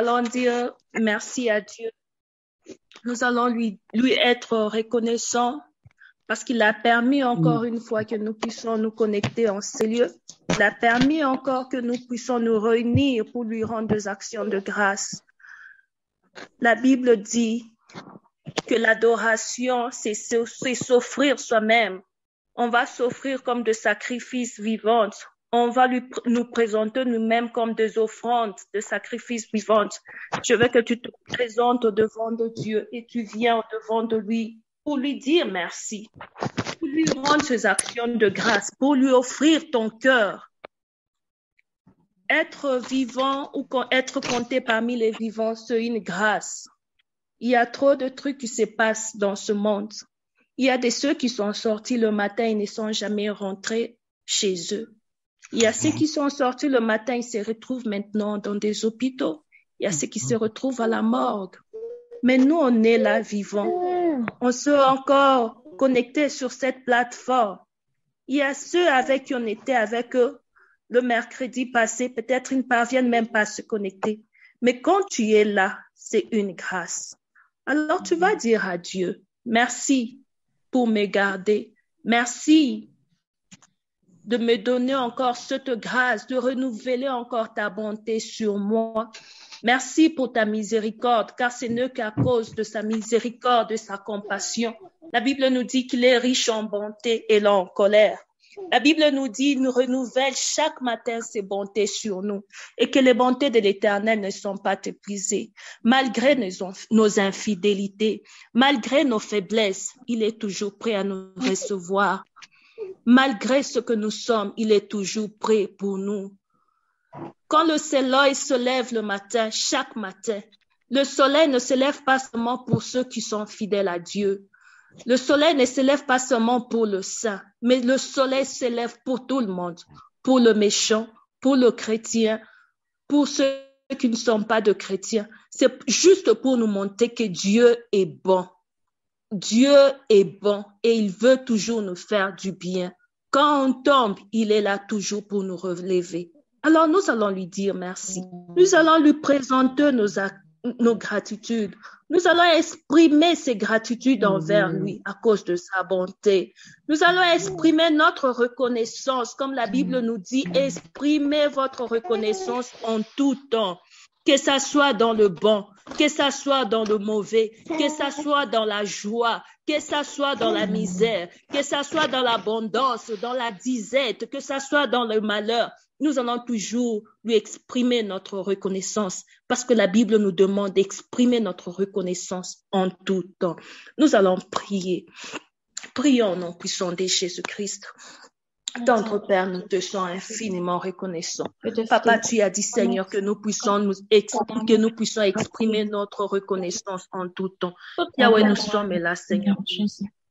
allons dire merci à Dieu. Nous allons lui être reconnaissants parce qu'il a permis encore une fois que nous puissions nous connecter en ces lieux. Il a permis encore que nous puissions nous réunir pour lui rendre des actions de grâce. La Bible dit que l'adoration, c'est s'offrir soi-même. On va s'offrir comme de sacrifices vivants. On va nous présenter nous-mêmes comme des offrandes, de sacrifices vivantes. Je veux que tu te présentes devant de Dieu et tu viens devant de lui pour lui dire merci, pour lui rendre ses actions de grâce, pour lui offrir ton cœur. Être vivant ou être compté parmi les vivants, c'est une grâce. Il y a trop de trucs qui se passent dans ce monde. Il y a de ceux qui sont sortis le matin et ne sont jamais rentrés chez eux. Il y a ceux qui sont sortis le matin et se retrouvent maintenant dans des hôpitaux. Il y a ceux qui se retrouvent à la morgue. Mais nous, on est là vivants. On s'est encore connectés sur cette plateforme. Il y a ceux avec qui on était avec eux le mercredi passé. Peut-être ils ne parviennent même pas à se connecter. Mais quand tu es là, c'est une grâce. Alors tu vas dire à Dieu, merci pour me garder. Merci de me donner encore cette grâce, de renouveler encore ta bonté sur moi. Merci pour ta miséricorde, car ce n'est qu'à cause de sa miséricorde, de sa compassion. La Bible nous dit qu'il est riche en bonté et lent en colère. La Bible nous dit, nous renouvelle chaque matin ses bontés sur nous et que les bontés de l'Éternel ne sont pas épuisées. Malgré nos infidélités, malgré nos faiblesses, il est toujours prêt à nous recevoir. Malgré ce que nous sommes, il est toujours prêt pour nous. Quand le soleil se lève le matin, chaque matin, le soleil ne se lève pas seulement pour ceux qui sont fidèles à Dieu. Le soleil ne se lève pas seulement pour le saint, mais le soleil se lève pour tout le monde, pour le méchant, pour le chrétien, pour ceux qui ne sont pas de chrétiens. C'est juste pour nous montrer que Dieu est bon. Dieu est bon et il veut toujours nous faire du bien. Quand on tombe, il est là toujours pour nous relever. Alors nous allons lui dire merci. Nous allons lui présenter nos gratitudes. Nous allons exprimer ces gratitudes envers lui à cause de sa bonté. Nous allons exprimer notre reconnaissance, comme la Bible nous dit, exprimez votre reconnaissance en tout temps. Que ça soit dans le bon, que ça soit dans le mauvais, que ça soit dans la joie, que ça soit dans la misère, que ça soit dans l'abondance, dans la disette, que ça soit dans le malheur. Nous allons toujours lui exprimer notre reconnaissance parce que la Bible nous demande d'exprimer notre reconnaissance en tout temps. Nous allons prier. Prions au nom puissant de Jésus-Christ. Tendre Père, nous te sommes infiniment reconnaissants. Papa, tu as dit, Seigneur, que nous puissions exprimer notre reconnaissance en tout temps. Yahweh, nous sommes là, Seigneur,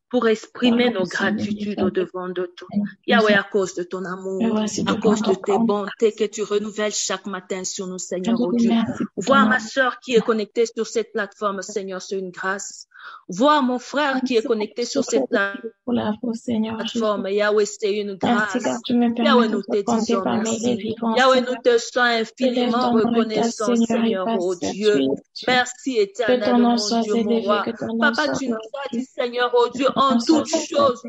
pour exprimer nos gratitudes au devant de toi. Yahweh, à cause de ton amour, à cause de tes bontés que tu renouvelles chaque matin sur nous, Seigneur, oh Dieu. Vois ma sœur qui est connectée sur cette plateforme, Seigneur, c'est une grâce. Vois mon frère qui est connecté sur cette plateforme. Yahweh, c'est une grâce. Yahweh, nous te disons merci. Yahweh, nous te sommes infiniment reconnaissants, Seigneur, oh Dieu. Merci, éternel, mon Dieu, mon roi. Papa, tu nous as dit, Seigneur, oh Dieu, en toutes choses,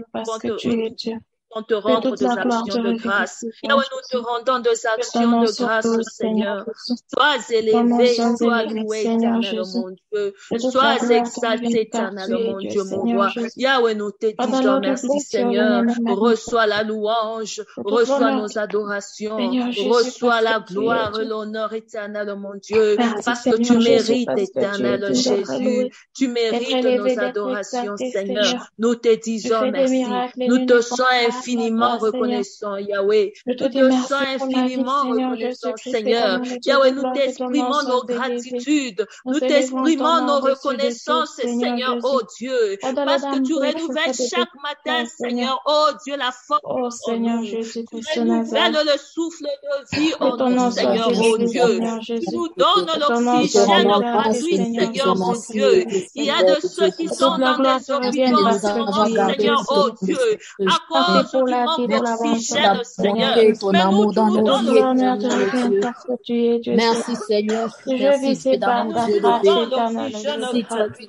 on te rend des actions de grâce. Yahweh, nous te rendons des actions de grâce, Seigneur. Sois élevé, sois loué, éternel, mon Dieu. Sois exalté, éternel, mon Dieu, mon roi. Yahweh, nous te disons merci, Seigneur. Reçois la louange, reçois nos adorations, reçois la gloire et l'honneur, éternel, mon Dieu. Parce que tu mérites, éternel Jésus. Tu mérites nos adorations, Seigneur. Nous te disons merci. Nous te sommes infiniment reconnaissant, Yahweh. Nous te sommes infiniment reconnaissant, Seigneur. Yahweh, nous t'exprimons nos gratitudes. Nous t'exprimons nos reconnaissances, Seigneur, oh Dieu. Parce que tu renouvelles chaque matin, Seigneur, oh Dieu, la force. Oh Seigneur Jésus, tu renouvelles le souffle de vie en nous, Seigneur, oh Dieu. Tu nous donnes l'oxygène gratuit, Seigneur, oh Dieu. Il y a de ceux qui sont dans des hôpitaux en ce moment, Seigneur, oh Dieu, à cause cause du manque d'oxygène, Seigneur. Mais nous, tu nous donnes l'oxygène. Merci, Seigneur. Merci, tu nous donnes l'oxygène gratuit.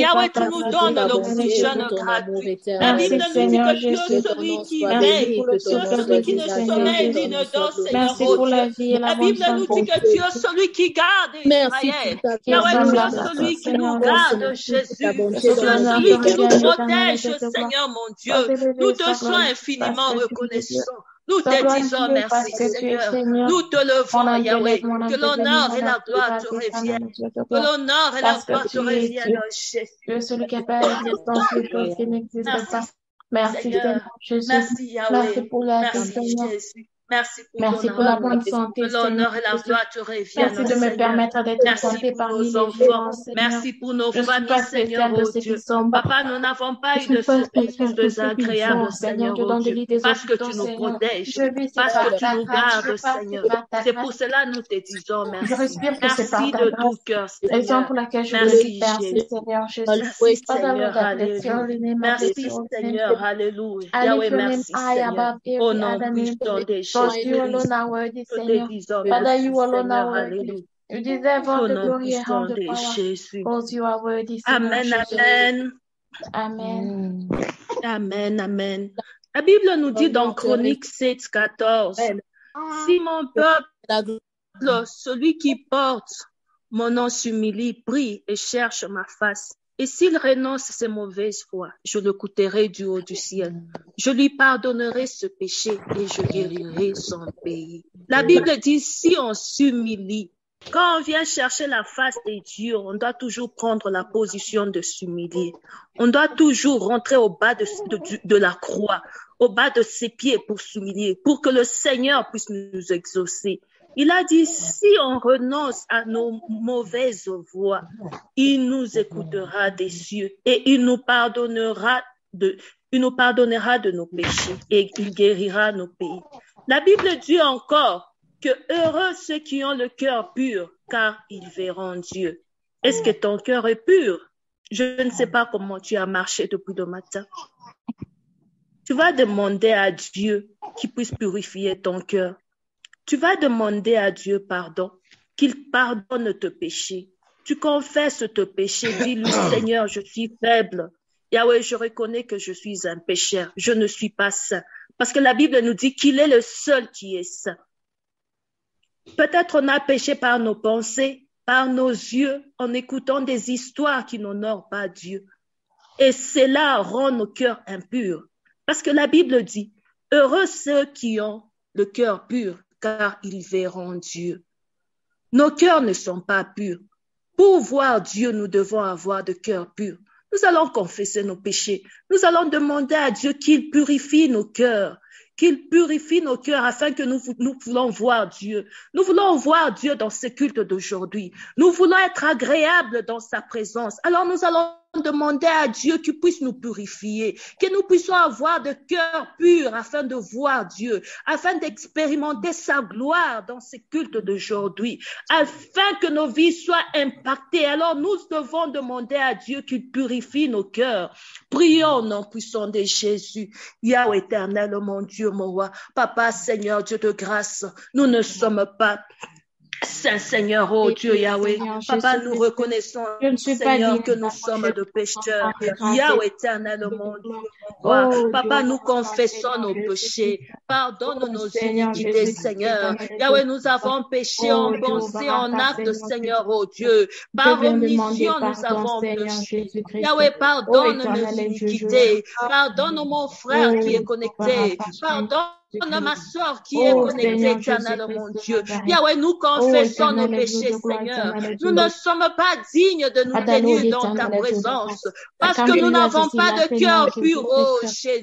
Yahweh, tu nous donnes l'oxygène gratuit. La Bible nous dit que tu es celui qui veille, tu es celui qui ne sommeille ni ne dort, Seigneur, oh Dieu. La Bible nous dit que tu es celui qui garde Israël. Yahweh, tu es celui qui nous garde, Jésus. Tu es celui qui nous protège, Seigneur, mon Dieu. Nous te sommes infiniment reconnaissants. Nous te disons merci, Seigneur. Nous te levons, Yahweh. Que l'honneur et la gloire te reviennent. Que l'honneur et la gloire te reviennent, Jésus. Tu es celui qui a pas l'existence de choses qui n'existent pas. Merci, Seigneur Jésus. Merci, Yahweh. Merci pour la vie, Seigneur. Jésus. Merci pour la bonne santé, que l'honneur et la gloire te reviennent. Merci de me permettre d'être compté parmi les enfants. Merci pour nos familles, Seigneur, oh Dieu. Papa, nous n'avons pas eu de surprises désagréables, Seigneur, oh Dieu, parce que tu nous protèges, parce que tu nous gardes, Seigneur. C'est pour cela que nous te disons merci. Merci de tout cœur, Seigneur. Pour laquelle je merci, Seigneur Jésus. Merci, Seigneur, alléluia. Yahweh, merci, Seigneur. Au nom puissant de Jésus. You alone are worthy, Seigneur. Father, you alone are worthy. You deserve all the glory and all the power. Because you are worthy, Seigneur. Amen, amen. Amen. Amen, amen. La Bible nous dit dans Chroniques 7, 14, si mon peuple, celui qui porte mon nom s'humilie, prie et cherche ma face, et s'il renonce ses mauvaises voies, je l'écouterai du haut du ciel. Je lui pardonnerai ce péché et je guérirai son pays. La Bible dit, si on s'humilie, quand on vient chercher la face de Dieu, on doit toujours prendre la position de s'humilier. On doit toujours rentrer au bas de la croix, au bas de ses pieds pour s'humilier, pour que le Seigneur puisse nous exaucer. Il a dit, si on renonce à nos mauvaises voies, il nous écoutera des cieux et il nous pardonnera de nos péchés et il guérira nos pays. La Bible dit encore que heureux ceux qui ont le cœur pur, car ils verront Dieu. Est-ce que ton cœur est pur? Je ne sais pas comment tu as marché depuis le matin. Tu vas demander à Dieu qu'il puisse purifier ton cœur. Tu vas demander à Dieu pardon, qu'il pardonne tes péchés. Tu confesses tes péchés, dis-lui, Seigneur, je suis faible. Yahweh, je reconnais que je suis un pécheur, je ne suis pas saint. Parce que la Bible nous dit qu'il est le seul qui est saint. Peut-être on a péché par nos pensées, par nos yeux, en écoutant des histoires qui n'honorent pas Dieu. Et cela rend nos cœurs impurs. Parce que la Bible dit, heureux ceux qui ont le cœur pur, car ils verront Dieu. Nos cœurs ne sont pas purs. Pour voir Dieu, nous devons avoir de cœurs purs. Nous allons confesser nos péchés. Nous allons demander à Dieu qu'il purifie nos cœurs, afin que nous voulons voir Dieu. Nous voulons voir Dieu dans ce culte d'aujourd'hui. Nous voulons être agréables dans sa présence. Alors nous allons demander à Dieu qu'il puisse nous purifier, que nous puissions avoir de cœur pur afin de voir Dieu, afin d'expérimenter sa gloire dans ce culte d'aujourd'hui, afin que nos vies soient impactées. Alors nous devons demander à Dieu qu'il purifie nos cœurs. Prions au nom puissant de Jésus. Yahweh éternel, mon Dieu, mon roi, Papa, Seigneur, Dieu de grâce, nous ne sommes pas Saint Seigneur, oh Dieu Yahweh, Papa, nous reconnaissons, Seigneur, que nous sommes de pécheurs. Yahweh éternel, mon Dieu, Papa, nous confessons nos péchés. Pardonne nos iniquités, Seigneur. Yahweh, nous avons péché en pensée, en acte, Seigneur, oh Dieu. Par omission, nous avons péché. Yahweh, pardonne nos iniquités. Pardonne mon frère qui est connecté. Pardonne ma soeur qui est connectée, éternel, mon Dieu. Yahweh, nous confessons nos péchés, Seigneur. Nous ne sommes pas dignes de nous tenir dans ta présence parce que nous n'avons pas de cœur pur, oh Jésus.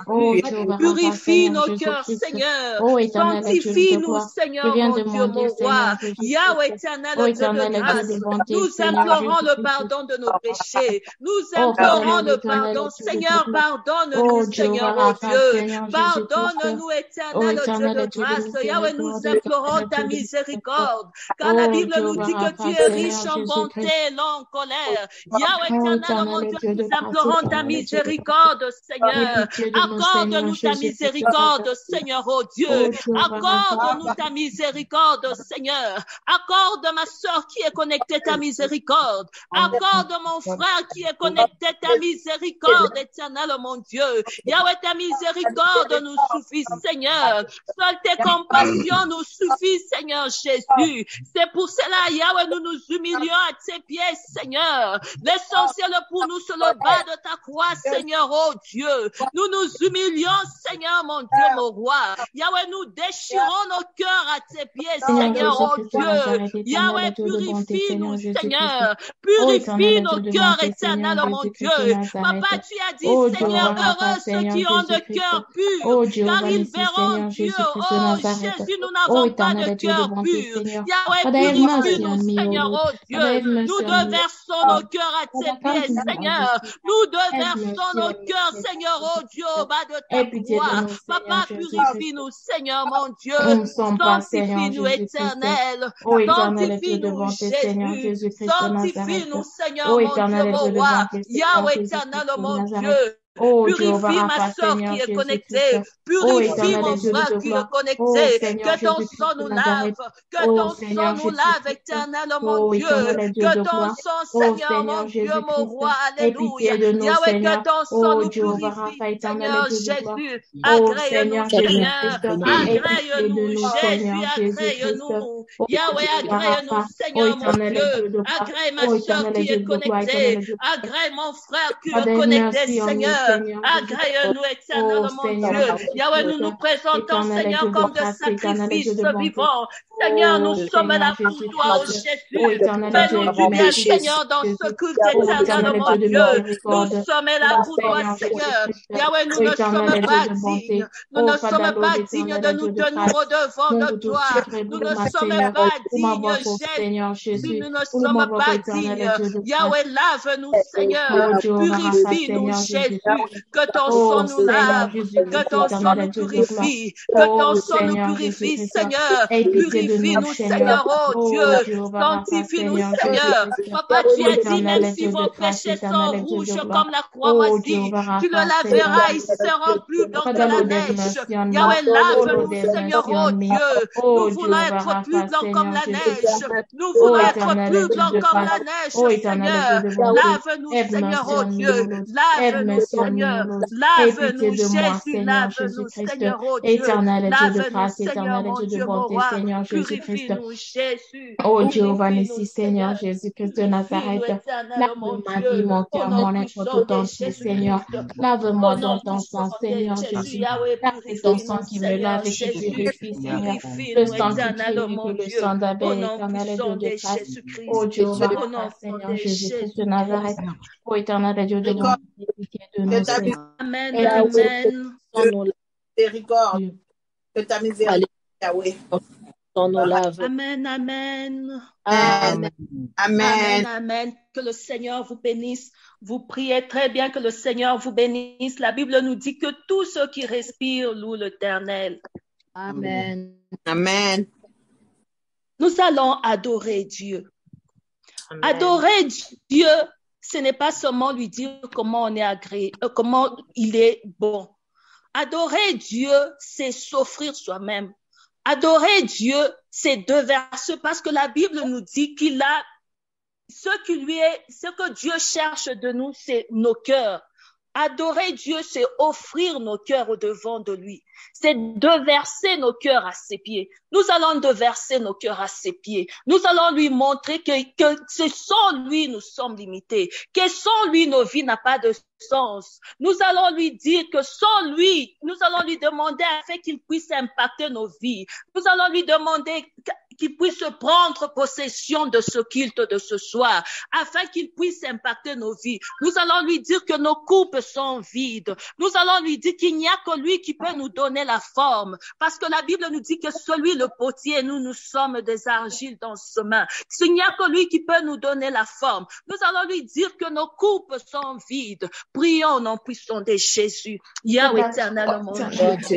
Purifie nos cœurs, Seigneur. Sanctifie-nous, Seigneur, mon Dieu, mon roi. Yahweh, éternel, Dieu de grâce. Nous implorons le pardon de nos péchés. Nous implorons le pardon. Seigneur, pardonne-nous, Seigneur, oh Dieu. Pardonne-nous, éternel. éternel, Dieu de grâce, Yahweh, nous implorons ta miséricorde, car la Bible nous dit que tu es riche en bonté et non en colère. Yahweh, éternel, mon Dieu, nous implorons ta miséricorde, Seigneur. Accorde-nous ta miséricorde, Seigneur, oh Dieu. Accorde-nous ta miséricorde, Seigneur. Accorde ma soeur qui est connectée ta miséricorde. Accorde mon frère qui est connecté ta miséricorde, éternel, mon Dieu. Yahweh, ta miséricorde nous suffit, Seigneur. Seule tes compassions nous suffisent, Seigneur Jésus. C'est pour cela, Yahweh, nous nous humilions à tes pieds, Seigneur. L'essentiel pour nous sur le bas de ta croix, Seigneur, oh Dieu. Nous nous humilions, Seigneur, mon Dieu, mon roi. Yahweh, nous déchirons nos cœurs à tes pieds, Seigneur, oh Dieu. Yahweh, purifie-nous, Seigneur. Purifie nos cœurs, éternel, mon Dieu. Papa, tu as dit, Seigneur, heureux ceux qui ont de cœur pur, car ils verront Dieu. Oh Jésus, nous n'avons pas de cœur pur. Yahweh, purifie-nous, Seigneur, oh Dieu. Nous déversons nos cœurs à tes pieds, Seigneur. Nous déversons nos cœurs, Seigneur, oh Dieu, au bas de ta croix. Papa, purifie-nous, Seigneur, mon Dieu. Sanctifie-nous, éternel. Sanctifie-nous, Jésus. Sanctifie-nous, Seigneur, mon Dieu, mon roi. Yahweh, éternel, mon Dieu. Purifie ma soeur qui est connectée. Purifie mon frère qui est connecté. Que ton sang nous lave. Que ton sang nous lave, éternel, mon Dieu. Que ton sang, Seigneur, mon Dieu, mon roi. Alléluia. Yahweh, que ton sang nous purifie, Seigneur Jésus. Agrée-nous, Seigneur. Agrée-nous, Jésus. Agrée-nous. Yahweh, agrée-nous, Seigneur, mon Dieu. Agrée ma soeur qui est connectée. Agrée mon frère qui est connecté, Seigneur. Agrée-nous, éternel, mon Dieu. Yahweh, nous nous présentons, Seigneur, comme de sacrifices vivants. Seigneur, nous sommes là pour toi, oh Jésus. Fais-nous du bien, Seigneur, dans ce culte éternel, mon Dieu. Nous sommes là pour toi, Seigneur. Yahweh, nous ne sommes pas dignes. Nous ne sommes pas dignes de nous tenir au-devant de toi. Nous ne sommes pas dignes, Jésus. Nous ne sommes pas dignes. Yahweh, lave-nous, Seigneur. Purifie-nous, Jésus. Que ton sang nous lave, que ton sang nous purifie, que ton sang nous purifie, Seigneur. Purifie-nous, Seigneur, oh Dieu. Sanctifie-nous, Seigneur. Papa, tu as dit, même si vos péchés sont rouges comme la croix moisie, tu le laveras, ils seront plus blancs que la neige. Yahweh, lave-nous, Seigneur, oh Dieu. Nous voulons être plus blancs comme la neige. Nous voulons être plus blancs comme la neige, Seigneur. Lave-nous, Seigneur, oh Dieu. Lave-nous, Seigneur. Lave-nous, Jésus. Lave-nous, Seigneur, oh Dieu. Éternel Dieu de grâce, éternel Dieu de bonté, Seigneur Jésus-Christ. Oh Jéhovah, Nissi, Seigneur Jésus-Christ de Nazareth. Lave ma vie, mon cœur, mon être tout entier, Seigneur. Lave-moi dans ton sang, Seigneur Jésus. Lave ton sang qui me lave et qui purifie, Seigneur. Le sang qui purifie, le sang d'Abel, éternel Dieu de grâce. Oh Jéhovah, Seigneur Jésus-Christ de Nazareth. Oh éternel Dieu de bonté, pitié de nous, Seigneur. Amen, amen. Miséricorde. Que ta miséricorde, Yahweh. Amen, amen. Amen. Amen, amen. Que le Seigneur vous bénisse. Vous priez très bien, que le Seigneur vous bénisse. La Bible nous dit que tous ceux qui respirent louent l'Éternel. Amen. Amen. Nous allons adorer Dieu. Amen. Adorer Dieu, ce n'est pas seulement lui dire comment on est agréé, comment il est bon. Adorer Dieu, c'est s'offrir soi-même. Adorer Dieu, c'est déverser, parce que la Bible nous dit qu'il a ce que Dieu cherche de nous, c'est nos cœurs. Adorer Dieu, c'est offrir nos cœurs au-devant de lui. C'est déverser nos cœurs à ses pieds. Nous allons déverser nos cœurs à ses pieds. Nous allons lui montrer que c'est sans lui nous sommes limités, que sans lui nos vies n'ont pas de sens. Nous allons lui dire que sans lui, nous allons lui demander afin qu'il puisse impacter nos vies. Nous allons lui demander qu'il puisse prendre possession de ce culte de ce soir, afin qu'il puisse impacter nos vies. Nous allons lui dire que nos coupes sont vides. Nous allons lui dire qu'il n'y a que lui qui peut nous donner la forme. Parce que la Bible nous dit que celui, le potier, nous sommes des argiles dans ce main. Il n'y a que lui qui peut nous donner la forme. Nous allons lui dire que nos coupes sont vides. Prions au nom puissant de Jésus. Yahweh éternel, mon Dieu.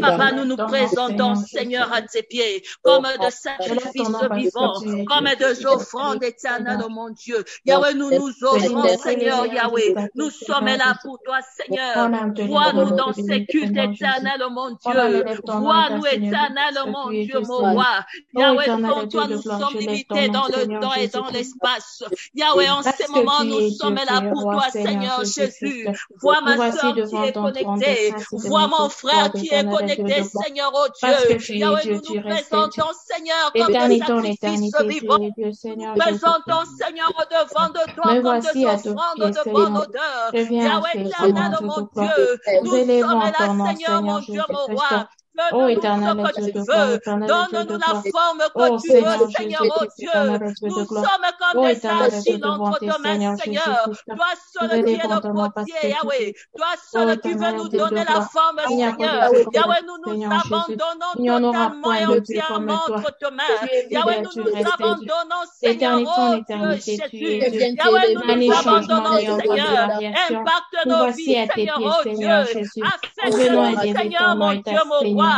Papa, nous nous présentons, Seigneur, à tes pieds, comme de sacrifices vivants, comme des offrandes éternelles, mon Dieu. Yahweh, nous nous offrons, Seigneur, Yahweh. Nous sommes là pour toi, Seigneur. Vois-nous dans ces cultes éternels, mon Dieu. Vois-nous éternel, mon Dieu, mon roi. Yahweh, sans toi, nous sommes limités dans le temps et dans l'espace. Yahweh, en ce moment, nous sommes là pour toi, Seigneur Jésus. Vois ma soeur qui est connectée. Vois mon frère qui est connecté, Seigneur, oh Dieu. Yahweh, nous nous présentons, Seigneur, comme des sacrifices vivants. Nous présentons, Seigneur, au-devant de toi, comme des offrandes de bonne odeur. Yahweh, éternel, mon Dieu. Nous sommes là, Seigneur, mon Dieu, mon roi. Donne-nous ce que tu veux. Donne-nous la forme que tu veux, Seigneur, oh Dieu. Nous sommes comme des argiles entre tes mains, Seigneur. Toi seul qui es le potier, Yahweh. Toi seul qui veux nous donner la forme, Seigneur. Yahweh, nous nous abandonnons totalement et entièrement entre tes mains. Yahweh, nous nous abandonnons, Seigneur, oh Dieu, Jésus. Yahweh, nous nous abandonnons, Seigneur. Impacte nos vies, Seigneur, oh Dieu. Affecte-nous, Seigneur, mon Dieu, mon roi.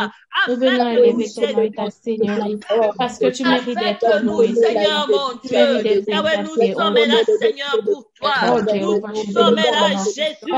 Nous venons élever ton nom, ta Seigneur, parce que tu mérites d'être loué, Seigneur, mon Dieu. Yahweh, nous sommes là, Seigneur, pour toi. Nous sommes là, Jésus.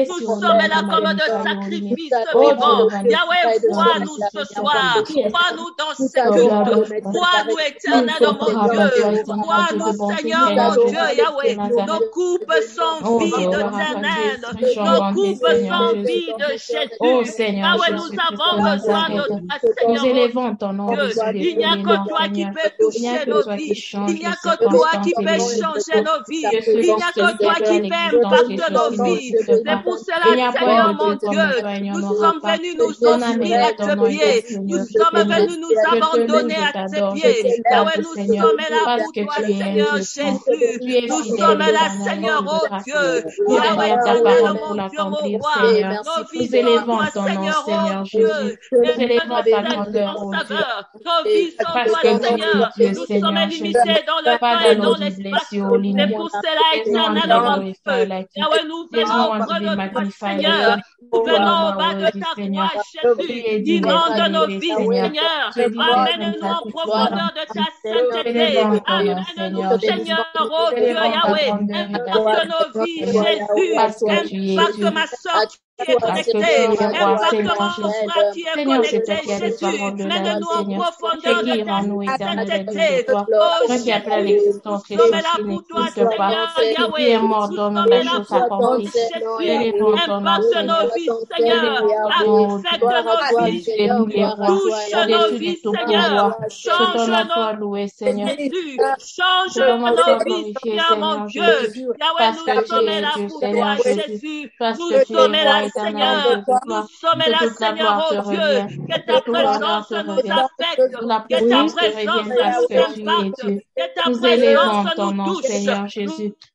Nous sommes là comme de sacrifices vivants. Yahweh, vois-nous ce soir. Vois-nous dans ce culte. Vois-nous, éternel, mon Dieu. Vois-nous, Seigneur, mon Dieu, Yahweh. Nos coupes sont vides, éternel. Nos coupes sont vides, Jésus. Yahweh, nous avons besoin de toi, Seigneur. Nous élevons ton nom. Il n'y a que toi qui peux toucher nos vies. Il n'y a que toi qui peux changer nos vies. Il n'y a que toi qui peux impacter nos vies. C'est pour cela, Seigneur, mon Dieu, nous sommes venus nous offrir à tes pieds. Nous sommes venus nous abandonner à tes pieds. Yahweh, nous sommes là pour toi, Seigneur Jésus. Nous sommes là, Seigneur, oh Dieu. Yahweh, éternel, mon Dieu, mon roi. Nos vies sont toi, Seigneur, oh Dieu. Nos vies sont toi, Seigneur. Nous sommes limités dans le temps et dans l'espace. C'est pour cela, éternel, mon Dieu. Yahweh, nous venons auprès de toi, Seigneur. Nous venons au bas de ta croix, Jésus. Inonde nos vies, Seigneur. Amène-nous en profondeur de ta sainteté. Amène-nous, Seigneur, oh Dieu, Yahweh. Impacte nos vies, Jésus. Impacte ma soeur qui est connecté, impacte mon frère qui est connecté, Jésus. Mène-nous en profondeur de ta sainteté. Oh Jésus, nous sommes là pour toi, Seigneur, Yahweh. Nous sommes là pour toi, Jésus. Impacte nos vies, Seigneur. Affecte nos vies, touche nos vies, Seigneur. Change nos vies, Jésus. Change nos vies, Seigneur, mon Dieu. Yahweh, nous sommes là pour toi, Jésus. Nous sommes là, Seigneur, nous sommes là, Seigneur, oh Dieu, que ta présence nous affecte, que ta présence nous impacte, que ta présence nous touche.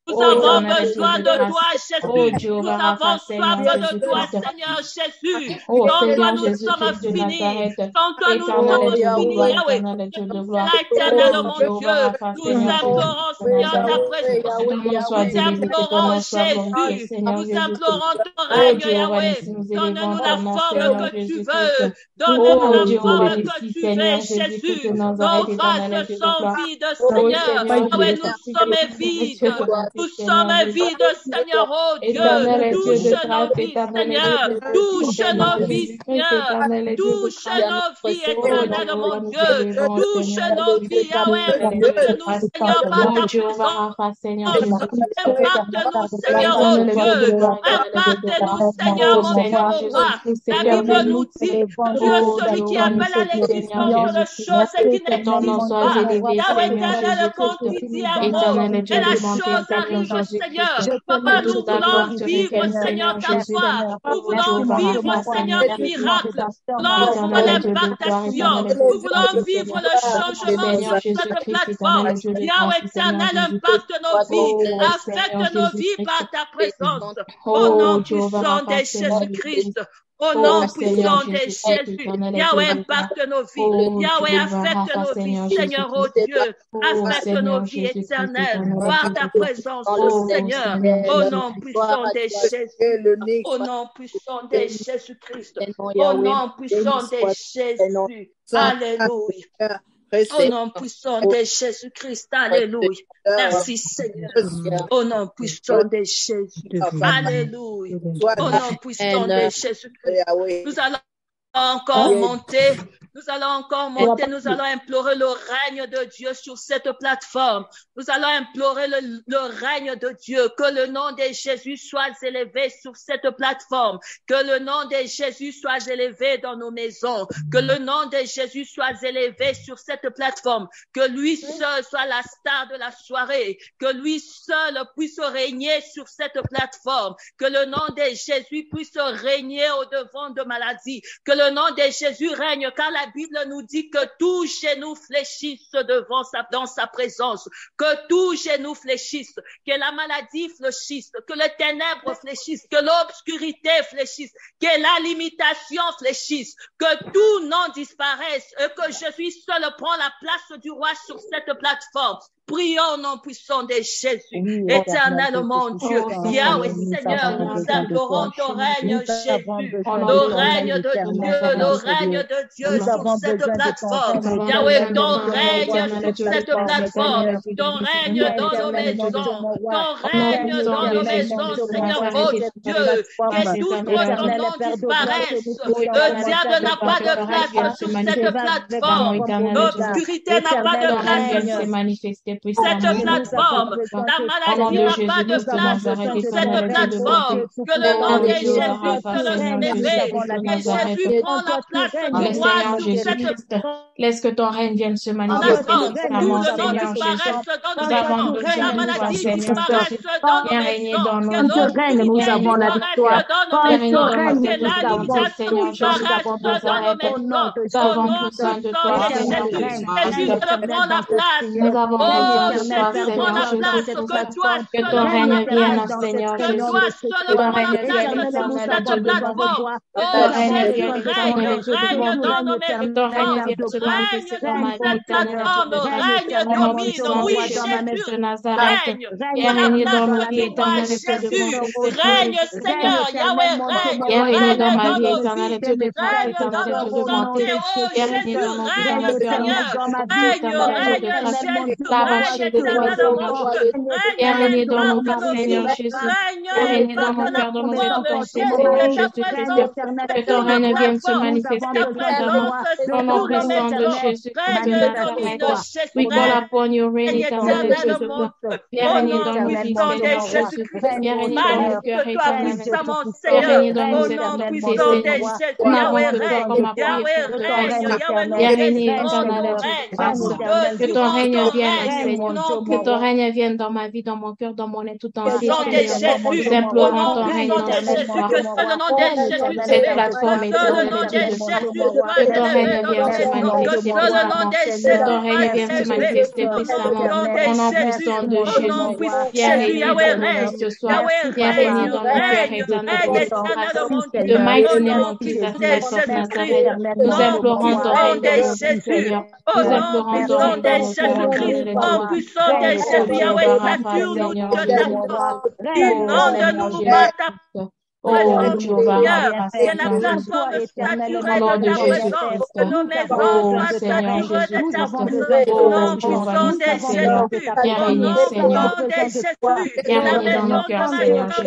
Nous avons besoin de toi, Jésus. Nous avons soif de toi, Seigneur Jésus. Sans toi, nous sommes finis. Sans toi, nous sommes finis, Yahweh. C'est éternel, mon Dieu. Nous implorons, Seigneur, ta présence. Nous implorons, Jésus. Nous implorons ton règne, Yahweh. Donne-nous la forme que tu veux. Donne-nous la forme que tu veux, Jésus. Nos vases sont vides, Seigneur. Yahweh, nous sommes vides. Nous sommes vides, Seigneur, oh Dieu. Touche nos vies, Seigneur. Touche nos vies, Seigneur. Touche nos vies, éternel, mon Dieu. Touche nos vies, Yahweh. Impacte-nous, Seigneur, par ta présence. Impacte-nous, Seigneur, oh Dieu. Impacte-nous, Seigneur, mon Dieu, mon roi. La Bible nous dit, Dieu, celui qui appelle à l'existence de choses qui n'existent pas. Yahweh, éternel, quand tu dis un mot, et la chose arrive. vivre, Seigneur. Papa, nous voulons vivre, Seigneur, ta foi. Nous voulons vivre, Seigneur, des miracles. Nous voulons l'impactation. Nous voulons vivre le changement sur cette plateforme. Yahweh éternel, impacte nos vies. Affecte nos vies par ta présence. Au nom puissant de Jésus-Christ. Au nom puissant de Jésus, Yahweh impacte nos vies, Yahweh affecte nos vies, Seigneur, oh Dieu, affecte nos vies éternelles par ta présence, oh Seigneur, au nom puissant de Jésus, au nom puissant de Jésus-Christ, au nom puissant de Jésus, alléluia. Au nom puissant de Jésus-Christ, alléluia. Merci Seigneur. Au nom puissant de Jésus, alléluia. Au nom puissant de Jésus-Christ, nous allons encore monter. Nous allons encore monter, nous allons implorer le règne de Dieu sur cette plateforme. Nous allons implorer le règne de Dieu, que le nom de Jésus soit élevé sur cette plateforme, que le nom de Jésus soit élevé dans nos maisons, que le nom de Jésus soit élevé sur cette plateforme, que lui seul soit la star de la soirée, que lui seul puisse régner sur cette plateforme, que le nom de Jésus puisse régner au-devant de maladies, que le nom de Jésus règne, car la Bible nous dit que tout genou fléchisse dans sa présence, que tout genou fléchisse, que la maladie fléchisse, que les ténèbres fléchissent, que l'obscurité fléchisse, que la limitation fléchisse, que tout nom disparaisse et que Jésus seul prend la place du roi sur cette plateforme. Prions au nom puissant de Jésus, éternel mon Dieu, Yahweh Seigneur, nous implorons ton règne, Jésus, le règne de Dieu, le règne de Dieu sur cette plateforme, Yahweh, ton règne sur cette plateforme, ton règne dans nos maisons, ton règne dans nos maisons, Seigneur, oh Dieu, que tout autre nom disparaisse, le diable n'a pas de place sur cette plateforme, l'obscurité n'a pas de place sur cette plateforme, la maladie n'a pas de place sur cette plateforme, que le nom de Jésus se élevé, que Jésus prend la place du roi sur cette plateforme. Laisse que ton règne vienne se manifester puissamment, Seigneur Jésus. Nous avons besoin de toi, Seigneur Jésus. Viens régner dans nos vies. Nous avons la victoire. Viens régner dans nos vies, Seigneur Jésus. Nous avons besoin de toi. Nous avons besoin de toi, Seigneur Jésus. Nous avons besoin de toi, Seigneur Jésus. Que ton règne vienne, Seigneur Jésus. Que ton règne vienne, éternel Dieu de bonté. Que ton règne vienne, éternel Dieu de bonté. Que ton règne vienne se manifester dans ma vie, éternel Dieu de bonté. Au nom puissant de Jésus de Nazareth. Viens régner dans nos vies, éternel Dieu de bonté. Règne, Seigneur, Yahweh, règne. Viens régner dans ma vie, éternel Dieu de grâce, éternel Dieu de bonté. Viens régner dans mon cœur, mon cœur, mon vie, éternel Dieu de grâce. Lavacher de toi, Seigneur Jésus. Viens régner dans nos vies, Seigneur Jésus. Viens régner dans mon cœur, dans nos pensées, Seigneur Jésus-Christ. Que ton règne vienne se manifester puissamment. Au nom puissant de Jésus-Christ de Nazareth. We call upon you, reign, éternel Dieu de bonté. Viens régner dans nos vies, Seigneur Jésus. Viens régner dans nos cœurs, éternel Dieu. Viens régner dans nos esprits, Seigneur. Nous n'avons que toi comme appui pour te rester. Viens régner, éternel Dieu de grâce. Que ton règne vienne, Seigneur. Que ton règne vienne dans ma vie, dans mon cœur, dans mon être tout entier, Seigneur. Nous implorons ton règne dans cette soir. Cette plateforme éternelle, Dieu de bonté. Que ton règne vienne se manifester puissamment. Que ton règne vienne se manifester puissamment. Au nom puissant de Jésus. Viens régner dans nos vies ce soir. Viens régner dans nos cœurs, éternel Dieu de grâce. The mighty name of Jesus Christ of Nazareth. Nous implorons ton règne dans nos vies, Seigneur. Nous implorons ton règne dans nos cœurs, éternel Dieu de bonté. Oh, Jéhovah, c'est la plateforme naturelle de ta présence, que nos maisons soient saturées de ta présence. Oh, Jéhovah, Seigneur, viens régner, Seigneur. Viens régner dans nos cœurs, Seigneur Jésus.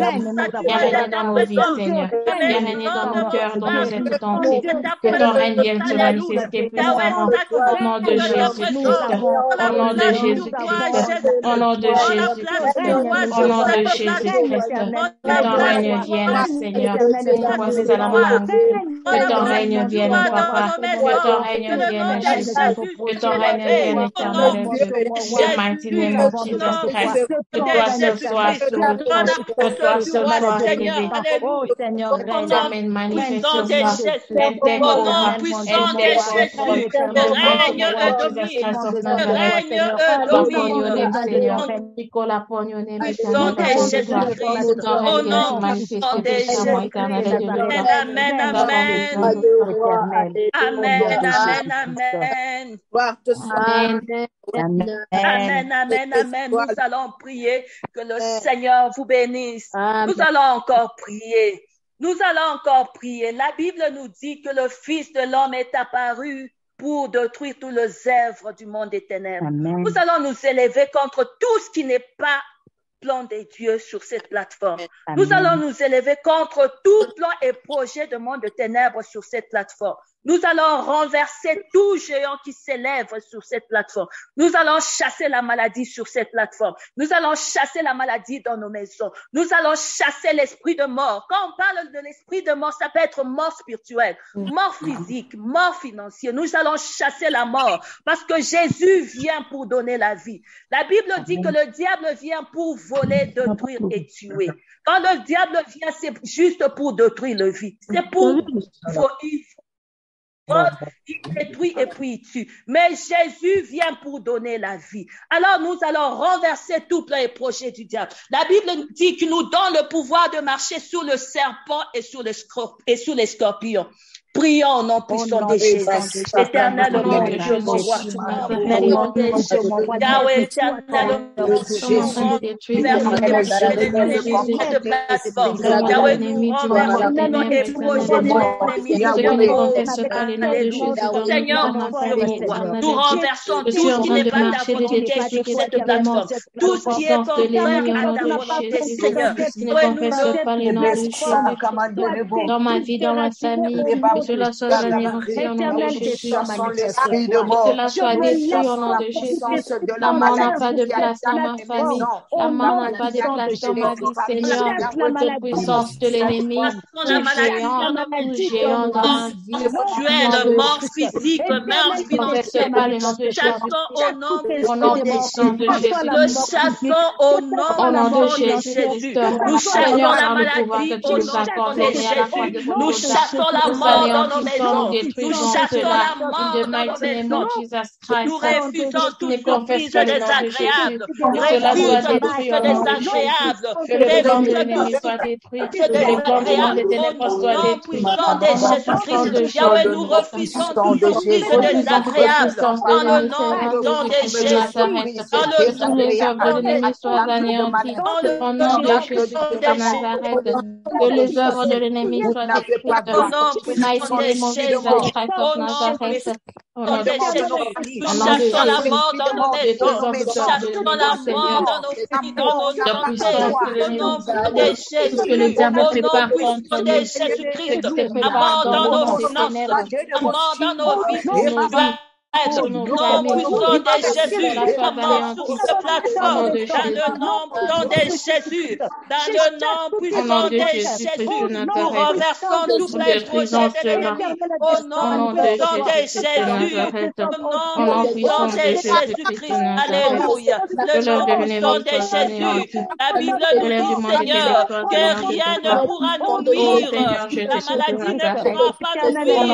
Viens régner dans nos vies, Seigneur. Viens régner dans nos cœurs, dans nos êtres entiers. Que ton règne vienne se manifester puissamment. Au nom de Jésus-Christ. Au nom de Jésus-Christ. Au nom de Jésus-Christ. Au nom de Jésus-Christ. Que ton règne vienne. Seigneur. Voici à la maman. Que ton règne vienne, Papa. Que ton règne vienne, Jésus. Que ton règne vienne, éternel Dieu. The mighty name of Jesus Christ. Que toi seul sois sur le trône. Que toi seul sois élevé. Oh Seigneur, Amen. Manifeste sur toi. And take over. And take control. In the mighty name of Jesus Christ of Nazareth. Call upon your name, Seigneur. We call upon your name, éternel. Que ton règne vienne se manifester puissamment, éternel Dieu de gloire. Amen, amen. Amen, amen, amen. Amen, amen, amen. Nous allons prier que le Seigneur vous bénisse. Nous allons encore prier. Nous allons encore prier. La Bible nous dit que le Fils de l'homme est apparu pour détruire tous les œuvres du monde des ténèbres. Amen. Nous allons nous élever contre tout ce qui n'est pas plan des dieux sur cette plateforme. Amen. Nous allons nous élever contre tout plan et projet de monde de ténèbres sur cette plateforme. Nous allons renverser tout géant qui s'élève sur cette plateforme. Nous allons chasser la maladie sur cette plateforme. Nous allons chasser la maladie dans nos maisons. Nous allons chasser l'esprit de mort. Quand on parle de l'esprit de mort, ça peut être mort spirituelle, mort physique, mort financière. Nous allons chasser la mort parce que Jésus vient pour donner la vie. La Bible dit que le diable vient pour voler, détruire et tuer. Quand le diable vient, c'est juste pour détruire la vie. C'est pour il détruit et puis il tue. Mais Jésus vient pour donner la vie. Alors nous allons renverser tout les projets du diable. La Bible dit qu'il nous donne le pouvoir de marcher sur le serpent et sur les scorpions. Prions au nom puissant de Jésus. Éternel, au nom de Jésus, Yahweh, éternel, Yahweh, nous renversons les projets de l'ennemi. Seigneur, nous renversons tout ce qui n'est pas ta volonté sur cette plateforme. Tout ce qui est contraire à ta volonté, Seigneur. Dans ma vie, dans ma famille, que cela soit anéanti au nom de Jésus. Que cela soit détruit au nom de Jésus. La mort n'a pas de place dans ma famille. La mort n'a pas de place dans ma vie, Seigneur. Toute puissance de l'ennemi, tout géant dans ma vie. Tu es le mort physique, mort financière. Au nom puissant de Jésus. Le chassons au nom de Jésus. Nous chassons la maladie au nom de Jésus. Nous chassons la mort dans nos maisons. Nous chassons la mort dans nos maisons. Nous refusons toute surprise désagréable. Nous refusons tout ce désagréable. Que le plan de l'ennemi soit détruit. Que le plan du monde des ténèbres soit détruit. Puissant de Jésus-Christ. Yahweh, nous refusons toute surprise désagréable. Dans le nom de Jésus. Dans le nom les œuvres de l'ennemi soient anéanties. Au nom de Jésus de Nazareth. Que les œuvres de l'ennemi soient détruites. Nous chassons la mort dans nos maisons. Nous chassons la mort dans nos vies, dans nos santé. Au nom de Jésus. Que le diable prépare contre nous. Jésus-Christ. La mort dans nos finances. La mort dans nos vies. Au nom puissant de Jésus, comment sur cette plateforme, dans le nom de Jésus, dans le nom puissant de Jésus, nous renversons tous les projets de l'ennemi, au nom puissant de Jésus, au nom puissant de Jésus-Christ, alléluia, le nom puissant de Jésus, la Bible nous dit, Seigneur, que rien ne pourra nous nuire, la maladie ne pourra pas nous nuire,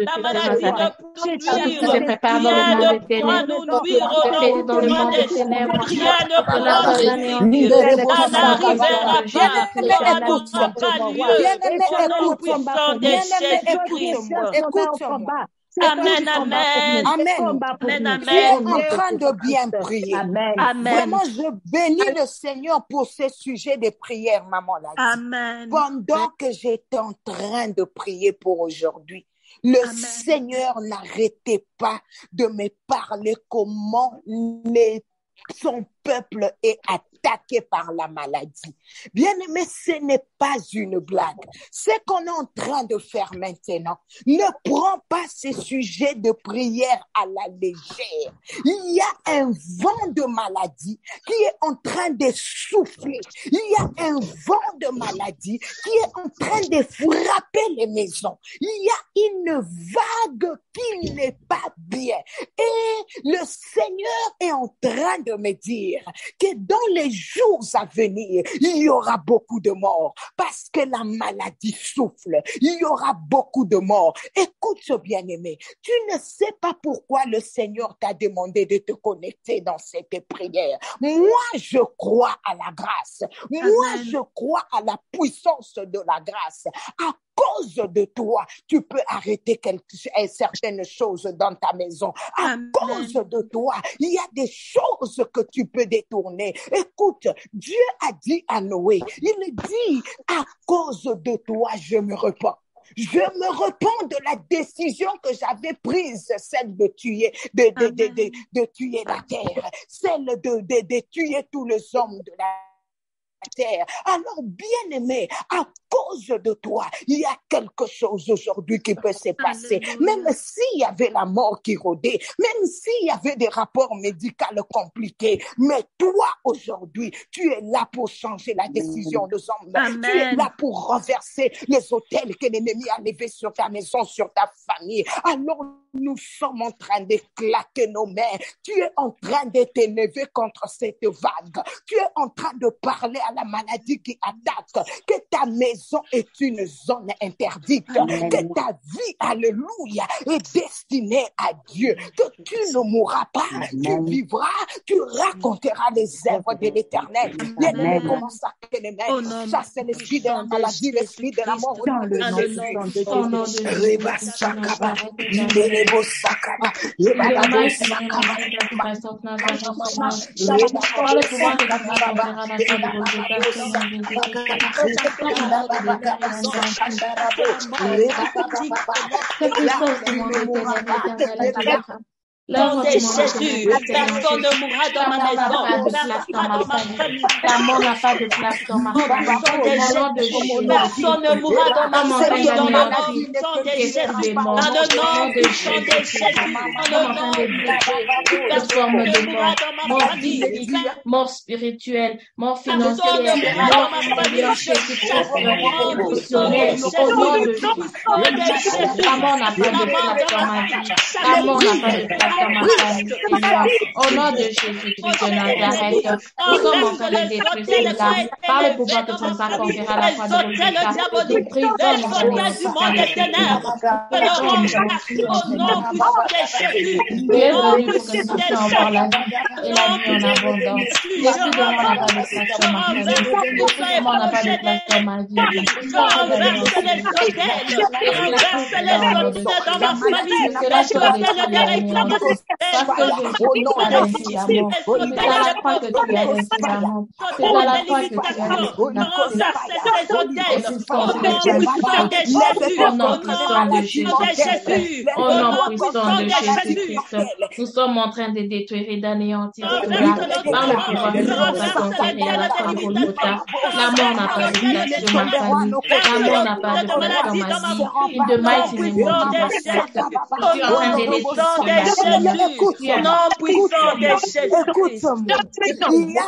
la maladie ne pourra nous nuire. Rien ne pourra nous nuire au nom du monde des ténèbres. Rien ne pourra nous nuire. Ça n'arrivera pas. Amen, amen. Amen. Amen, Tu es amen. en train de bien prier. Amen. Vraiment, je bénis le Seigneur pour ce sujet de prière, maman l'a dit. Amen. Pendant que j'étais en train de prier pour aujourd'hui, le Amen. Seigneur n'arrêtait pas de me parler comment son peuple est atteint attaqué par la maladie. Bien-aimé, ce n'est pas une blague. Ce qu'on est en train de faire maintenant, ne prends pas ces sujets de prière à la légère. Il y a un vent de maladie qui est en train de souffler. Il y a un vent de maladie qui est en train de frapper les maisons. Il y a une vague qui n'est pas bien. Et le Seigneur est en train de me dire que dans les jours à venir, il y aura beaucoup de morts parce que la maladie souffle. Il y aura beaucoup de morts. Écoute ce bien-aimé, tu ne sais pas pourquoi le Seigneur t'a demandé de te connecter dans cette prière. Moi, je crois à la grâce. Moi, je crois à la puissance de la grâce. À cause de toi, tu peux arrêter certaines choses dans ta maison. À cause de toi, il y a des choses que tu peux détourner. Écoute, Dieu a dit à Noé, il dit, à cause de toi, je me repens. Je me repens de la décision que j'avais prise, celle de tuer, de tuer la terre, celle de tuer tous les hommes de la terre. Alors, bien-aimé, à cause de toi, il y a quelque chose aujourd'hui qui peut se passer. Même s'il y avait la mort qui rôdait, même s'il y avait des rapports médicaux compliqués, mais toi, aujourd'hui, tu es là pour changer la décision des hommes. Tu es là pour renverser les autels que l'ennemi a levés sur ta maison, sur ta famille. Alors, nous sommes en train de claquer nos mains. Tu es en train de t'élever contre cette vague. Tu es en train de parler à la maladie qui attaque, que ta maison est une zone interdite, que ta vie, alléluia, est destinée à Dieu, que tu ne mourras pas, tu vivras, tu raconteras les œuvres de l'Éternel. Bien-aimé, commence à chasser l'esprit de la maladie, l'esprit de la mort, au nom de Jésus. Nom de Jésus, personne ne mourra dans ma maison, personne dans ma famille. La mort n'a pas de place dans ma famille. Personne ne mourra dans ma famille, dans le nom de Jésus. Dans le nom de Jésus. Dans le nom de forme de mort physique, mort spirituelle, mort financière, mort émotionnelle, au nom de Jésus. La mort n'a pas de place dans ma vie. La mort n'a pas de place dans ma famille, Seigneur. Au nom de Jésus-Christ de Nazareth, nous sommes en train de détruire cela. Par le pouvoir de ton sang, on verra la foi de résultat. Nous prions au nom de Jésus. Tu es venu pour que nous puissions avoir la vie et la vie en abondance. L'esprit de mort n'a pas de place dans ma famille. L'esprit de mort n'a pas de place dans ma vie. Cela sera détruit parce que Jésus a vaincu la mort. C'est à la croix que tu as vaincu la mort. C'est à la croix que tu as vaincu la mort. Au nom puissant de Jésus. Au nom puissant de Jésus-Christ. Nous sommes en train de détruire et d'anéantir cela par le pouvoir de ton conféré à la croix de Golgotha. La mort n'a pas de place dans ma famille. La mort n'a pas de place dans ma vie. In the mighty name of Jesus Christ. Je suis en train de détruire cela. Non puissant de Jésus. Il y a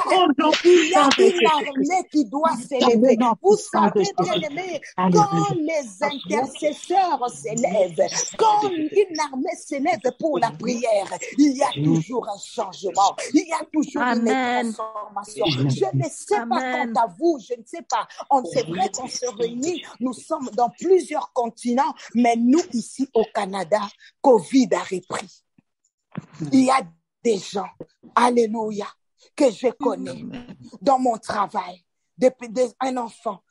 une armée qui doit s'élever. Vous savez, bien-aimés, quand les intercesseurs s'élèvent, quand une armée s'élève pour la prière, il y a toujours un changement. Il y a toujours une transformation. Je ne sais pas quant à vous, je ne sais pas. C'est vrai qu'on se réunit, nous sommes dans plusieurs continents, mais nous ici au Canada, Covid a repris. Il y a des gens, alléluia, que je connais dans mon travail, un enfant,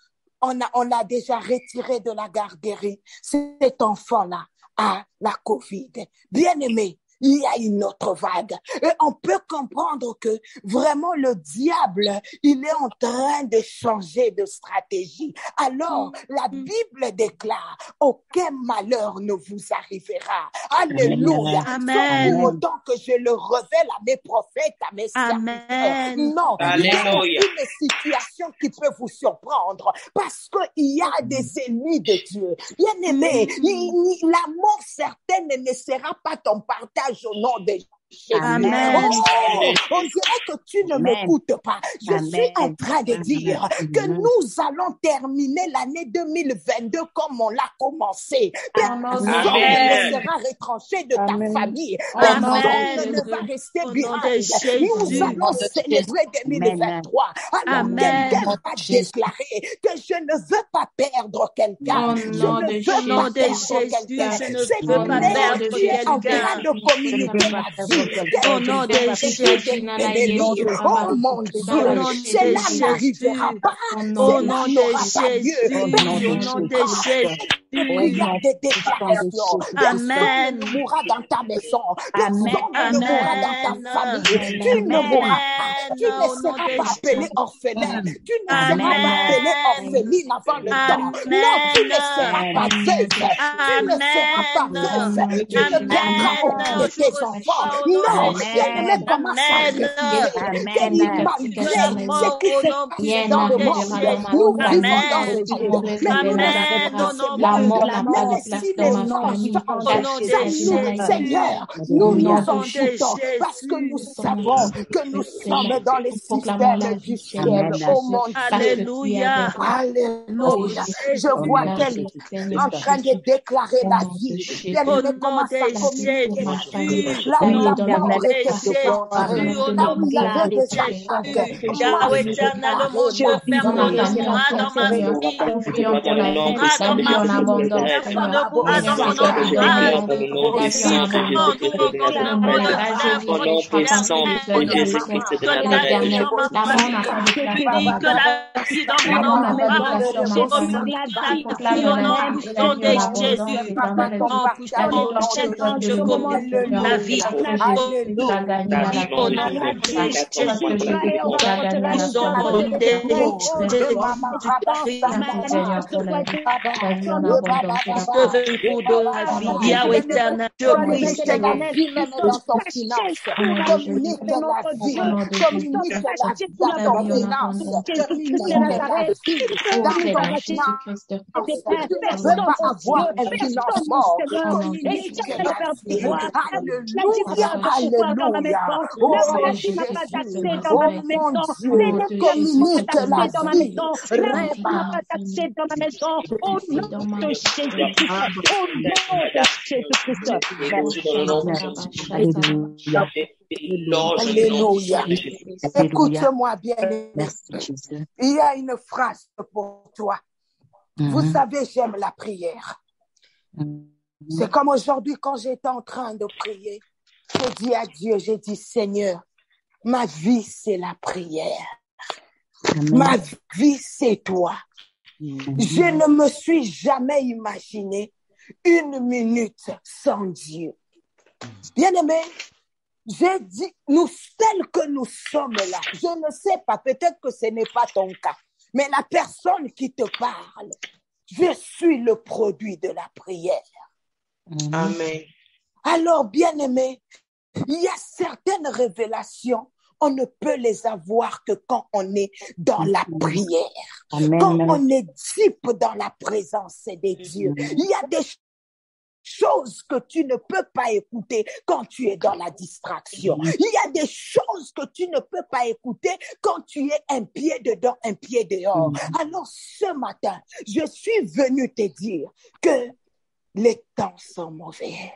on l'a déjà retiré de la garderie. Cet enfant-là a la COVID. Bien-aimé, il y a une autre vague. Et on peut comprendre que vraiment le diable, il est en train de changer de stratégie. Alors, la Bible déclare, aucun malheur ne vous arrivera. Alléluia. Amen. Pour autant que je le révèle à mes prophètes, à mes serviteurs. Non, il y a une situation qui peut vous surprendre parce qu'il y a des ennemis de Dieu. Bien aimé, la mort certaine ne sera pas ton partage au nom de Jésus. Amen. On dirait que tu ne m'écoutes pas. Je suis en train de dire que nous allons terminer l'année 2022 comme on l'a commencé. Personne ne sera retranché de ta famille. Personne ne va rester behind. Nous allons célébrer 2023. Alors quelqu'un va déclarer que je ne veux pas perdre quelqu'un. Je ne veux pas perdre quelqu'un. C'est veux pas perdre tu es en train quelqu'un. de communiquer la vie. Au nom de Jésus. Oh mon Dieu, cela n'arrivera pas. Au nom de Jésus. Au nom de Jésus. Regarde des déclarations. Personne ne mourra dans ta maison. Personne ne mourra dans ta famille. Tu ne mourras pas. Tu ne seras pas appelé orphelin. Tu ne seras pas appelé orpheline avant le temps. Non, tu ne seras pas veuve. Tu ne seras pas veuve. Tu ne perdras aucun de tes enfants. Non, bien-aimé, commence à réfléchir. Malgré ce qui se passe dans le monde, nous vivons dans ce monde. Mais nous ne sommes pas mort n'a pas de place dans ma famille. Seigneur, nous nous en foutons parce que nous savons que nous sommes dans les systèmes du ciel. Oh mon Dieu. Alléluia. Alléluia. Je vois qu'elle est en train de déclarer la vie. Elle commence à communiquer la vie. Là où la mort était séparée, là où il y avait des attaques. Yahweh éternel, mon Dieu, Père, mon amour, dans ma vie. La vie Yahweh éternel, je prie Seigneur. Dans ton finance, communique la vie, communique la vie dans ton finance, communique la vie dans ton finance. Tu ne veux pas avoir un financement, communique la vie. Alléluia, alléluia. Oh Jésus, oh mon Dieu, communique la vie. Alléluia. Écoute-moi bien. Il y a une phrase pour toi. Vous savez, j'aime la prière. C'est comme aujourd'hui quand j'étais en train de prier. J'ai dit à Dieu, j'ai dit, Seigneur, ma vie, c'est la prière. Ma vie, c'est toi. Je ne me suis jamais imaginé une minute sans Dieu. Bien-aimé, j'ai dit, nous tels que nous sommes là, je ne sais pas, peut-être que ce n'est pas ton cas, mais la personne qui te parle, je suis le produit de la prière. Amen. Alors, bien-aimé, il y a certaines révélations, on ne peut les avoir que quand on est dans la prière, quand on est deep dans la présence des dieux. Il y a des choses que tu ne peux pas écouter quand tu es dans la distraction. Il y a des choses que tu ne peux pas écouter quand tu es un pied dedans, un pied dehors. Alors ce matin, je suis venue te dire que les temps sont mauvais.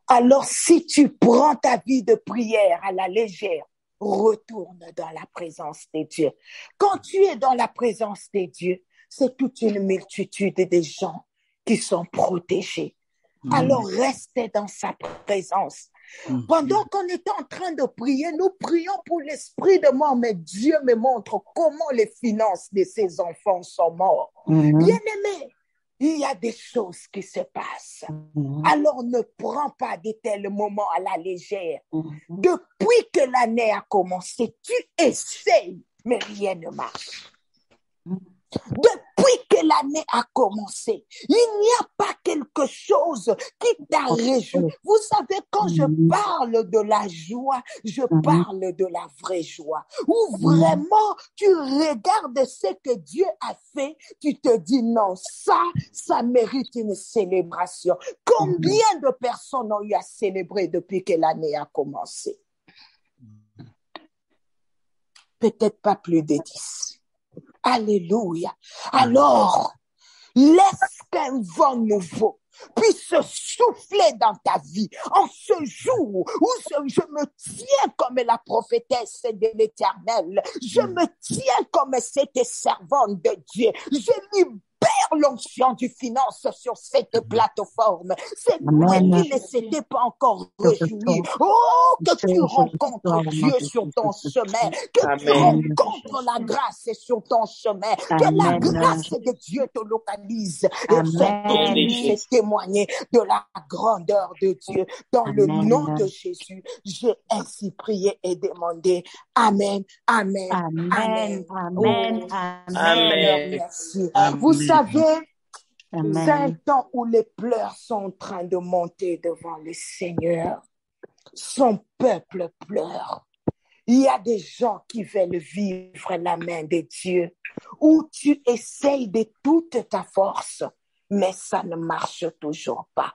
Alors si tu prends ta vie de prière à la légère, retourne dans la présence des dieux. Quand tu es dans la présence des dieux, c'est toute une multitude de gens qui sont protégés. Alors restez dans sa présence. Pendant qu'on est en train de prier, nous prions pour l'esprit de mort, mais Dieu me montre comment les finances de ses enfants sont morts. Bien-aimés, il y a des choses qui se passent. Alors ne prends pas de tels moments à la légère. Depuis que l'année a commencé, tu essayes, mais rien ne marche. Depuis que l'année a commencé, il n'y a pas quelque chose qui t'a réjoui. Vous savez, quand je parle de la joie, je parle de la vraie joie. Où vraiment, tu regardes ce que Dieu a fait, tu te dis non, ça mérite une célébration. Combien de personnes ont eu à célébrer depuis que l'année a commencé? Peut-être pas plus de 10. Alléluia. Alors, laisse qu'un vent nouveau puisse souffler dans ta vie en ce jour où je me tiens comme la prophétesse de l'Éternel. Je me tiens comme cette servante de Dieu. Je libère l'onction du finance sur cette plateforme. C'est toi qui ne s'était pas encore réjoui. Oh, que tu rencontres Dieu sur ton chemin, que tu rencontres la grâce sur ton chemin, que la grâce de Dieu te localise et que tu puisses témoigner de la grandeur de Dieu. Dans le nom de Jésus, j'ai ainsi prié et demandé. Amen, amen, amen, amen, amen. Merci. Vous savez, c'est un temps où les pleurs sont en train de monter devant le Seigneur. Son peuple pleure. Il y a des gens qui veulent vivre la main de Dieu, où tu essayes de toute ta force, mais ça ne marche toujours pas.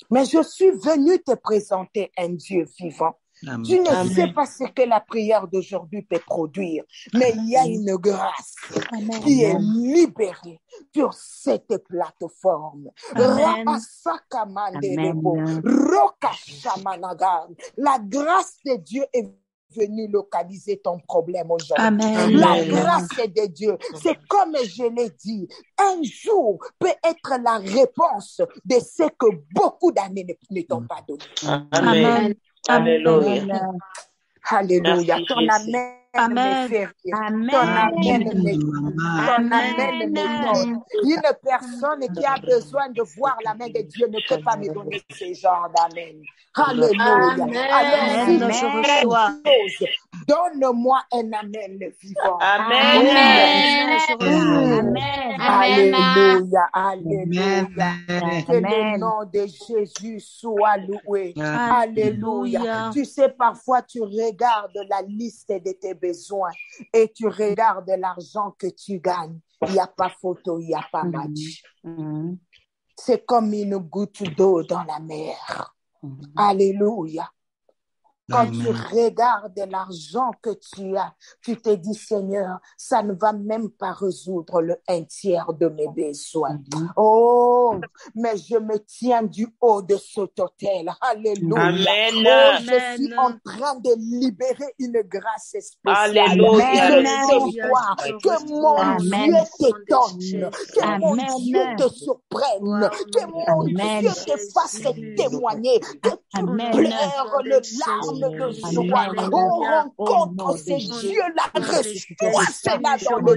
Mais je suis venue te présenter un Dieu vivant. Amen. Tu ne sais pas ce que la prière d'aujourd'hui peut produire, mais il y a une grâce qui est libérée sur cette plateforme. La grâce de Dieu est venue localiser ton problème aujourd'hui. La grâce de Dieu, c'est comme je l'ai dit, un jour peut être la réponse de ce que beaucoup d'années ne t'ont pas donné. Amen. Alléluia. Alléluia. Ton amen me fait rire. Ton amen me donne. Une personne qui a besoin de voir la main de Dieu ne peut pas me donner ce genre d'amen. Alléluia. Alors, si je reçois, donne-moi un amen vivant. Amen. Alléluia. Alléluia. Que le nom de Jésus soit loué. Alléluia. Tu sais, parfois, tu regardes la liste de tes besoins et tu regardes l'argent que tu gagnes. Il n'y a pas photo, il n'y a pas match. C'est comme une goutte d'eau dans la mer. Alléluia. Quand tu regardes l'argent que tu as, tu te dis, Seigneur, ça ne va même pas résoudre le 1/3 de mes besoins. Oh, mais je me tiens du haut de cet autel. Alléluia. Amen. Oh, je suis en train de libérer une grâce spéciale. Alléluia. Je vois que mon Dieu t'étonne, que mon Dieu te surprenne, que mon Dieu te fasse témoigner, que tu pleures le larme de joie. On rencontre ces dieux-là, reçois-la dans le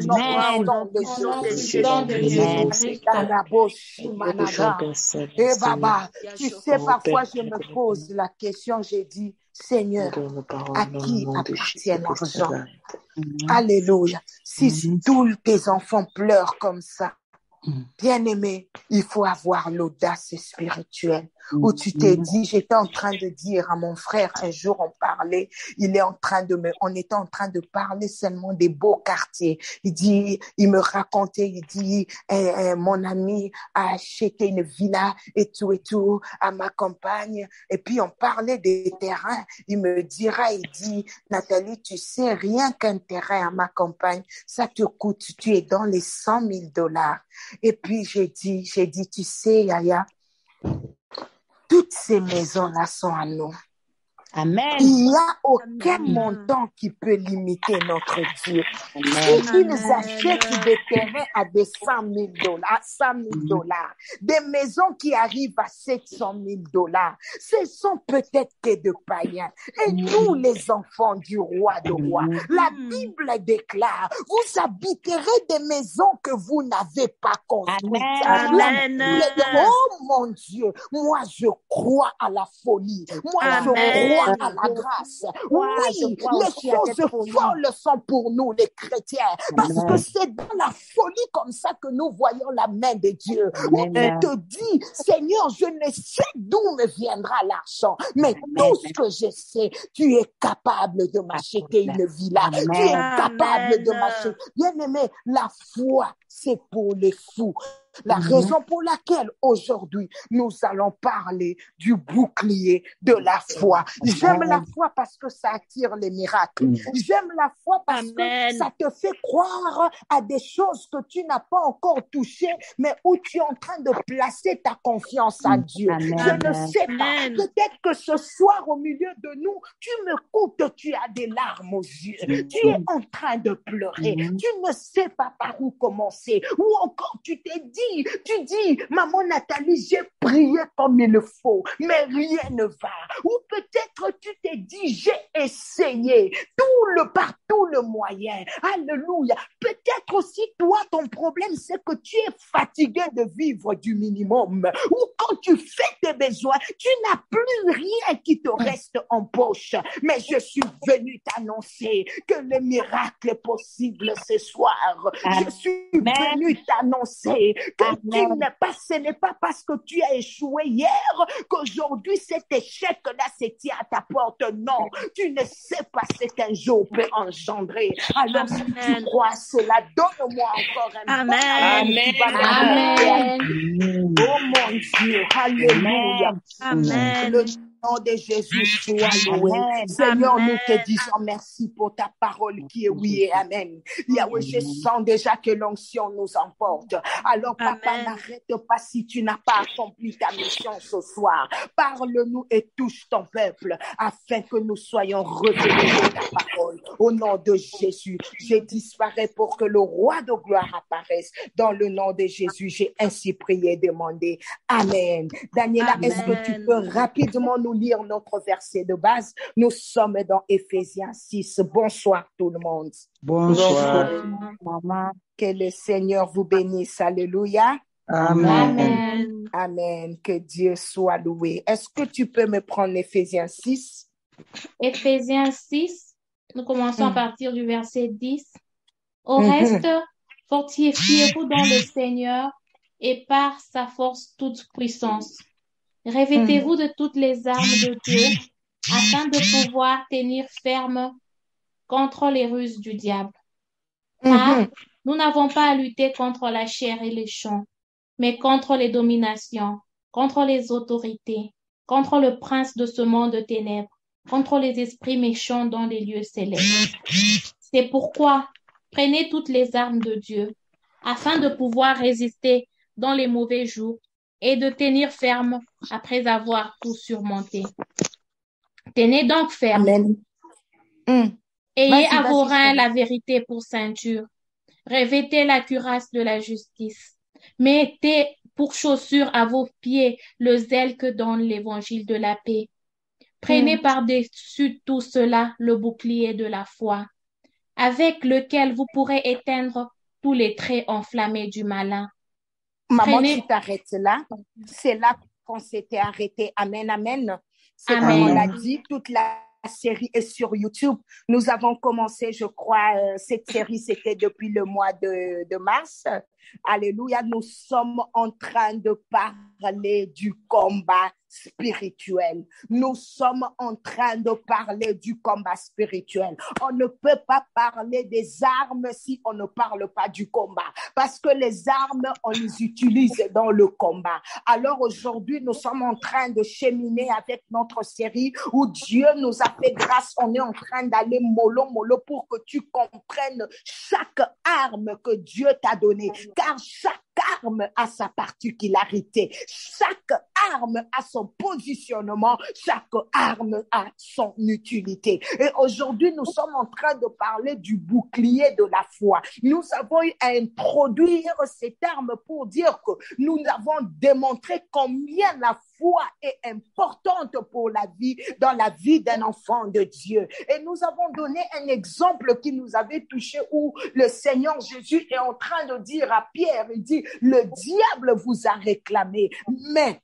nom de Jésus. Et Baba, tu sais, parfois je me pose la question, j'ai dit, Seigneur, à qui appartient l'argent? Alléluia. Si tous tes enfants pleurent comme ça, bien-aimé, il faut avoir l'audace spirituelle où tu t'es dit, j'étais en train de dire à mon frère, un jour on parlait, on était en train de parler seulement des beaux quartiers. Il me racontait, il dit, mon ami a acheté une villa et tout à ma campagne. Et puis on parlait des terrains. Il me dira, il dit, Nathalie, tu sais, rien qu'un terrain à ma campagne, ça te coûte, tu es dans les $100,000. Et puis j'ai dit, tu sais, Yaya, toutes ces maisons-là sont à nous. Amen. Il n'y a aucun montant qui peut limiter notre Dieu. S'ils achètent des terrains à des $100,000, des maisons qui arrivent à $700,000, ce sont peut-être que de païens. Et nous, les enfants du roi de rois, la Bible déclare, vous habiterez des maisons que vous n'avez pas construites. Amen. Oh mon Dieu, moi je crois à la folie. Moi je crois à la grâce. Oui, les choses folles sont pour nous, les chrétiens, parce que c'est dans la folie comme ça que nous voyons la main de Dieu. Où tu te dis, Seigneur, je ne sais d'où me viendra l'argent, mais tout ce que je sais, tu es capable de m'acheter une villa. Tu es capable de m'acheter. Bien-aimé, la foi, c'est pour les fous. La raison pour laquelle aujourd'hui nous allons parler du bouclier de la foi. J'aime la foi parce que ça attire les miracles. J'aime la foi parce que ça te fait croire à des choses que tu n'as pas encore touchées, mais où tu es en train de placer ta confiance à Dieu. Je ne sais pas. Peut-être que ce soir, au milieu de nous, tu m'écoutes, tu as des larmes aux yeux. Tu es en train de pleurer. Tu ne sais pas par où commencer. Ou encore, tu t'es dit, tu dis, maman Nathalie, j'ai prié comme il le faut, mais rien ne va. Ou peut-être tu t'es dit, j'ai essayé par tout le moyen. Alléluia. Peut-être aussi, toi, ton problème, c'est que tu es fatigué de vivre du minimum. Ou quand tu fais tes besoins, tu n'as plus rien qui te reste en poche. Mais je suis venue t'annoncer que le miracle est possible ce soir. Je suis venue t'annoncer que ce n'est pas parce que tu as échoué hier qu'aujourd'hui cet échec-là se tient à ta porte. Non, tu ne sais pas ce qu'un jour peut engendrer. Alors si tu crois cela, donne-moi encore un bon amen. Oh mon Dieu, alléluia. Amen. Le nom de Jésus soit loué. Seigneur, nous te disons merci pour ta parole qui est oui et amen. Yahweh, je sens déjà que l'onction nous emporte. Alors, papa, n'arrête pas si tu n'as pas accompli ta mission ce soir. Parle-nous et touche ton peuple afin que nous soyons révélés de ta parole. Au nom de Jésus, je disparais pour que le roi de gloire apparaisse. Dans le nom de Jésus, j'ai ainsi prié et demandé. Amen. Daniela, est-ce que tu peux rapidement nous lire notre verset de base? Nous sommes dans Éphésiens 6. Bonsoir tout le monde. Bonsoir. Maman. Que le Seigneur vous bénisse. Alléluia. Amen. Amen. Que Dieu soit loué. Est-ce que tu peux me prendre Éphésiens 6? Éphésiens 6, nous commençons à partir du verset 10. Au reste, fortifiez-vous dans le Seigneur et par sa force toute puissance. Revêtez-vous de toutes les armes de Dieu afin de pouvoir tenir ferme contre les ruses du diable. Car nous n'avons pas à lutter contre la chair et les sang, mais contre les dominations, contre les autorités, contre le prince de ce monde de ténèbres, contre les esprits méchants dans les lieux célestes. C'est pourquoi prenez toutes les armes de Dieu afin de pouvoir résister dans les mauvais jours et de tenir ferme après avoir tout surmonté. Tenez donc ferme. Ayez à vos reins la vérité pour ceinture. Revêtez la cuirasse de la justice. Mettez pour chaussure à vos pieds le zèle que donne l'évangile de la paix. Prenez par-dessus tout cela le bouclier de la foi, avec lequel vous pourrez éteindre tous les traits enflammés du malin. Maman, tu t'arrêtes là. C'est là qu'on s'était arrêté. Amen, amen. C'est comme on l'a dit, toute la série est sur YouTube. Nous avons commencé, je crois, cette série, c'était depuis le mois de mars. Alléluia, nous sommes en train de parler du combat spirituel. Nous sommes en train de parler du combat spirituel. On ne peut pas parler des armes si on ne parle pas du combat. Parce que les armes, on les utilise dans le combat. Alors aujourd'hui, nous sommes en train de cheminer avec notre série où Dieu nous a fait grâce. On est en train d'aller mollo pour que tu comprennes chaque arme que Dieu t'a donnée. Car chaque arme a sa particularité. Chaque arme a son positionnement. Chaque arme a son utilité. Et aujourd'hui, nous sommes en train de parler du bouclier de la foi. Nous avons eu à introduire cette arme pour dire que nous avons démontré combien la foi est importante pour la vie, dans la vie d'un enfant de Dieu. Et nous avons donné un exemple qui nous avait touché où le Seigneur Jésus est en train de dire à Pierre, il dit, le diable vous a réclamé, mais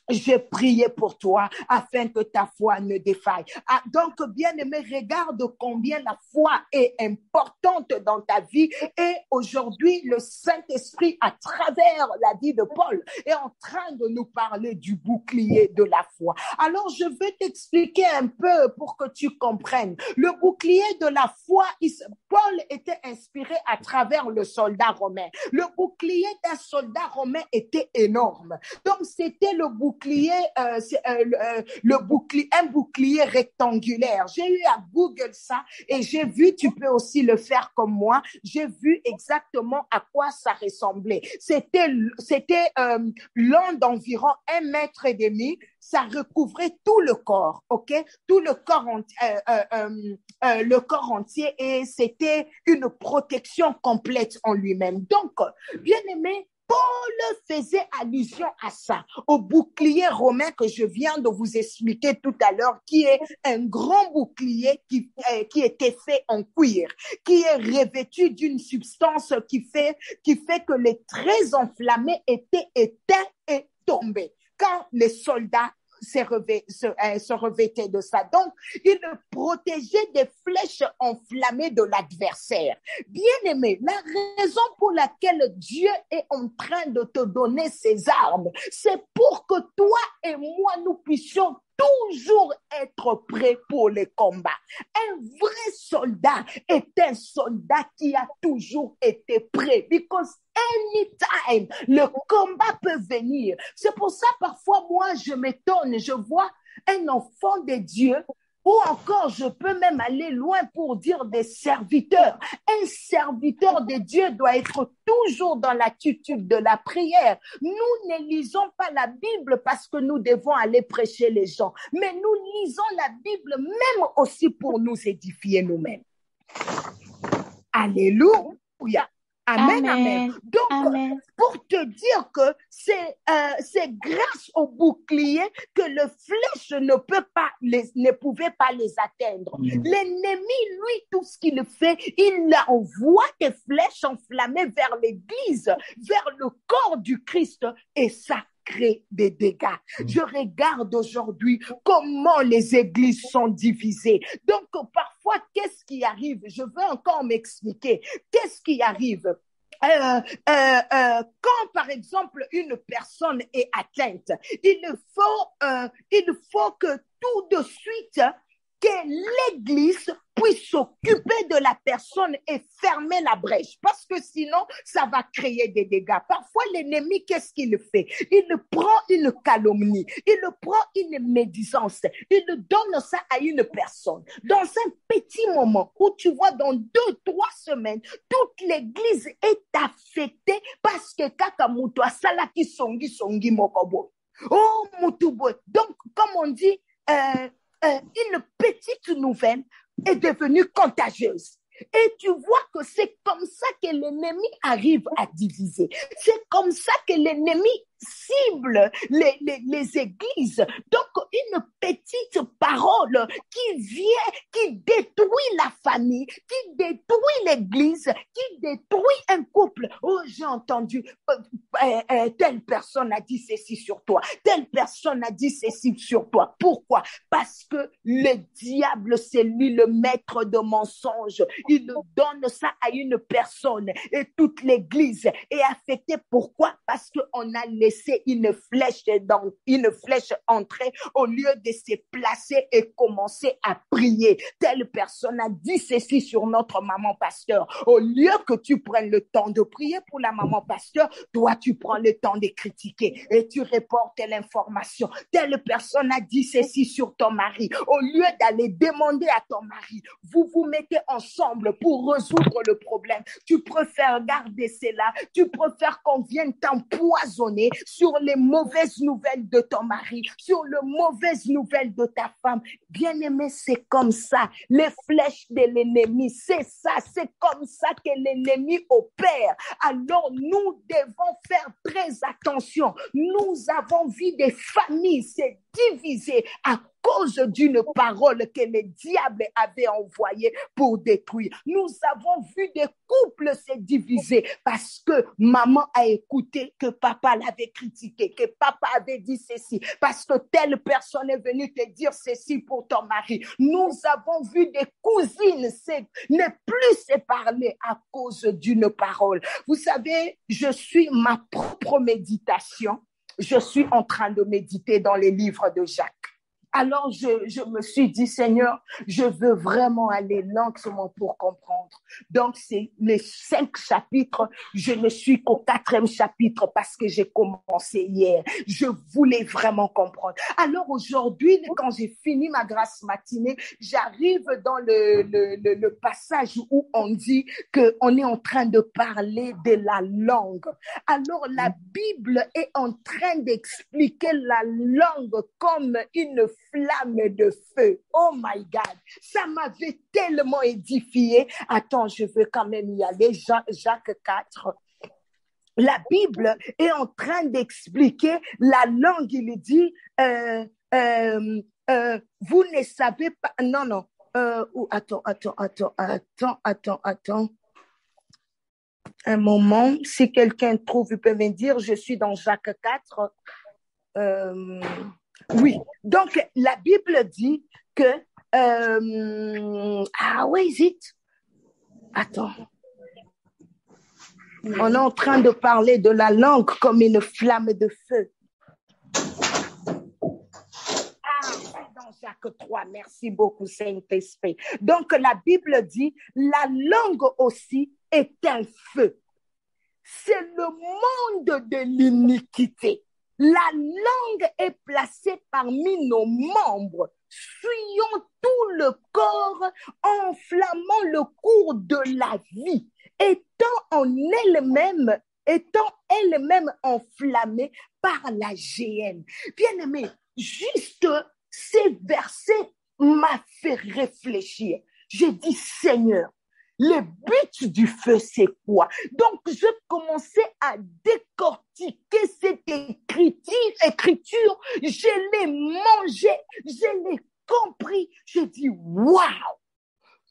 j'ai prié pour toi afin que ta foi ne défaille. Ah, donc, bien-aimé, regarde combien la foi est importante dans ta vie. Et aujourd'hui, le Saint-Esprit, à travers la vie de Paul, est en train de nous parler du bouclier de la foi. Alors, je vais t'expliquer un peu pour que tu comprennes. Le bouclier de la foi, Paul était inspiré à travers le soldat romain. Le bouclier d'un soldat romain était énorme. Donc, c'était le bouclier, un bouclier rectangulaire. J'ai eu à Google ça et j'ai vu, tu peux aussi le faire comme moi, j'ai vu exactement à quoi ça ressemblait. C'était long d'environ 1,5 mètres. Ça recouvrait tout le corps, ok? Tout le corps entier et c'était une protection complète en lui-même. Donc, bien aimé, Paul faisait allusion à ça, au bouclier romain que je viens de vous expliquer tout à l'heure, qui est un grand bouclier qui était fait en cuir, qui est revêtu d'une substance qui fait que les traits enflammés étaient éteints et tombés quand les soldats se revêtaient de ça. Donc, il protégeait des flèches enflammées de l'adversaire. Bien-aimé, la raison pour laquelle Dieu est en train de te donner ces armes, c'est pour que toi et moi, nous puissions toujours être prêt pour les combats. Un vrai soldat est un soldat qui a toujours été prêt. Because anytime, le combat peut venir. C'est pour ça, parfois, moi, je m'étonne. Je vois un enfant de Dieu ou encore, je peux même aller loin pour dire des serviteurs. Un serviteur de Dieu doit être toujours dans l'attitude de la prière. Nous ne lisons pas la Bible parce que nous devons aller prêcher les gens, mais nous lisons la Bible même aussi pour nous édifier nous-mêmes. Alléluia. Amen, amen. Donc, amen. Pour te dire que c'est grâce au bouclier que le flèche ne pouvait pas les atteindre. L'ennemi, lui, tout ce qu'il fait, il envoie des flèches enflammées vers l'église, vers le corps du Christ, et ça crée des dégâts. Je regarde aujourd'hui comment les églises sont divisées. Donc, parfois, qu'est-ce qui arrive? Je veux encore m'expliquer. Qu'est-ce qui arrive? Quand, par exemple, une personne est atteinte, il faut que tout de suite, que l'église puisse s'occuper de la personne et fermer la brèche, parce que sinon, ça va créer des dégâts. Parfois, l'ennemi, qu'est-ce qu'il fait? Il prend une calomnie, il prend une médisance, il donne ça à une personne. Dans un petit moment où tu vois, dans 2-3 semaines, toute l'église est affectée parce que kakamuto salaki songi mokobo. Oh, mutubo. Donc, comme on dit, une petite nouvelle est devenue contagieuse. Et tu vois que c'est comme ça que l'ennemi arrive à diviser. C'est comme ça que l'ennemi cible les églises. Donc, une petite parole qui vient, qui détruit la famille, qui détruit l'église, qui détruit un couple. Oh, j'ai entendu, telle personne a dit ceci sur toi, telle personne a dit ceci sur toi. Pourquoi? Parce que le diable, c'est lui le maître de mensonges. Il donne ça à une personne et toute l'église est affectée. Pourquoi? Parce qu'on a laisser une flèche entrer au lieu de se placer et commencer à prier. Telle personne a dit ceci sur notre maman pasteur. Au lieu que tu prennes le temps de prier pour la maman pasteur, toi, tu prends le temps de critiquer et tu reportes l'information. Telle personne a dit ceci sur ton mari. Au lieu d'aller demander à ton mari, vous vous mettez ensemble pour résoudre le problème. Tu préfères garder cela. Tu préfères qu'on vienne t'empoisonner sur les mauvaises nouvelles de ton mari, sur les mauvaises nouvelles de ta femme. Bien-aimé, c'est comme ça. Les flèches de l'ennemi, c'est ça. C'est comme ça que l'ennemi opère. Alors, nous devons faire très attention. Nous avons vu des familles se diviser à cause d'une parole que le diable avait envoyée pour détruire. Nous avons vu des couples se diviser parce que maman a écouté que papa l'avait critiqué, que papa avait dit ceci, parce que telle personne est venue te dire ceci pour ton mari. Nous avons vu des cousines ne plus se parler à cause d'une parole. Vous savez, je suis ma propre méditation. Je suis en train de méditer dans les livres de Jacques. Alors, je me suis dit, Seigneur, je veux vraiment aller lentement pour comprendre. Donc, c'est les 5 chapitres. Je ne suis qu'au 4e chapitre parce que j'ai commencé hier. Je voulais vraiment comprendre. Alors, aujourd'hui, quand j'ai fini ma grasse matinée, j'arrive dans le passage où on dit qu'on est en train de parler de la langue. Alors, la Bible est en train d'expliquer la langue comme une flamme de feu. Oh my God, ça m'avait tellement édifié. Attends, je veux quand même y aller. Jacques 4. La Bible est en train d'expliquer la langue. Il dit, vous ne savez pas. Non. Attends. Un moment. Si quelqu'un trouve, il peut me dire. Je suis dans Jacques 4. Oui, donc la Bible dit que where is it? Attends. On est en train de parler de la langue comme une flamme de feu. C'est dans Jacques 3. Merci beaucoup, Saint-Esprit. Donc la Bible dit, la langue aussi est un feu. C'est le monde de l'iniquité. La langue est placée parmi nos membres, fuyant tout le corps, enflammant le cours de la vie, étant elle-même enflammée par la géhenne. Bien-aimé, juste ces versets m'a fait réfléchir. J'ai dit, Seigneur, le but du feu, c'est quoi? Donc, je commençais à décortiquer cette écriture. Je l'ai mangée, je l'ai compris. J'ai dit, waouh!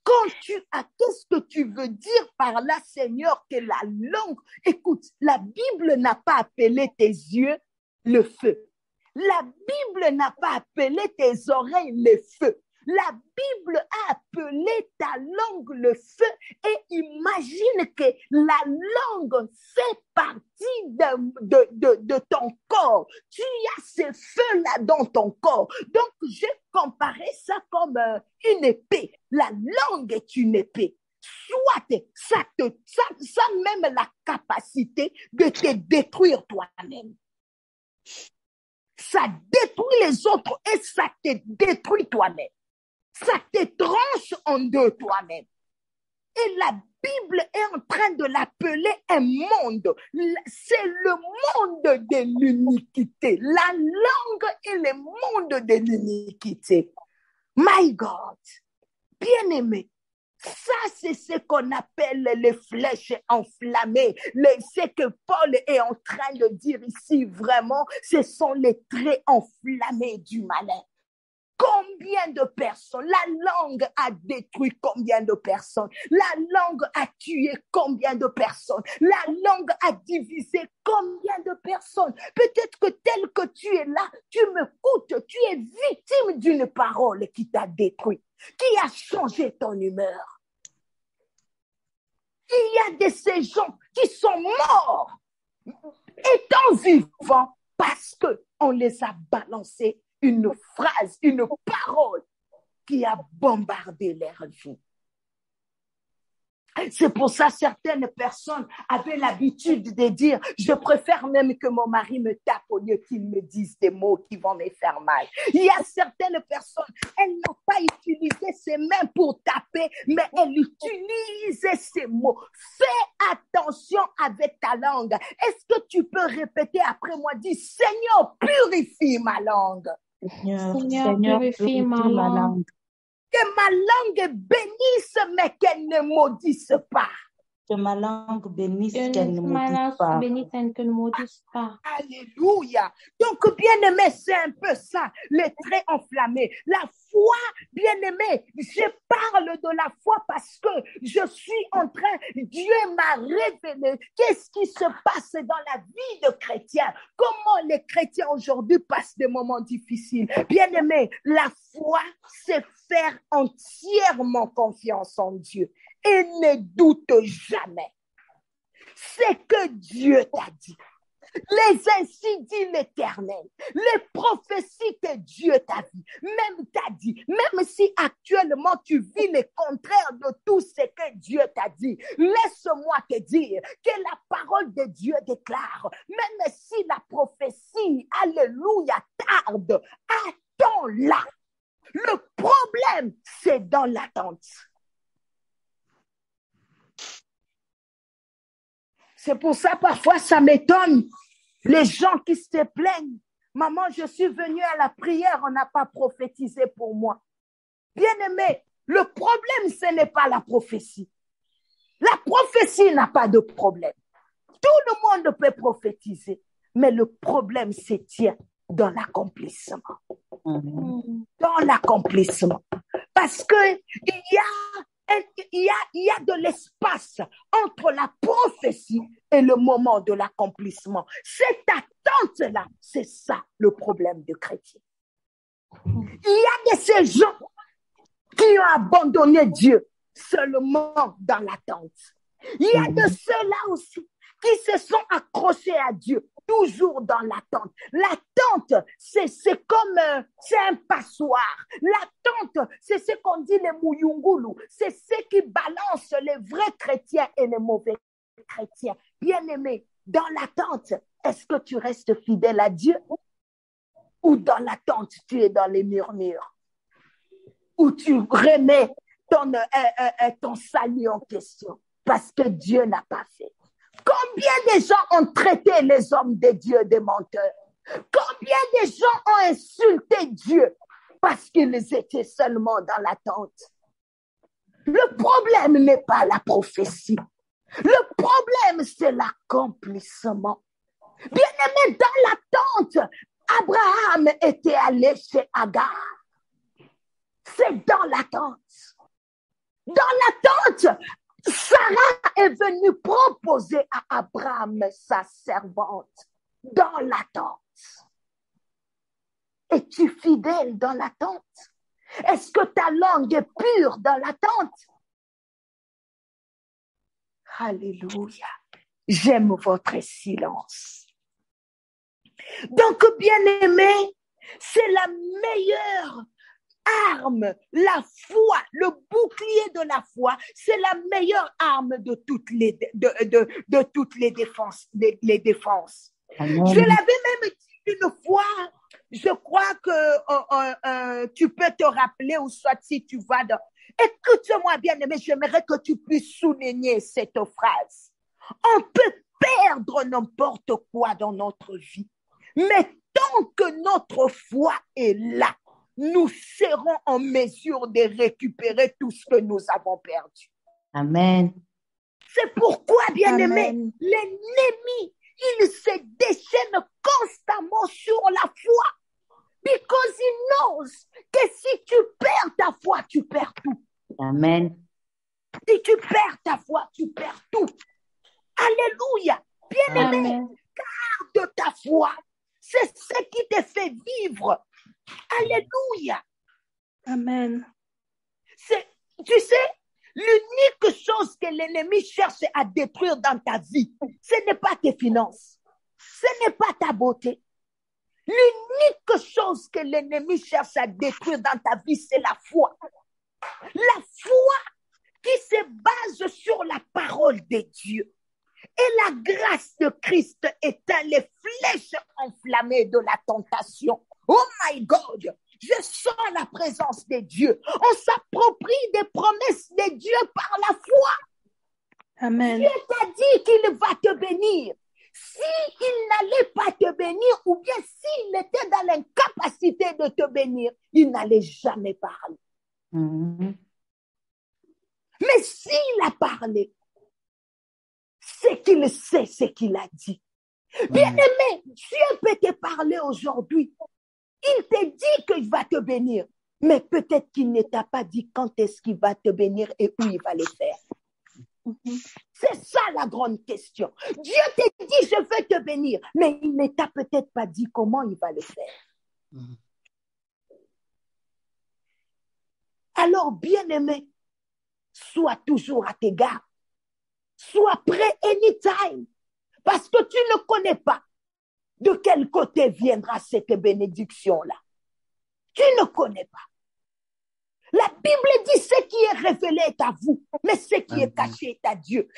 Qu'est-ce que tu veux dire par là, Seigneur, que la langue, écoute, la Bible n'a pas appelé tes yeux le feu. La Bible n'a pas appelé tes oreilles le feu. La Bible a appelé ta langue le feu et imagine que la langue fait partie de ton corps. Tu as ce feu-là dans ton corps. Donc, j'ai comparé ça comme une épée. La langue est une épée. Soit ça a même la capacité de te détruire toi-même. Ça détruit les autres et ça te détruit toi-même. Ça te tranche en deux toi-même. Et la Bible est en train de l'appeler un monde. C'est le monde de l'iniquité. La langue est le monde de l'iniquité. My God, bien-aimé, ça c'est ce qu'on appelle les flèches enflammées. Ce que Paul est en train de dire ici vraiment, ce sont les traits enflammés du malin. Combien de personnes? La langue a détruit combien de personnes? La langue a tué combien de personnes? La langue a divisé combien de personnes? Peut-être que tel que tu es là, tu m'écoutes, tu es victime d'une parole qui t'a détruit, qui a changé ton humeur. Il y a de ces gens qui sont morts. étant vivants parce qu'on les a balancés une phrase, une parole qui a bombardé leur vie. C'est pour ça que certaines personnes avaient l'habitude de dire « Je préfère même que mon mari me tape au lieu qu'il me dise des mots qui vont me faire mal. » Il y a certaines personnes, elles n'ont pas utilisé ses mains pour taper, mais elles utilisent ces mots. Fais attention avec ta langue. Est-ce que tu peux répéter après moi? Dis « Seigneur, purifie ma langue. » Seigneur, purifie ma langue. Que ma langue bénisse, mais qu'elle ne maudisse pas. Que ma langue bénisse, qu'elle ne maudisse pas. Alléluia. Donc, bien-aimé, c'est un peu ça, les traits enflammés. La foi, bien-aimé, je parle de la foi parce que je suis en train, Dieu m'a révélé qu'est-ce qui se passe dans la vie de chrétiens. Comment les chrétiens aujourd'hui passent des moments difficiles. Bien-aimé, la foi, c'est faire entièrement confiance en Dieu et ne doute jamais. C'est que Dieu t'a dit. Les ainsi dit l'Éternel, les prophéties que Dieu t'a dit, même si actuellement tu vis le contraire de tout ce que Dieu t'a dit, laisse-moi te dire que la parole de Dieu déclare, même si la prophétie, alléluia, tarde, attends-la. Le problème, c'est dans l'attente. C'est pour ça, parfois, ça m'étonne. Les gens qui se plaignent. Maman, je suis venue à la prière, on n'a pas prophétisé pour moi. Bien-aimé, le problème, ce n'est pas la prophétie. La prophétie n'a pas de problème. Tout le monde peut prophétiser. Mais le problème se tient dans l'accomplissement. Dans l'accomplissement. Parce que il y a de l'espace entre la prophétie et le moment de l'accomplissement. Cette attente-là, c'est ça le problème de chrétien. Il y a de ces gens qui ont abandonné Dieu seulement dans l'attente. Il y a de ceux-là aussi qui se sont accrochés à Dieu toujours dans l'attente. L'attente, c'est comme, c'est un passoire. L'attente, c'est ce qu'on dit les mouyungulu. C'est ce qui balance les vrais chrétiens et les mauvais chrétiens. Bien-aimé, dans l'attente, est-ce que tu restes fidèle à Dieu? Ou dans l'attente, tu es dans les murmures? Ou tu remets ton salut en question parce que Dieu n'a pas fait? Combien de gens ont traité les hommes de Dieu de menteurs? Combien de gens ont insulté Dieu parce qu'ils étaient seulement dans l'attente? Le problème n'est pas la prophétie. Le problème, c'est l'accomplissement. Bien-aimé, dans l'attente, Abraham était allé chez Agar. C'est dans l'attente. Dans l'attente, Sarah est venue proposer à Abraham sa servante dans l'attente. Es-tu fidèle dans l'attente? Est-ce que ta langue est pure dans l'attente? Alléluia. J'aime votre silence. Donc, bien-aimé, c'est la meilleure arme, la foi, le bouclier de la foi, c'est la meilleure arme de toutes les défenses. Je l'avais même dit une fois, je crois que tu peux te rappeler, ou soit si tu vas dans... Écoute-moi bien aimé, j'aimerais que tu puisses souligner cette phrase. On peut perdre n'importe quoi dans notre vie, mais tant que notre foi est là, nous serons en mesure de récupérer tout ce que nous avons perdu. Amen. C'est pourquoi, bien-aimé, l'ennemi, il se déchaîne constamment sur la foi. Because he knows que si tu perds ta foi, tu perds tout. Amen. Si tu perds ta foi, tu perds tout. Alléluia. Bien-aimé, garde ta foi. C'est ce qui te fait vivre. Alléluia. Amen. Tu sais, l'unique chose que l'ennemi cherche à détruire dans ta vie, ce n'est pas tes finances. Ce Ce n'est pas ta beauté. L'unique chose que l'ennemi cherche à détruire dans ta vie, c'est la foi. La foi qui se base sur la parole de Dieu. Et la grâce de Christ éteint les flèches enflammées de la tentation. Oh my God! Je sens la présence de Dieu. On s'approprie des promesses de Dieu par la foi. Amen. Dieu t'a dit qu'il va te bénir. S'il n'allait pas te bénir, ou bien s'il était dans l'incapacité de te bénir, il n'allait jamais parler. Mais s'il a parlé, c'est qu'il sait ce qu'il a dit. Bien-aimé, Dieu peut te parler aujourd'hui. Il te dit qu'il va te bénir, mais peut-être qu'il ne t'a pas dit quand est-ce qu'il va te bénir et où il va le faire. C'est ça la grande question. Dieu te dit, je veux te bénir, mais il ne t'a peut-être pas dit comment il va le faire. Alors, bien-aimé, sois toujours à tes gardes. Sois prêt anytime, parce que tu ne connais pas de quel côté viendra cette bénédiction-là. Tu ne connais pas. La Bible dit ce qui est révélé est à vous, mais ce qui est caché est à Dieu.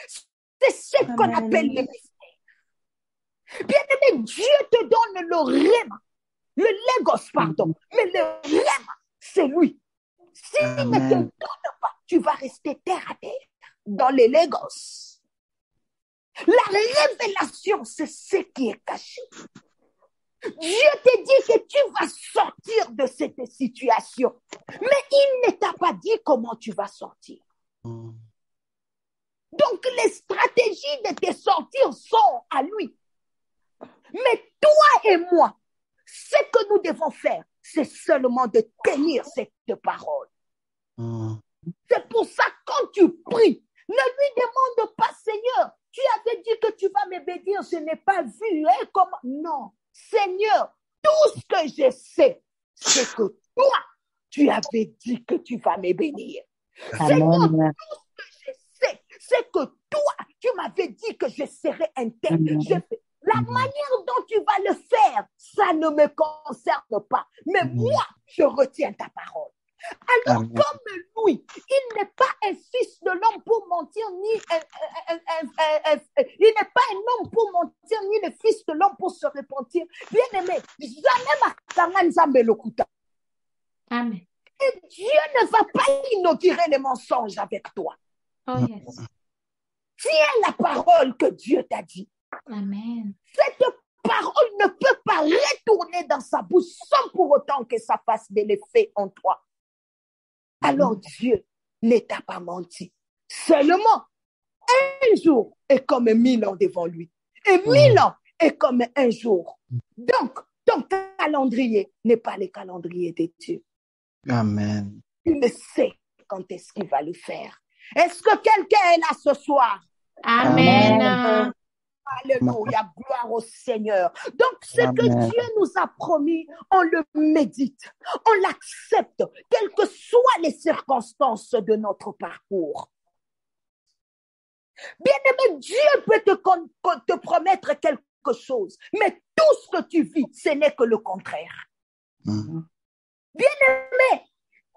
C'est ce qu'on appelle le mystère. Bien-aimé, Dieu te donne le rhéma, le logos, pardon, mais le rhéma, c'est lui. S'il ne te donne pas, tu vas rester terre à terre dans les logos. La révélation, c'est ce qui est caché. Dieu te dit que tu vas sortir de cette situation, mais il ne t'a pas dit comment tu vas sortir. Donc, les stratégies de te sortir sont à lui. Mais toi et moi, ce que nous devons faire, c'est seulement de tenir cette parole. C'est pour ça, quand tu pries, ne lui demande pas, Seigneur, tu avais dit que tu vas me bénir, je n'ai pas vu. Hein, comment? Non, Seigneur, tout ce que je sais, c'est que toi, tu avais dit que tu vas me bénir. Seigneur, tout ce que je sais, c'est que toi, tu m'avais dit que je serais intègre. La manière dont tu vas le faire, ça ne me concerne pas. Mais moi, je retiens ta parole. Alors, comme lui, il n'est pas un fils de l'homme pour mentir, il n'est pas un homme pour mentir, ni le fils de l'homme pour se repentir. Bien-aimé, jamais Amen. Et Dieu ne va pas inaugurer les mensonges avec toi. Oh yes. Tiens la parole que Dieu t'a dit. Amen. Cette parole ne peut pas retourner dans sa bouche sans pour autant que ça fasse de l'effet en toi. Alors Dieu ne t'a pas menti. Seulement, un jour est comme 1000 ans devant lui. Et 1000 ans est comme un jour. Donc, ton calendrier n'est pas le calendrier de Dieu. Amen. Il sait quand est-ce qu'il va le faire. Est-ce que quelqu'un est là ce soir? Amen. Alléluia, gloire au Seigneur. Donc, ce que Dieu nous a promis, on le médite, on l'accepte, quelles que soient les circonstances de notre parcours. Bien-aimé, Dieu peut te promettre quelque chose, mais tout ce que tu vis, ce n'est que le contraire. Bien-aimé,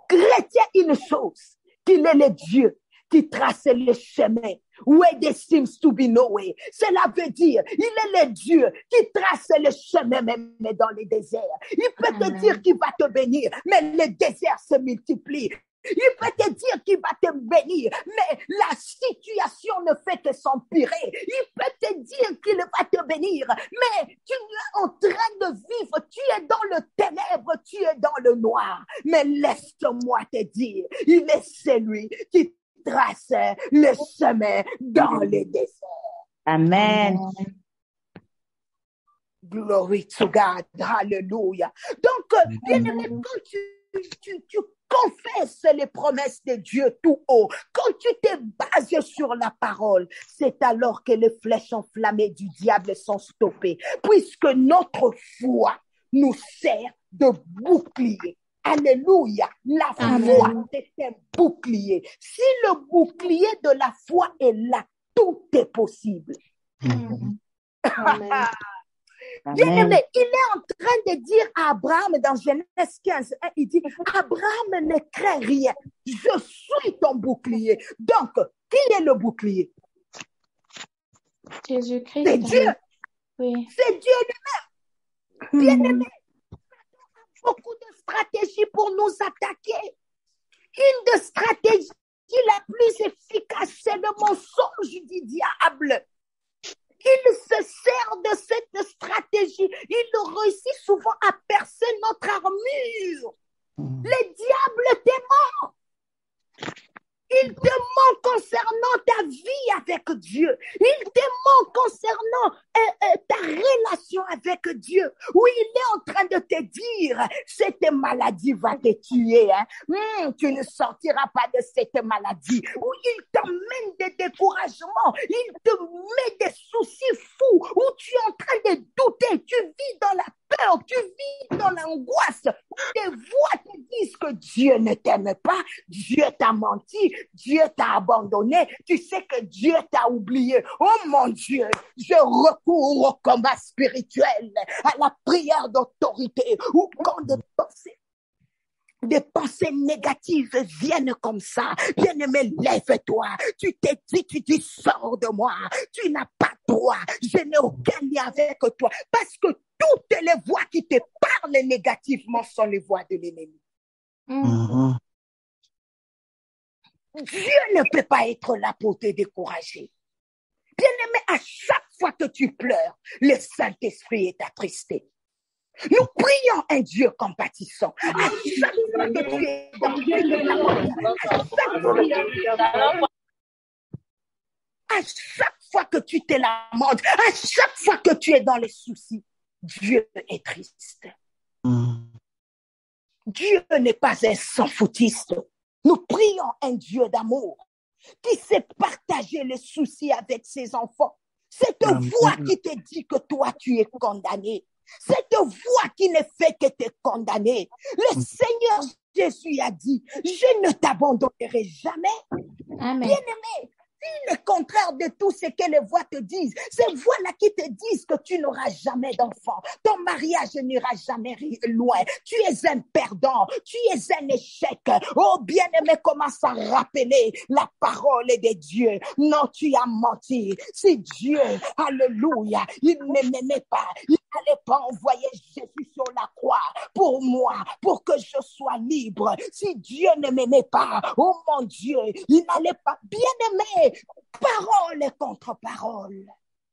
chrétien, une chose, qu'il est le Dieu qui trace les chemins. Where there seems to be no way. Cela veut dire, il est le Dieu qui trace le chemin même dans les déserts. Il peut te dire qu'il va te bénir, mais les déserts se multiplient. Il peut te dire qu'il va te bénir, mais la situation ne fait que s'empirer. Il peut te dire qu'il va te bénir, mais tu es en train de vivre, tu es dans le ténèbre, tu es dans le noir. Mais laisse-moi te dire, il est celui qui trace le chemin dans les déserts. Amen. Glory to God. Hallelujah. Donc, bien-aimé, quand tu confesses les promesses de Dieu tout haut, quand tu te bases sur la parole, c'est alors que les flèches enflammées du diable sont stoppées, puisque notre foi nous sert de bouclier. Alléluia, la foi est un bouclier. Si le bouclier de la foi est là, tout est possible. Bien-aimé, il est en train de dire à Abraham dans Genèse 15, il dit, Abraham ne craint rien, je suis ton bouclier. Donc, qui est le bouclier? Jésus-Christ. C'est Dieu. Oui. C'est Dieu lui-même. Bien-aimé, beaucoup de stratégies pour nous attaquer. Une des stratégies la plus efficace, c'est le mensonge du diable. Il se sert de cette stratégie. Il réussit souvent à percer notre armure. Le diable te ment. Il te ment concernant ta vie avec Dieu. Il te ment concernant ta relation avec Dieu. Où il est en train de te dire, cette maladie va te tuer. Hein? Tu ne sortiras pas de cette maladie. Où il t'emmène des découragements. Il te met des soucis fous. Où tu es en train de douter. Tu vis dans la peur. Tu vis dans l'angoisse. Où tes voix te disent que Dieu ne t'aime pas. Dieu t'a menti. Dieu t'a abandonné, tu sais que Dieu t'a oublié. Oh mon Dieu, je recours au combat spirituel, à la prière d'autorité, ou quand des pensées négatives viennent comme ça. Bien-aimé, lève-toi. Tu t'es dit, tu dis, sors de moi. Tu n'as pas droit. Je n'ai aucun lien avec toi. Parce que toutes les voix qui te parlent négativement sont les voix de l'ennemi. Dieu ne peut pas être là pour te décourager. Bien-aimé, à chaque fois que tu pleures, le Saint-Esprit est attristé. Nous prions un Dieu compatissant. À chaque fois que tu es à chaque fois que tu te lamentes, à chaque fois que tu es dans les soucis, Dieu est triste. Dieu n'est pas un sans-foutiste. Nous prions un Dieu d'amour qui sait partager les soucis avec ses enfants. Cette voix qui te dit que toi, tu es condamné. Cette voix qui ne fait que te condamner. Le Seigneur Jésus a dit, je ne t'abandonnerai jamais. Amen. Bien-aimé, dis le contraire de tout ce que les voix te disent. Ces voix-là qui te disent que tu n'auras jamais d'enfant. Ton mariage n'ira jamais loin. Tu es un perdant. Tu es un échec. Oh, bien-aimé, commence à rappeler la parole de Dieu. Non, tu as menti. Si Dieu, alléluia, il ne m'aimait pas. Il n'allait pas envoyer Jésus sur la croix pour moi, pour que je sois libre. Si Dieu ne m'aimait pas, oh mon Dieu, il n'allait pas. Bien-aimé, parole contre parole.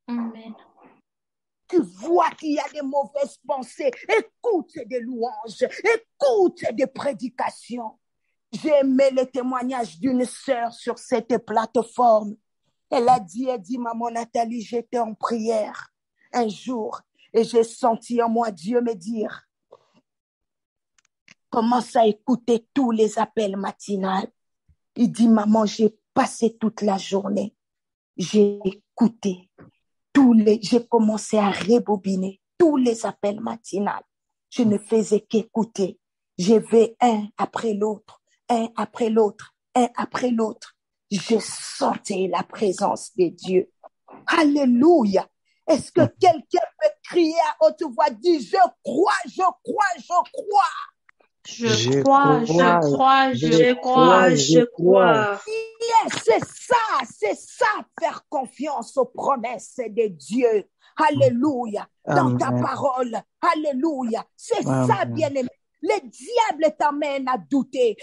Amen. Tu vois qu'il y a des mauvaises pensées. Écoute des louanges. Écoute des prédications. J'ai aimé le témoignage d'une sœur sur cette plateforme. Elle dit, maman Nathalie, j'étais en prière un jour et j'ai senti en moi Dieu me dire, commence à écouter tous les appels matinaux. Il dit, maman, j'ai passé toute la journée. J'ai écouté j'ai commencé à rebobiner tous les appels matinaux. Je ne faisais qu'écouter. J'ai vu un après l'autre, un après l'autre, un après l'autre. Je sentais la présence de Dieu. Alléluia. Est-ce que quelqu'un peut crier à haute voix, dit, je crois, je crois, je crois. Je crois. Yes, c'est ça, faire confiance aux promesses de Dieu. Alléluia. Dans ta parole. Alléluia. C'est ça, bien-aimé. Le diable t'amène à douter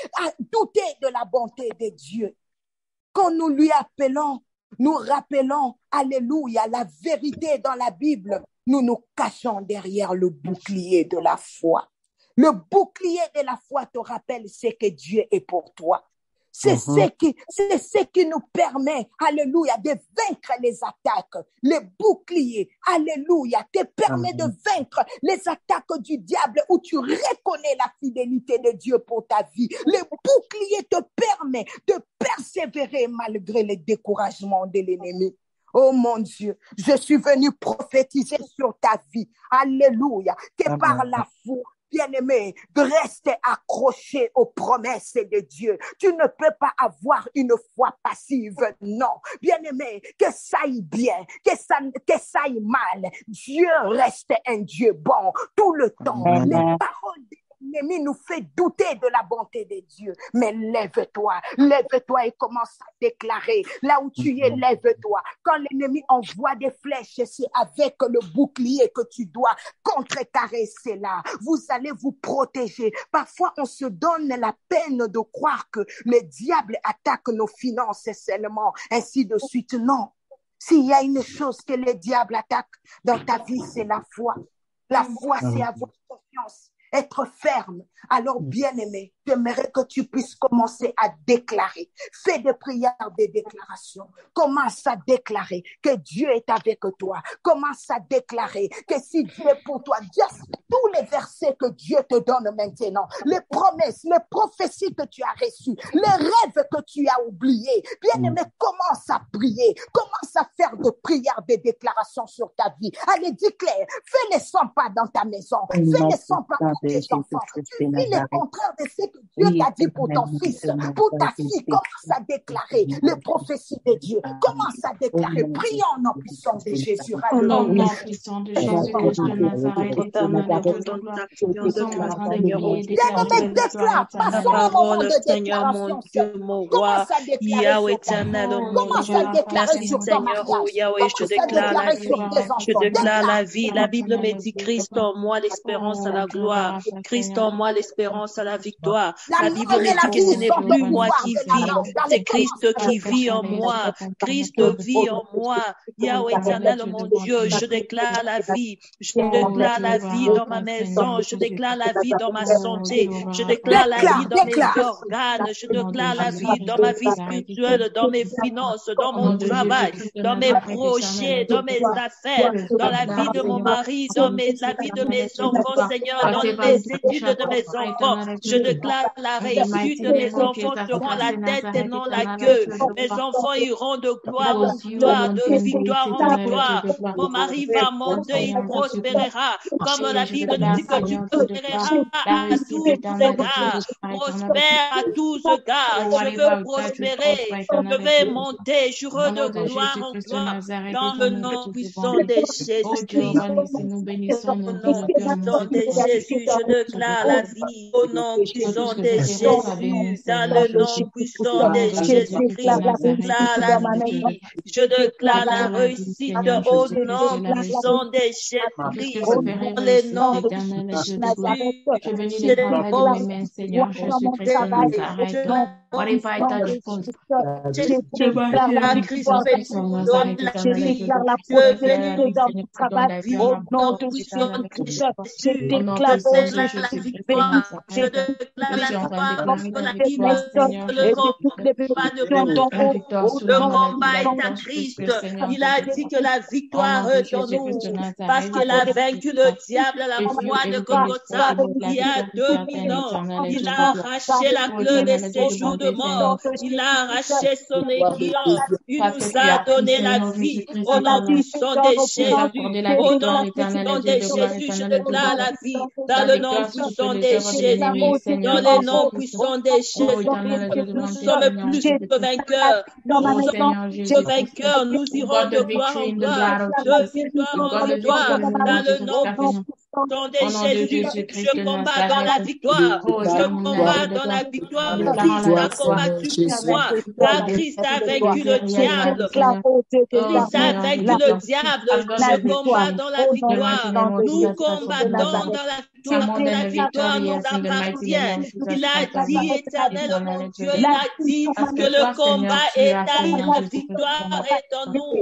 de la bonté de Dieu. Quand nous lui appelons, nous rappelons, alléluia, la vérité dans la Bible, nous nous cachons derrière le bouclier de la foi. Le bouclier de la foi te rappelle ce que Dieu est pour toi. C'est ce qui nous permet, alléluia, de vaincre les attaques. Le bouclier, alléluia, te permet de vaincre les attaques du diable où tu reconnais la fidélité de Dieu pour ta vie. Le bouclier te permet de persévérer malgré les découragements de l'ennemi. Oh mon Dieu, je suis venu prophétiser sur ta vie. Alléluia, que par la foi, bien-aimé, de rester accroché aux promesses de Dieu. Tu ne peux pas avoir une foi passive, non. Bien-aimé, que ça aille bien, que ça aille mal, Dieu reste un Dieu bon tout le temps. Les paroles l'ennemi nous fait douter de la bonté de Dieu. Mais lève-toi et commence à déclarer. Là où tu es, lève-toi. Quand l'ennemi envoie des flèches, c'est avec le bouclier que tu dois contrecarrer cela. Vous allez vous protéger. Parfois, on se donne la peine de croire que le diable attaque nos finances seulement, ainsi de suite. Non. S'il y a une chose que le diable attaque dans ta vie, c'est la foi. La foi, c'est avoir confiance. Être ferme. Alors, bien-aimé, j'aimerais que tu puisses commencer à déclarer. Fais des prières, des déclarations. Commence à déclarer que Dieu est avec toi. Commence à déclarer que si Dieu est pour toi, tous les versets que Dieu te donne maintenant, les promesses, les prophéties que tu as reçues, les rêves que tu as oubliés, bien-aimé, commence à prier. Commence à faire des prières, des déclarations sur ta vie. Allez, déclare. Fais les 100 pas dans ta maison. Fais les 100 pas pour tes enfants. Tu vis le contraire de ce que Dieu t'a dit pour ton fils, pour ta fille. Commence à déclarer les prophéties de Dieu. Commence à déclarer. Prions au nom puissant de Jésus. Au nom puissant de Jésus-Christ de Nazareth, déclare, passons au moment de déclaration. Commence à déclarer sur ta vie. Commence à déclarer sur ton mariage. Je déclare la vie. La Bible me dit Christ en moi, l'espérance à la gloire. Christ en moi, l'espérance à la victoire. La Bible me dit que ce n'est plus moi qui vis, c'est Christ qui vit en moi. Christ vit en moi. Yahweh éternel, mon Dieu, je déclare la vie. Je déclare la vie dans ma maison. Je déclare la vie dans ma santé. Je déclare la vie dans mes organes. Je déclare la vie dans ma vie spirituelle, dans mes finances, dans mon travail, dans mes projets, dans mes affaires, dans la vie de mon mari, dans la vie de mes enfants, Seigneur, dans les études de mes enfants. Je déclare la réussite de mes enfants seront la tête et non la queue. Mes enfants iront de gloire en gloire, de victoire en victoire. Mon mari va monter, il prospérera. Comme la Bible dit que tu prospéreras à tous égards. Prospère à tous égards. Je veux prospérer. Je vais monter. Je veux de gloire en gloire. Dans le nom puissant de Jésus-Christ. Au nom puissant de Jésus, je déclare la vie. Au nom puissant de Jésus, dans le nom puissant de Jésus-Christ, je déclare la vie. Je déclare la réussite au nom puissant de Jésus-Christ. Dans le nom de Jésus, je déclare Seigneur Jésus-Christ de Nazareth. Whatever I touch, je déclare la Christ je déclare la prospérité dans mon travail. Au nom puissant de Jésus, je déclare la victoire. Je déclare la victoire contre la vie. Le combat est à Christ. Il a dit que la victoire est en nous parce qu'il a vaincu le diable à la croix de Golgotha il y a 2000 ans. Il a arraché la clé de ses jours de mort. Il a arraché son aiguillon. Il nous a donné la vie. Au nom puissant de Jésus. Au nom puissant de Jésus, je déclare la vie. Dans le nom puissant de Jésus. Dans le nom puissant de Jésus. Nous sommes plus que vainqueurs. Nous sommes plus que vainqueurs. Nous irons de gloire en gloire. De victoire en victoire. Dans le nom puissant de Jésus, je combats dans la victoire. Je combats dans la victoire. Christ a combattu pour moi. Car Christ a vaincu le diable. Christ a vaincu le diable. Je combats dans la victoire. Nous combattons dans la victoire. La victoire nous appartient. Il a dit, éternel, mon Dieu, il a dit que le combat est à la victoire est en nous.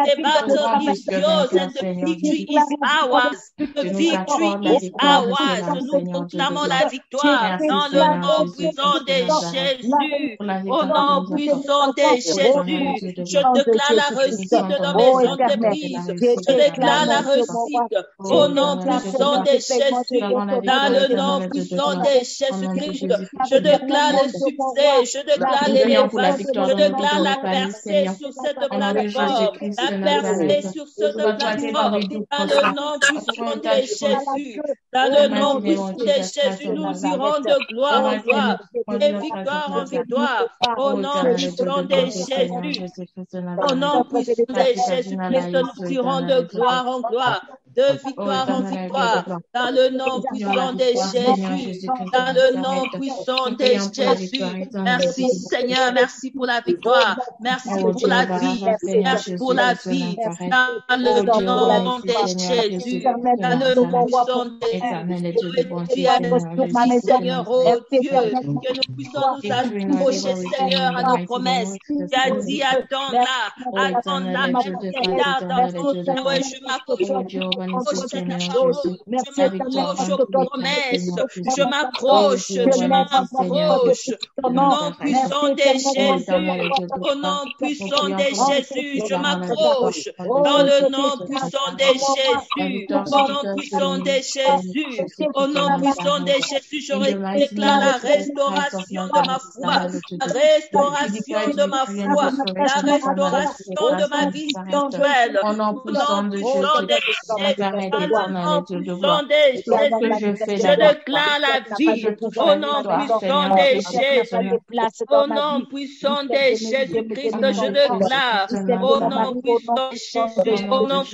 The battle is yours and the victory is ours. The victory is ours. Nous proclamons la victoire dans le nom puissant de Jésus. Au nom puissant de Jésus, je déclare la réussite dans mes entreprises. Je déclare la réussite au nom puissant de Jésus. Dans le nom puissant de Jésus-Christ, je déclare le succès, je déclare l'élévation, je déclare la percée sur cette plateforme, la percée sur cette plateforme. Dans le nom puissant de Jésus, dans le nom puissant de Jésus, nous irons de gloire en gloire, de victoire en victoire, au nom puissant de Jésus. Au nom puissant de Jésus-Christ, nous irons de gloire en gloire, de victoire en victoire, dans le nom puissant de Jésus, dans le nom puissant de Jésus. Merci Seigneur, merci pour la victoire, merci pour la vie, merci pour la vie, dans le nom de Jésus, dans le nom puissant de Jésus. Seigneur, oh Dieu, que nous puissions nous accrocher, Seigneur, à nos promesses. Tu as dit, attends là, je m'accroche au nom puissant de Jésus, au nom puissant de Jésus, je m'accroche, dans le nom puissant de Jésus, au nom puissant de Jésus, au nom puissant de Jésus, je déclare la restauration de ma foi, la restauration de ma foi, la restauration de ma vie spirituelle, au nom puissant de Jésus, je déclare la vie, au nom puissant de Jésus, au nom puissant de Jésus-Christ, je déclare, au nom puissant de Jésus, au nom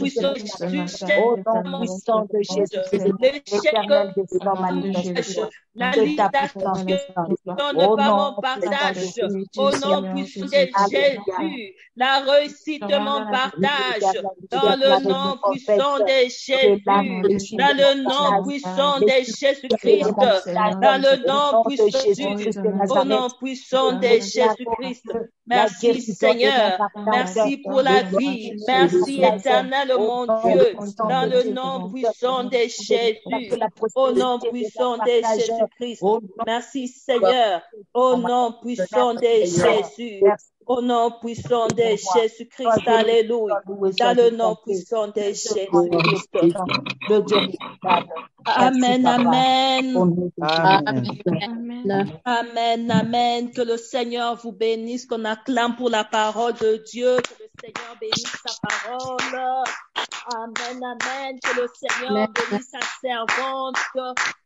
puissant de Jésus, la limitation ne pas mon partage, au nom puissant de Jésus, la réussite de mon partage, dans le nom puissant de Jésus, dans le nom puissant de Jésus-Christ, dans le nom puissant de Jésus, au nom puissant de Jésus-Christ. Merci Seigneur, merci pour la vie, merci éternel mon Dieu, dans le nom puissant de Jésus, au nom puissant de Jésus-Christ. Merci Seigneur, au nom puissant de Jésus. Au nom puissant de Jésus-Christ, alléluia. Dans le nom puissant de Jésus-Christ. Amen, amen. Amen, amen. Que le Seigneur vous bénisse, qu'on acclame pour la parole de Dieu. Que le Seigneur bénisse sa parole. Amen, amen. Que le Seigneur bénisse sa servante.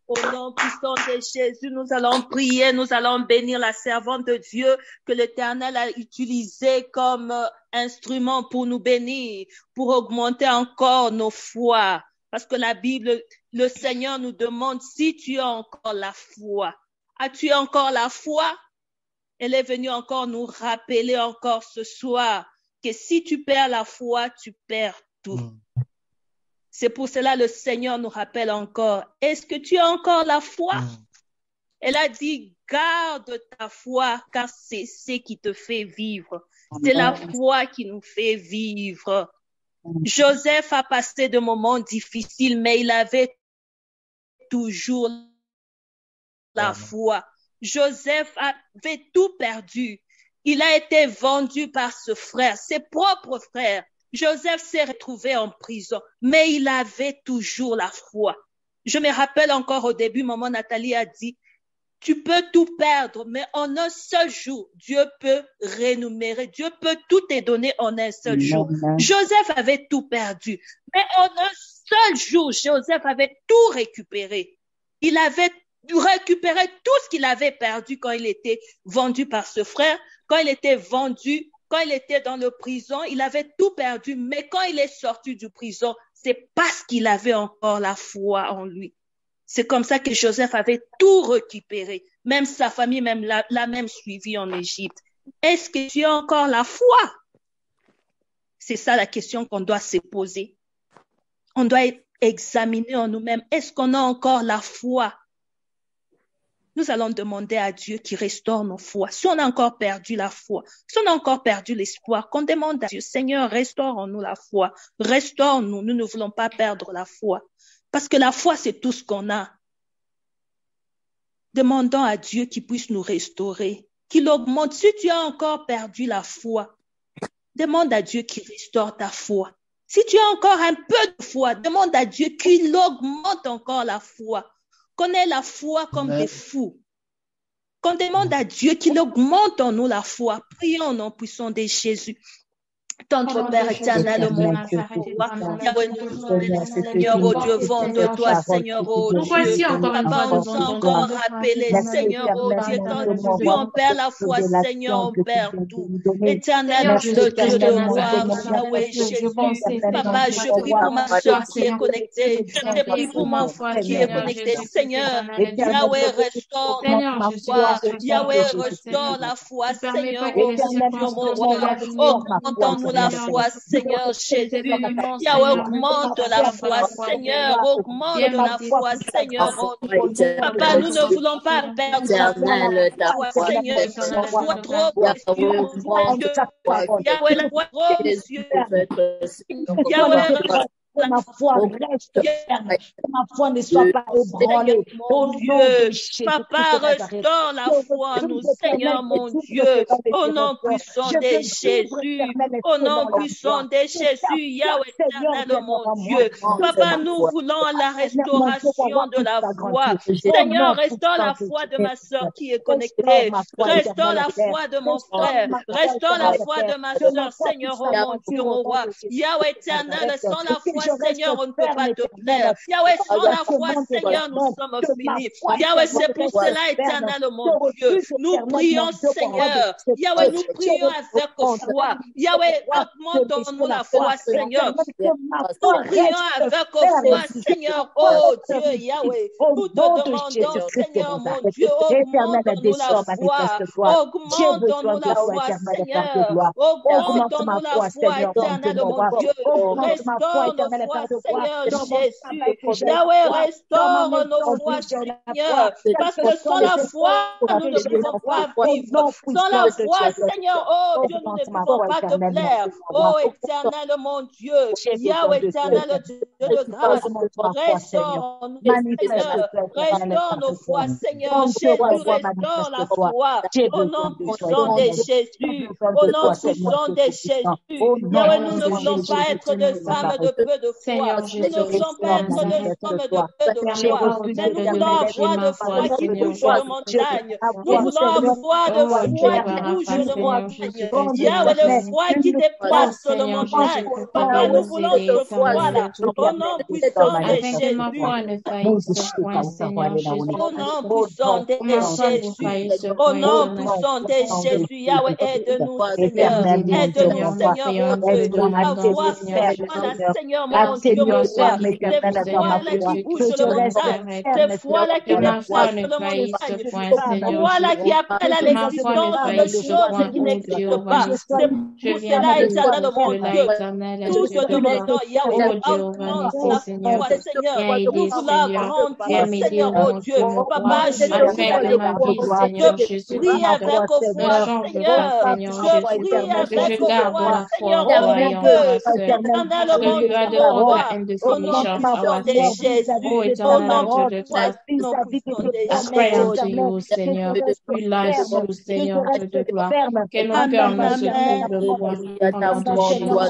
Au nom puissant de Jésus, nous allons prier, nous allons bénir la servante de Dieu que l'Éternel a utilisée comme instrument pour nous bénir, pour augmenter encore nos foi. Parce que la Bible, le Seigneur nous demande si tu as encore la foi. As-tu encore la foi? Elle est venue encore nous rappeler encore ce soir que si tu perds la foi, tu perds tout. C'est pour cela que le Seigneur nous rappelle encore. Est-ce que tu as encore la foi? Elle a dit, garde ta foi, car c'est ce qui te fait vivre. C'est la foi qui nous fait vivre. Joseph a passé de moments difficiles, mais il avait toujours la foi. Joseph avait tout perdu. Il a été vendu par ses frères, ses propres frères. Joseph s'est retrouvé en prison, mais il avait toujours la foi. Je me rappelle encore au début, maman Nathalie a dit, tu peux tout perdre, mais en un seul jour, Dieu peut rémunérer, Dieu peut tout te donner en un seul jour. Joseph avait tout perdu, mais en un seul jour, Joseph avait tout récupéré. Il avait récupéré tout ce qu'il avait perdu quand il était vendu par ses frères, quand il était vendu. Quand il était dans le prison, il avait tout perdu, mais quand il est sorti du prison, c'est parce qu'il avait encore la foi en lui. C'est comme ça que Joseph avait tout récupéré. Même sa famille l'a même suivi en Égypte. Est-ce que tu as encore la foi? C'est ça la question qu'on doit se poser. On doit examiner en nous-mêmes. Est-ce qu'on a encore la foi? Nous allons demander à Dieu qui restaure nos foi. Si on a encore perdu la foi, si on a encore perdu l'espoir, qu'on demande à Dieu, Seigneur, restaure en nous la foi. Restaure-nous. Nous ne voulons pas perdre la foi. Parce que la foi, c'est tout ce qu'on a. Demandons à Dieu qu'il puisse nous restaurer, qu'il augmente. Si tu as encore perdu la foi, demande à Dieu qu'il restaure ta foi. Si tu as encore un peu de foi, demande à Dieu qu'il augmente encore la foi. qu'on ait la foi comme des fous. Qu'on demande à Dieu qu'il augmente en nous la foi. Prions au nom puissant de Jésus. Tendre Père éternel, mon Dieu, Yahweh, nous Seigneur, oh Dieu, vent de toi, Seigneur, oh Dieu. Papa, on s'est encore rappelé, Seigneur, oh Dieu, quand Dieu, on perd la foi, Seigneur, on perd tout. Éternel, Dieu de gloire, Yahweh, Jésus. Papa, je prie pour ma soeur qui est connectée. Je prie pour mon frère qui est connecté. Seigneur, Yahweh, restaure notre foi. Yahweh, restaure la foi, Seigneur, oh Dieu, mon roi. Augmente-nous la foi, Seigneur Jésus. Yahweh, augmente la foi, Seigneur. Augmente la foi, Seigneur. Papa, nous ne voulons pas perdre la foi, Seigneur. La foi trop précieuse. Yahweh, la foi trop précieuse. Yahweh, que ma foi reste ferme, que ma foi ne soit pas ébranlée. Mon Dieu, Papa, restaure la foi en nous, Seigneur, mon Dieu, au nom puissant de Jésus, au nom puissant de Jésus, Yahweh éternel, mon Dieu. Papa, nous voulons la restauration de la foi. Seigneur, restaure la foi de ma soeur qui est connectée. Restaure la foi de mon frère. Restaure la foi de ma soeur, Seigneur, oh mon Dieu, mon roi. Yahweh éternel, sans la foi, Seigneur, on ne peut pas te plaire. Yahweh, sans la foi, Seigneur, nous sommes finis. Yahweh, c'est pour cela, éternel, mon Dieu. Nous prions, Seigneur. Yahweh, nous prions avec foi. Yahweh, augmente-nous la foi, Seigneur. Nous prions avec foi, Seigneur. Oh Dieu, Yahweh. Nous te demandons, Seigneur, mon Dieu, augmente-nous la foi. Augmente-nous la foi, Seigneur. Augmente-nous la foi, éternel, mon Dieu. Restaure nos foi, Seigneur Jésus. Yahweh, restaure nos foi, Seigneur. Parce que sans la foi, nous ne pouvons pas vivre. Sans la foi, Seigneur, oh Dieu, nous ne pouvons pas te plaire. Oh éternel, mon Dieu. Yahweh, éternel, Dieu de grâce. Restaure nos Seigneur. Restaure nos foi, Seigneur. Jésus, restaure la foi. Au nom puissant de Jésus. Au nom puissant de Jésus. Yahweh, nous ne voulons pas être des femmes de peu de foi. Nous ne voulons pas être des femmes de peu de foi. Mais nous voulons avoir de foi qui bouge les montagnes. Nous voulons avoir de foi qui bouge les montagnes. Yahweh, de foi qui dépasse les montagnes. Papa, nous voulons cette foi-là. Au nom puissant de Jésus. Au nom puissant de Jésus. Au nom puissant de Jésus. Yahweh, aide-nous, Seigneur. Aide-nous, Seigneur, mon Dieu. Avoir cette foi-là, Seigneur, mon Dieu, mon roi. Cette foi-là qui bouge le montagne. Cette foi-là qui dépasse le montagne. Cette foi-là qui appelle à l'existence de choses qui n'existent pas. C'est pour cela, éternel, mon Dieu. Tout ce demandant, Yahweh, augmente la foi, Seigneur. Nous voulons grandir, Seigneur, oh Dieu. Papa, je prie avec foi, Seigneur. Je prie avec foi, Seigneur. Je prie avec foi, Seigneur, oh Dieu. Éternel, mon Dieu, au nom puissant de Jésus, au nom puissant de Jésus. Pray unto you, Seigneur. Rely sur le Seigneur de gloire. Que nos cœurs nous se trouvent de foi.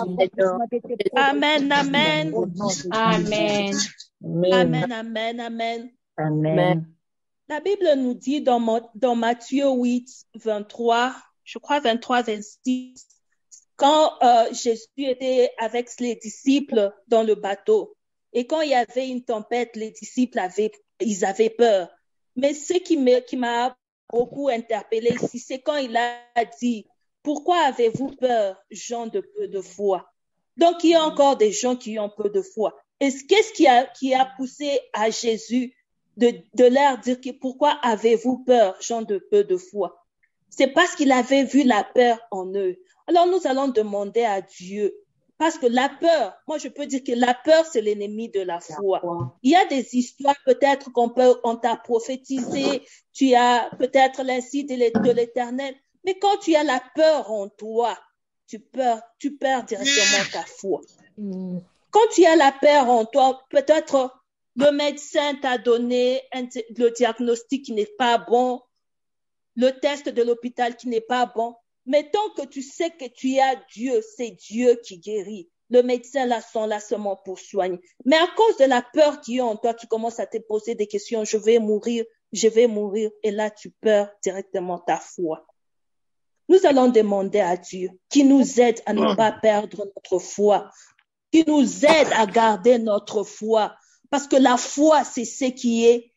Amen, amen. Amen. Amen, amen, amen. Amen. La Bible nous dit dans Matthieu 8, 23, je crois 23, 26, quand Jésus était avec les disciples dans le bateau, et quand il y avait une tempête, les disciples ils avaient peur. Mais ce qui m'a beaucoup interpellé ici, c'est quand il a dit, pourquoi avez-vous peur, gens de peu de foi? Donc, il y a encore des gens qui ont peu de foi. Et qu'est-ce qui a poussé à Jésus de leur dire pourquoi avez-vous peur, gens de peu de foi? C'est parce qu'il avait vu la peur en eux. Alors, nous allons demander à Dieu. Parce que la peur, moi je peux dire que la peur, c'est l'ennemi de la foi. Il y a des histoires peut-être on t'a prophétisé, tu as peut-être l'incite de l'Éternel, mais quand tu as la peur en toi, tu perds directement ta foi. Quand tu as la peur en toi, peut-être le médecin t'a donné le diagnostic qui n'est pas bon, le test de l'hôpital qui n'est pas bon. Mais tant que tu sais que tu as Dieu, c'est Dieu qui guérit. Le médecin là sont là seulement pour soigner. Mais à cause de la peur qui est en toi, tu commences à te poser des questions. Je vais mourir. Et là, tu perds directement ta foi. Nous allons demander à Dieu qui nous aide à ne pas perdre notre foi, qui nous aide à garder notre foi. Parce que la foi, c'est ce qui est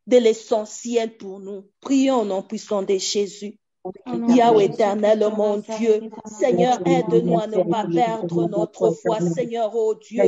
de l'essentiel pour nous. Prions au nom puissant de Jésus. Yahweh éternel, mon Dieu, Seigneur, aide-nous à ne pas perdre notre foi, Seigneur, oh Dieu,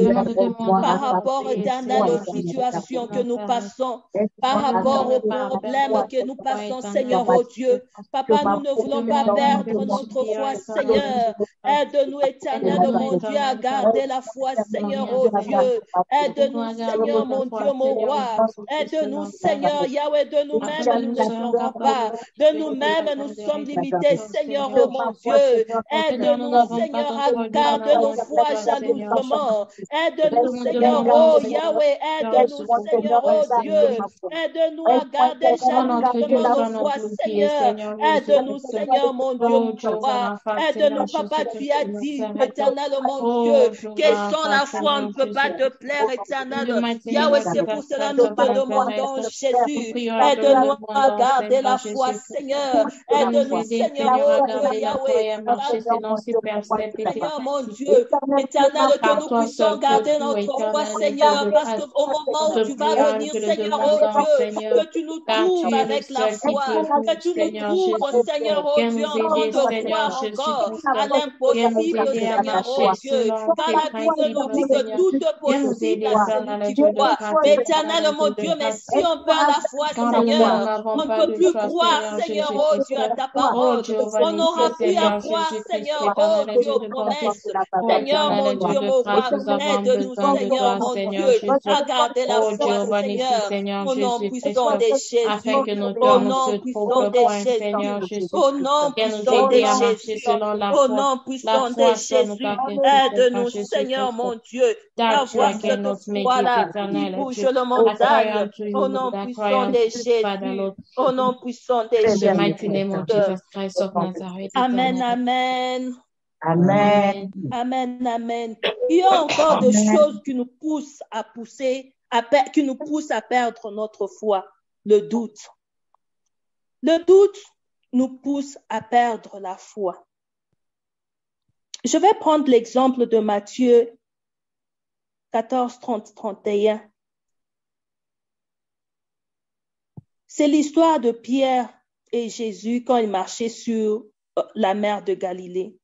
par rapport, éternel, aux situations que nous passons, par rapport aux problèmes que nous passons, Seigneur, oh Dieu. Papa, nous ne voulons pas perdre notre foi, Seigneur. Aide-nous, éternel, mon Dieu, à garder la foi, Seigneur, oh Dieu. Aide-nous, Seigneur, mon Dieu, mon roi. Aide-nous, Seigneur, Yahweh, de nous-mêmes, nous ne sommes pas. De nous-mêmes, nous sommes limités, Seigneur, oh mon Dieu. Aide-nous, Seigneur, à garder nos foi jalousement. Aide-nous, Seigneur, oh Yahweh. Aide-nous, Seigneur, oh Dieu. Aide-nous à garder jalousement nos foi, Seigneur. Aide-nous, Seigneur, mon Dieu, mon roi. Aide-nous, Papa, tu as dit, éternel, mon Dieu, que sans la foi, on ne peut pas te plaire, éternel. Yahweh, c'est pour cela que nous te demandons, Jésus. Aide-nous à garder la foi, Seigneur. Aide-nous, Seigneur, oh Dieu, Yahweh. Seigneur, mon Dieu, éternel, que nous puissions garder notre foi, Seigneur, parce qu'au moment où tu vas venir, Seigneur, oh Dieu, que tu nous trouves avec la foi, que tu nous trouves, Seigneur, oh Dieu, en train de croire encore à l'impossible, Seigneur, oh Dieu. Car la Bible nous dit que tout est possible à celui qui croit. Éternel, mon Dieu, mais si on perd la foi, Seigneur, on ne peut plus croire, Seigneur, oh Dieu, à ta parole. On n'aura plus à croire, Seigneur, oh Dieu, aux promesses. Seigneur, mon Dieu, mon roi, aide-nous, Seigneur, mon Dieu, à garder la foi, Seigneur, au nom puissant de Jésus, au nom puissant de Jésus, au nom puissant de Jésus, au nom puissant de Jésus. Aide-nous, Seigneur, mon Dieu, à avoir cette foi-là qui bouge le montagne, au nom puissant de Jésus, au nom puissant de Jésus. Amen, amen. Amen. Amen, amen. Il y a encore des choses qui nous poussent qui nous poussent à perdre notre foi. Le doute. Le doute nous pousse à perdre la foi. Je vais prendre l'exemple de Matthieu 14, 30, 31. C'est l'histoire de Pierre et Jésus quand ils marchaient sur la mer de Galilée.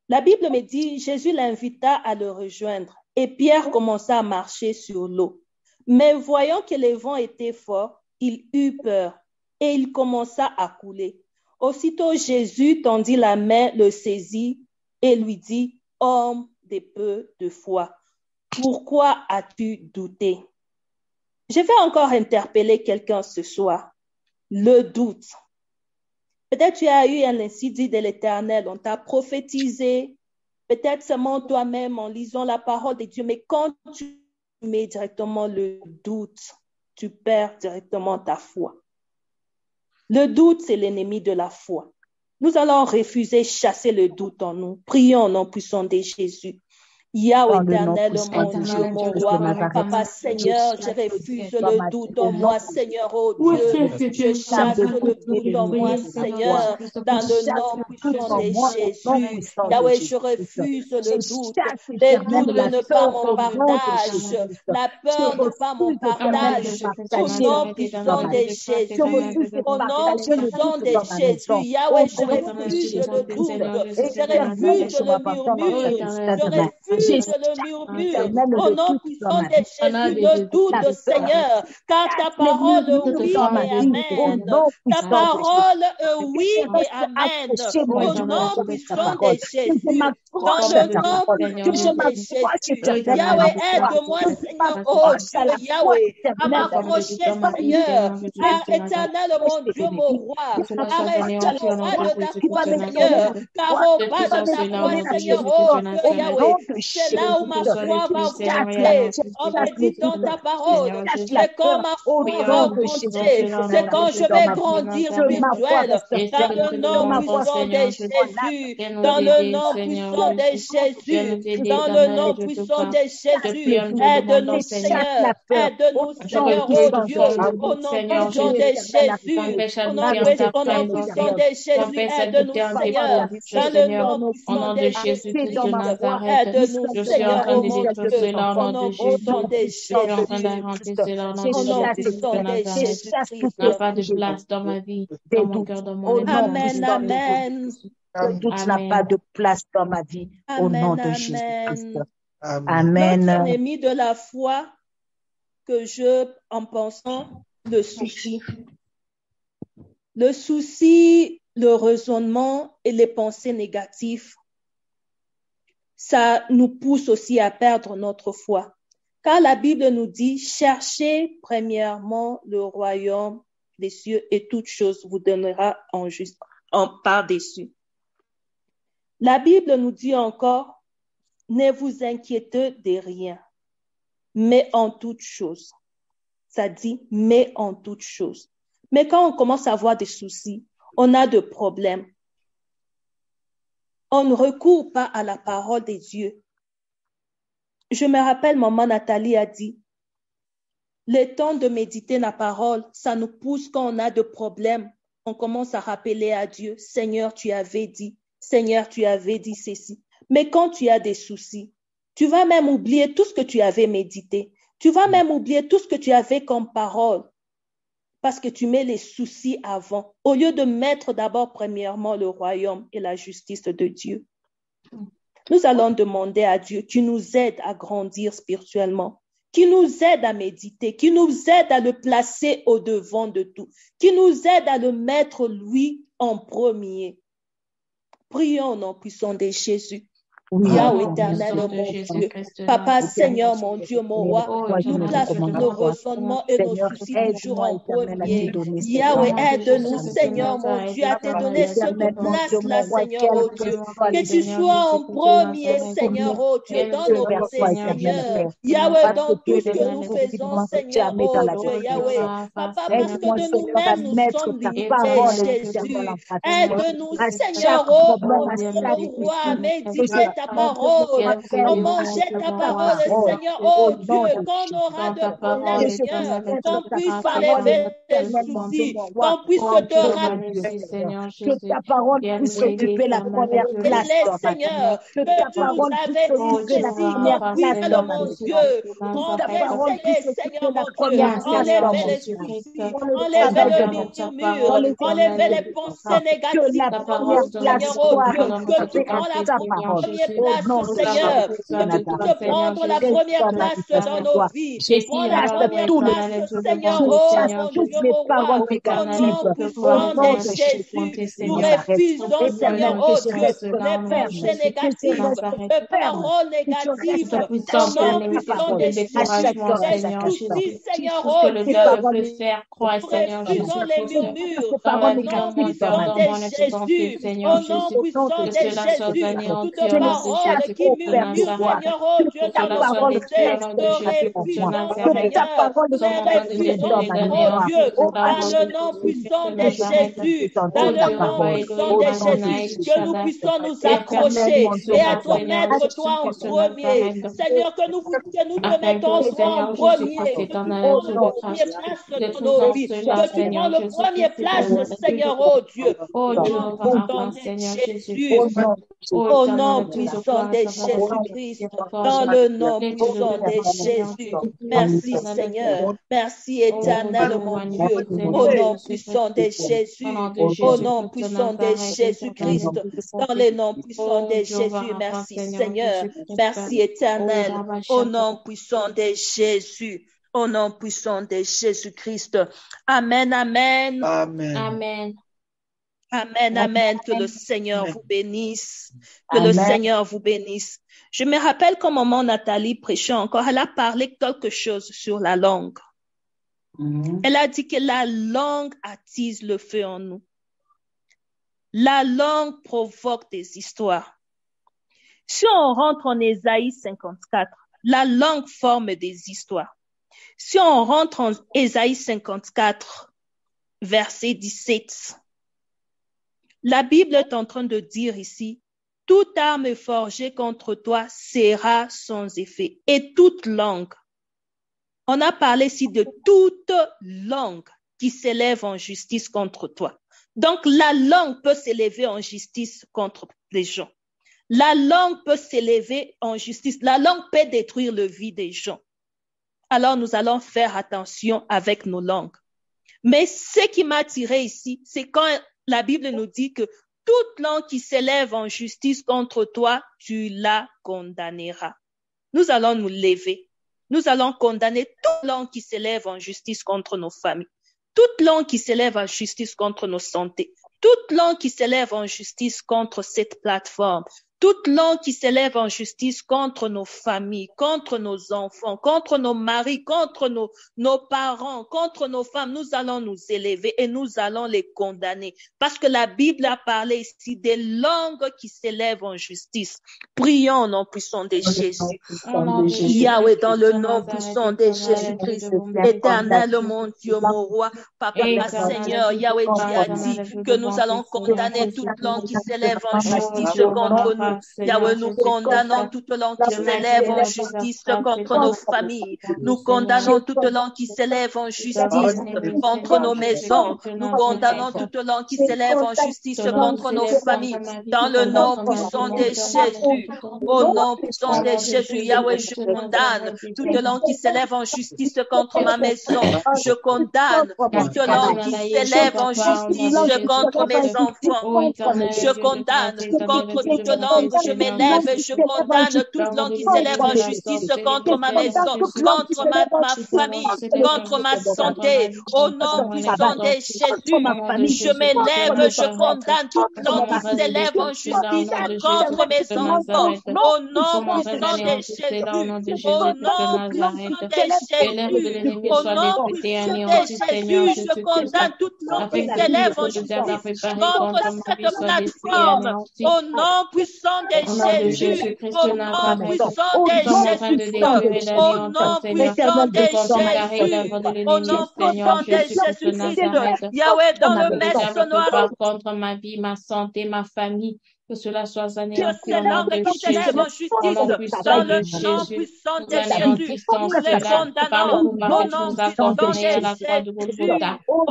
La Bible me dit, Jésus l'invita à le rejoindre et Pierre commença à marcher sur l'eau. Mais voyant que le vent était fort, il eut peur et il commença à couler. Aussitôt Jésus tendit la main, le saisit et lui dit, « Homme de peu de foi, pourquoi as-tu douté? » Je vais encore interpeller quelqu'un ce soir. Le doute. Peut-être tu as eu un incident de l'Éternel, on t'a prophétisé, peut-être seulement toi-même en lisant la parole de Dieu, mais quand tu mets directement le doute, tu perds directement ta foi. Le doute, c'est l'ennemi de la foi. Nous allons refuser, chasser le doute en nous. Prions au nom puissant de Jésus. Yahweh éternel, mon Dieu, mon roi, Papa, Seigneur, je refuse le doute en moi, Seigneur, oh Dieu, je chasse le doute en moi, Seigneur, dans le nom puissant de Jésus. Yahweh, je refuse le doute, ne pas mon partage, la peur ne pas mon partage, au nom puissant de Jésus, au nom puissant de Jésus. Yahweh, je refuse le doute, je refuse le murmure, je refuse le murmure, au nom puissant de Jésus, le doute, Seigneur, car ta parole, oui et amen. Ta parole, oui et amen. Au nom puissant de Jésus, dans le nom puissant de Jésus. Yahweh, aide-moi, Seigneur, oh Dieu, Yahweh, à m'approcher, Seigneur, à éternel, mon Dieu, mon roi, à rester au bas de ta croix, Seigneur, car au bas de ta croix, Seigneur, oh Dieu, Yahweh, c'est là où ma foi va augmenter. On me dit dans ta parole, c'est quand ma foi va augmenter, c'est quand je vais grandir spirituel. Dans le nom puissant de Jésus, dans le nom puissant de Jésus, dans le nom puissant de Jésus, aide-nous Seigneur, aide-nous Seigneur, oh Dieu, au nom puissant de Jésus, au nom puissant de Jésus, aide-nous Seigneur, dans le nom puissant de Jésus, aide-nous Seigneur, au nom de Jésus, au nom puissant de Jésus, au nom puissant de Jésus, n'a pas de place dans ma vie, dans mon cœur, dans mon âme. Amen, amen. Le doute n'a pas de place dans ma vie, au nom de Jésus-Christ. Amen. Notre ennemi de la foi que en pensant, le souci. Le souci, le raisonnement et les pensées négatives, ça nous pousse aussi à perdre notre foi. Car la Bible nous dit, cherchez premièrement le royaume des cieux et toute chose vous donnera en par-dessus. La Bible nous dit encore, ne vous inquiétez de rien, mais en toute chose. Ça dit, mais en toute chose. Mais quand on commence à avoir des soucis, on a des problèmes, on ne recourt pas à la parole de Dieu. Je me rappelle, maman Nathalie a dit, le temps de méditer la parole, ça nous pousse quand on a des problèmes. On commence à rappeler à Dieu, Seigneur, tu avais dit, Seigneur, tu avais dit ceci. Mais quand tu as des soucis, tu vas même oublier tout ce que tu avais médité. Tu vas même oublier tout ce que tu avais comme parole. Parce que tu mets les soucis avant, au lieu de mettre d'abord premièrement le royaume et la justice de Dieu. Nous allons demander à Dieu qui nous aide à grandir spirituellement, qui nous aide à méditer, qui nous aide à le placer au devant de tout, qui nous aide à le mettre lui en premier. Prions au nom puissant de Jésus. Yahweh éternel, mon Dieu, Papa, Seigneur, mon Dieu, mon roi, nous plaçons nos raisonnements et nos soucis toujours en premier. Yahweh, aide-nous, Seigneur, mon Dieu, à te donner cette place-là, Seigneur, oh Dieu. Que tu sois en premier, Seigneur, oh Dieu, dans nos pensées, Seigneur. Yahweh, dans tout ce que nous faisons, Seigneur, oh Dieu, Yahweh. Papa, parce que de nous-mêmes, nous sommes limités, Jésus. Aide-nous, Seigneur, oh Dieu, roi, à méditer ta parole, on mangeait ta parole, Seigneur, oh Dieu, qu'on aura de problèmes, Seigneur, qu'on puisse enlever tes soucis, qu'on puisse te rappeler, Seigneur, que ta parole puisse occuper la première place, Seigneur, que tu nous avais dit, Seigneur, mon Dieu, enlevez, Seigneur, mon Dieu, enlevez les soucis, enlevez le murmure, enlevez les pensées négatives, Seigneur, oh Dieu, que tu prends la première place, Seigneur, que tu puisses prendre la première place dans nos vies. Prends la première place, Seigneur, oh mon Dieu, mon roi, au nom puissant de Jésus. Nous refusons, Seigneur, oh Dieu, les pensées négatives, les paroles négatives, au nom puissant de Jésus. Seigneur, oh Dieu, refusons les murmures, au nom puissant de Jésus, au nom puissant de Jésus, toute parole qui murmure, Seigneur, oh Dieu, ta parole dans le nom puissant de Jésus, dans le nom puissant de Jésus, que nous puissions nous accrocher et à te mettre toi en premier. Seigneur, que nous te mettons en premier, première place de nos vies, que tu prends le premier place, Seigneur, oh Dieu, au nom puissant de Jésus, au nom puissant de Jésus-Christ, dans le nom puissant de Jésus. Merci Seigneur, merci éternel mon Dieu, au nom puissant de Jésus, au nom puissant de Jésus-Christ, dans le nom puissant de Jésus. Merci Seigneur, merci éternel, au nom puissant de Jésus. Au nom puissant de Jésus-Christ. Amen, amen. Amen. Amen. Amen, amen. Que le Seigneur vous bénisse. Que le Seigneur vous bénisse. Je me rappelle qu'au moment Nathalie prêchait encore, elle a parlé quelque chose sur la langue. Elle a dit que la langue attise le feu en nous. La langue provoque des histoires. Si on rentre en Ésaïe 54, la langue forme des histoires. Si on rentre en Ésaïe 54, verset 17, la Bible est en train de dire ici, toute arme forgée contre toi sera sans effet. Et toute langue. On a parlé ici de toute langue qui s'élève en justice contre toi. Donc, la langue peut s'élever en justice contre les gens. La langue peut s'élever en justice. La langue peut détruire la vie des gens. Alors, nous allons faire attention avec nos langues. Mais ce qui m'a attiré ici, c'est quand la Bible nous dit que toute langue qui s'élève en justice contre toi, tu la condamneras. Nous allons nous lever. Nous allons condamner toute langue qui s'élève en justice contre nos familles. Toute langue qui s'élève en justice contre nos santé. Toute langue qui s'élève en justice contre cette plateforme. Toute langue qui s'élève en justice contre nos familles, contre nos enfants, contre nos maris, contre nos parents, contre nos femmes, nous allons nous élever et nous allons les condamner. Parce que la Bible a parlé ici des langues qui s'élèvent en justice. Prions au nom puissant de Jésus. Yahweh, dans le nom puissant de Jésus-Christ, éternel, mon Dieu, mon roi, Papa, Seigneur, Yahweh, tu as dit que nous allons condamner toute langue qui s'élève en justice contre nous. Yahweh, nous condamnons toute langue qui s'élève en justice contre nos familles. Nous condamnons toute langue qui s'élève en justice contre nos maisons. Nous condamnons toute langue qui s'élève en justice contre nos familles. Dans le nom puissant de Jésus. Au nom puissant de Jésus, Yahweh, je condamne toute langue qui s'élève en justice contre ma maison. Je condamne toute langue qui s'élève en justice contre mes enfants. Je condamne contre toute langue. Je m'élève et je condamne toute langue qui s'élève en justice contre ma maison, contre ma famille, contre ma santé. Au nom puissant de Jésus, je m'élève, je condamne toute langue qui s'élève en justice contre mes enfants. Au nom puissant de Jésus, au nom puissant de Jésus, au nom puissant de Jésus, je condamne toute langue qui s'élève en justice contre cette plateforme. Au nom puissant de Jésus, au nom puissant de Jésus, au nom puissant de Jésus, au nom puissant de Jésus-Christ, Yahweh, dans le messe noir, contre ma vie, ma santé, ma famille, que cela soit anéanti au nom de Jésus, dans le nom puissant de Jésus, nous les condamnons au nom puissant de Jésus,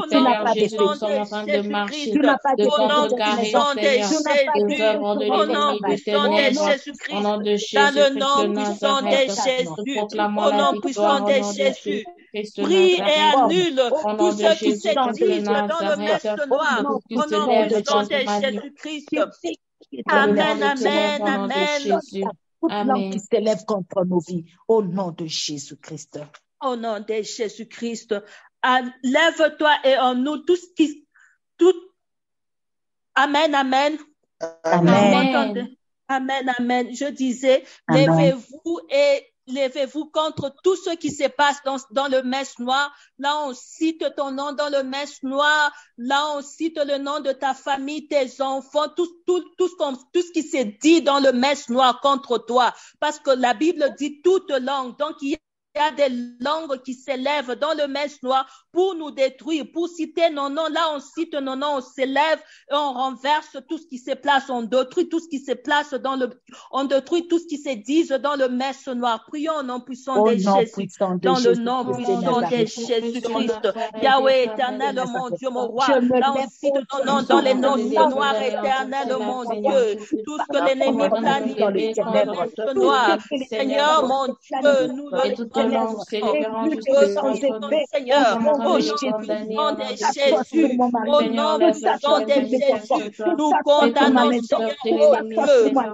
Seigneur Jésus, nous sommes en train de marcher, de contrecarrer, Seigneur, au nom puissant de Jésus-Christ, dans le nom puissant de Jésus, au nom puissant de Jésus. Prie et annule tout ce qui s'exige dans le messe noir, au nom puissant de Jésus-Christ. Amen, amen, amen. Toute langue qui s'élève contre nos vies, au nom de Jésus-Christ. Au nom de Jésus-Christ, lève-toi et en nous Amen, amen. Amen. Amen, amen. Je disais, levez-vous contre tout ce qui se passe dans le messe noir. Là, on cite ton nom dans le messe noir. Là, on cite le nom de ta famille, tes enfants, tout ce qui se dit dans le messe noir contre toi. Parce que la Bible dit toute langue. Donc, il y a des langues qui s'élèvent dans le messe noir pour nous détruire, pour citer nos noms. Là, on cite nos noms, on s'élève et on renverse tout ce qui se place, on détruit tout ce qui se place on détruit tout ce qui se dit dans le messe noir. Prions au nom puissant de Jésus, dans le nom puissant de Jésus-Christ. Yahweh, éternel, mon Dieu, mon roi. Là, on cite nos noms dans les noms noirs, éternel, mon Dieu. Tout ce que l'ennemi planifie dans le messe noir. Seigneur, mon Dieu, nous le Seigneur, au nom de Jésus, au nom puissant de Jésus, nous condamnons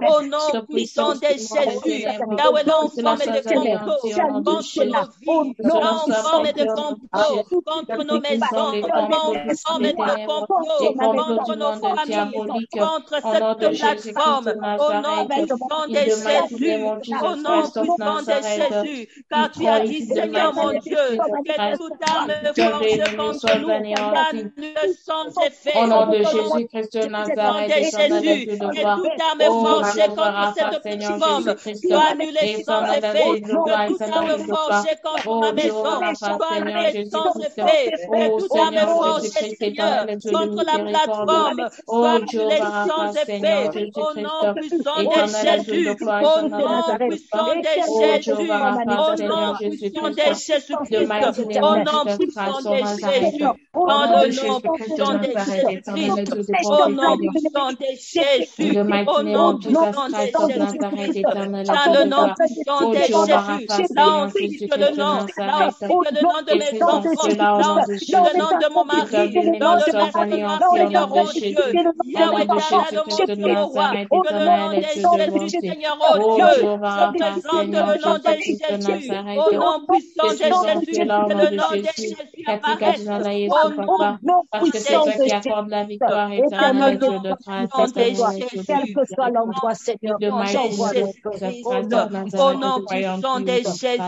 au nom puissant de Jésus. Yahweh, là, on forme des complots contre nos vies, là, on forme des complots contre nos maisons, là, on forme des complots contre nos familles, contre cette plateforme, au nom puissant de Jésus, au nom puissant de Jésus, car tu as dit, Seigneur mon Dieu, que toute arme forgée contre nous annule sans effet. Au nom de Jésus-Christ de Nazareth, et toute arme forgée contre cette petite femme soit annulée sans effet. Que toute arme forgée contre ma maison soit annulée sans effet. Que toute arme forgée, Seigneur, contre la plateforme soit annulée sans effet. Au nom puissant de Jésus, au nom puissant de Jésus, au nom puissant de Jésus-Christ, au nom puissant de Jésus, dans le nom puissant de Jésus-Christ, au nom puissant de Jésus, au nom puissant de Jésus-Christ, dans le nom puissant de Jésus, là on cite le nom, là on cite le nom de mes enfants, là on cite le nom de mon mari, dans le bâtiment, Seigneur, oh Dieu, Yahweh, éternel, mon Dieu, roi, que le nom de Jésus, Seigneur, oh Dieu, se présente le nom de Jésus, au nom puissant de Jésus, que le nom de Jésus apparaisse, au nom parce que c'est toi qui accorde la victoire éternelle, Dieu de grâce, quel que soit l'endroit, Seigneur, j'envoie le feu. Au nom puissant de Jésus,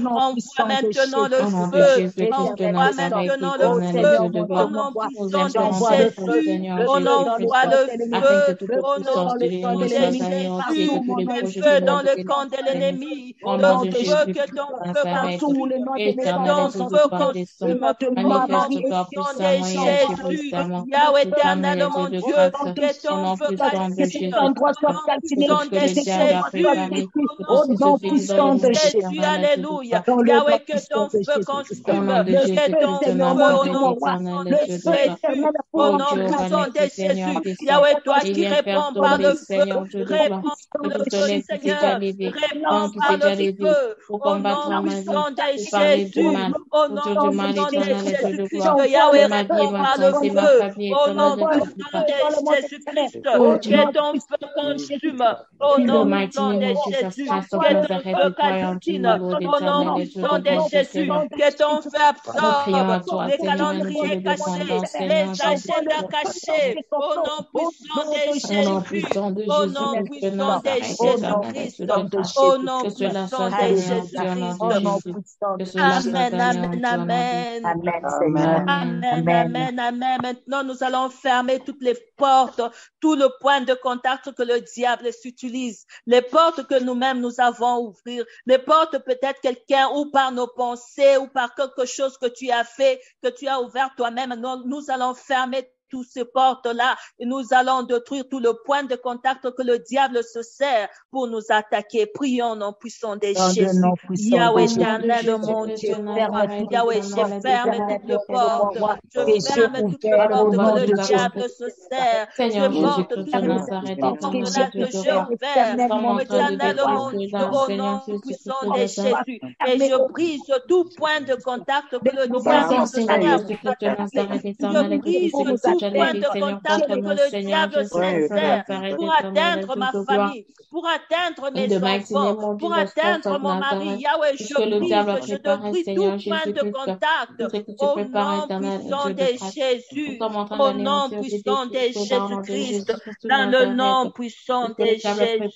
envoie maintenant le feu, envoie maintenant le feu, au nom puissant de Jésus, on envoie le feu, au nom puissant de Jésus, le feu dans le camp de l'ennemi, le feu que ton feu consume, que ton feu consume, au nom puissant de Jésus, Yahweh éternel, mon Dieu, que ton feu consume, au nom de Jésus, au nom puissant de Jésus, alléluia, Yahweh, que ton feu consume, que ton feu, au nom puissant de Jésus, Yahweh, toi qui réponds par le feu, réponds par le feu, Seigneur, réponds par le feu, au nom puissant de Jésus, au nom puissant de Jésus, Yahweh, réponds par le feu, au nom puissant de Jésus-Christ, que ton feu consume, au nom puissant de Jésus, que ton feu calcine, au nom puissant de Jésus, que ton feu absorbe les calendriers cachés, les agendas cachés, au nom puissant de Jésus-Christ, au nom puissant de Jésus-Christ, au nom puissant de Jésus-Christ. Amen, amen, amen. Amen, amen. Maintenant, nous allons fermer toutes les portes, tout le point de contact que le diable s'utilise, les portes que nous-mêmes nous avons ouvrir, les portes peut-être quelqu'un ou par nos pensées ou par quelque chose que tu as fait, que tu as ouvert toi-même. Nous allons fermer toutes ces portes-là et nous allons détruire tout le point de contact que le diable se sert pour nous attaquer. Prions, nom puissant de Jésus. Yahweh éternel, mon Dieu, Yahweh, je ferme toutes les portes. Je ferme toutes les portes que le diable se sert. Je porte toutes les portes-là que j'ai ouvertes. Éternel, mon Dieu, au nom puissant de Jésus. Et je brise tout point de contact que le diable se sert. Je brise tout point de contact que le diable s'insère pour atteindre ma famille, pour atteindre mes enfants, pour atteindre mon mari. Yahweh, je détruis tout point de contact au nom puissant de Jésus, au nom puissant de Jésus-Christ, dans le nom puissant de Jésus,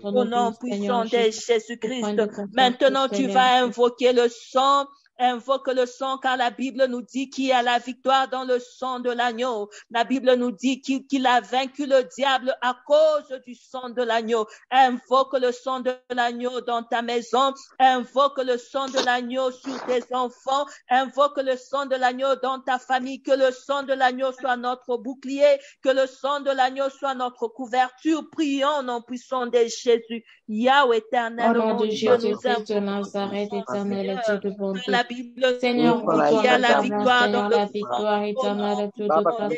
au nom puissant de Jésus-Christ. Maintenant, tu vas invoquer le sang. Invoque le sang, car la Bible nous dit qu'il y a la victoire dans le sang de l'agneau. La Bible nous dit qu'il a vaincu le diable à cause du sang de l'agneau. Invoque le sang de l'agneau dans ta maison. Invoque le sang de l'agneau sur tes enfants. Invoque le sang de l'agneau dans ta famille. Que le sang de l'agneau soit notre bouclier. Que le sang de l'agneau soit notre couverture. Prions, nom puissant de Jésus. Yahweh éternel, au nom de Jésus-Christ de Nazareth, éternel Dieu de bonté. La Bible, Seigneur, il y a la victoire dans la victoire éternelle, Dieu de grâce.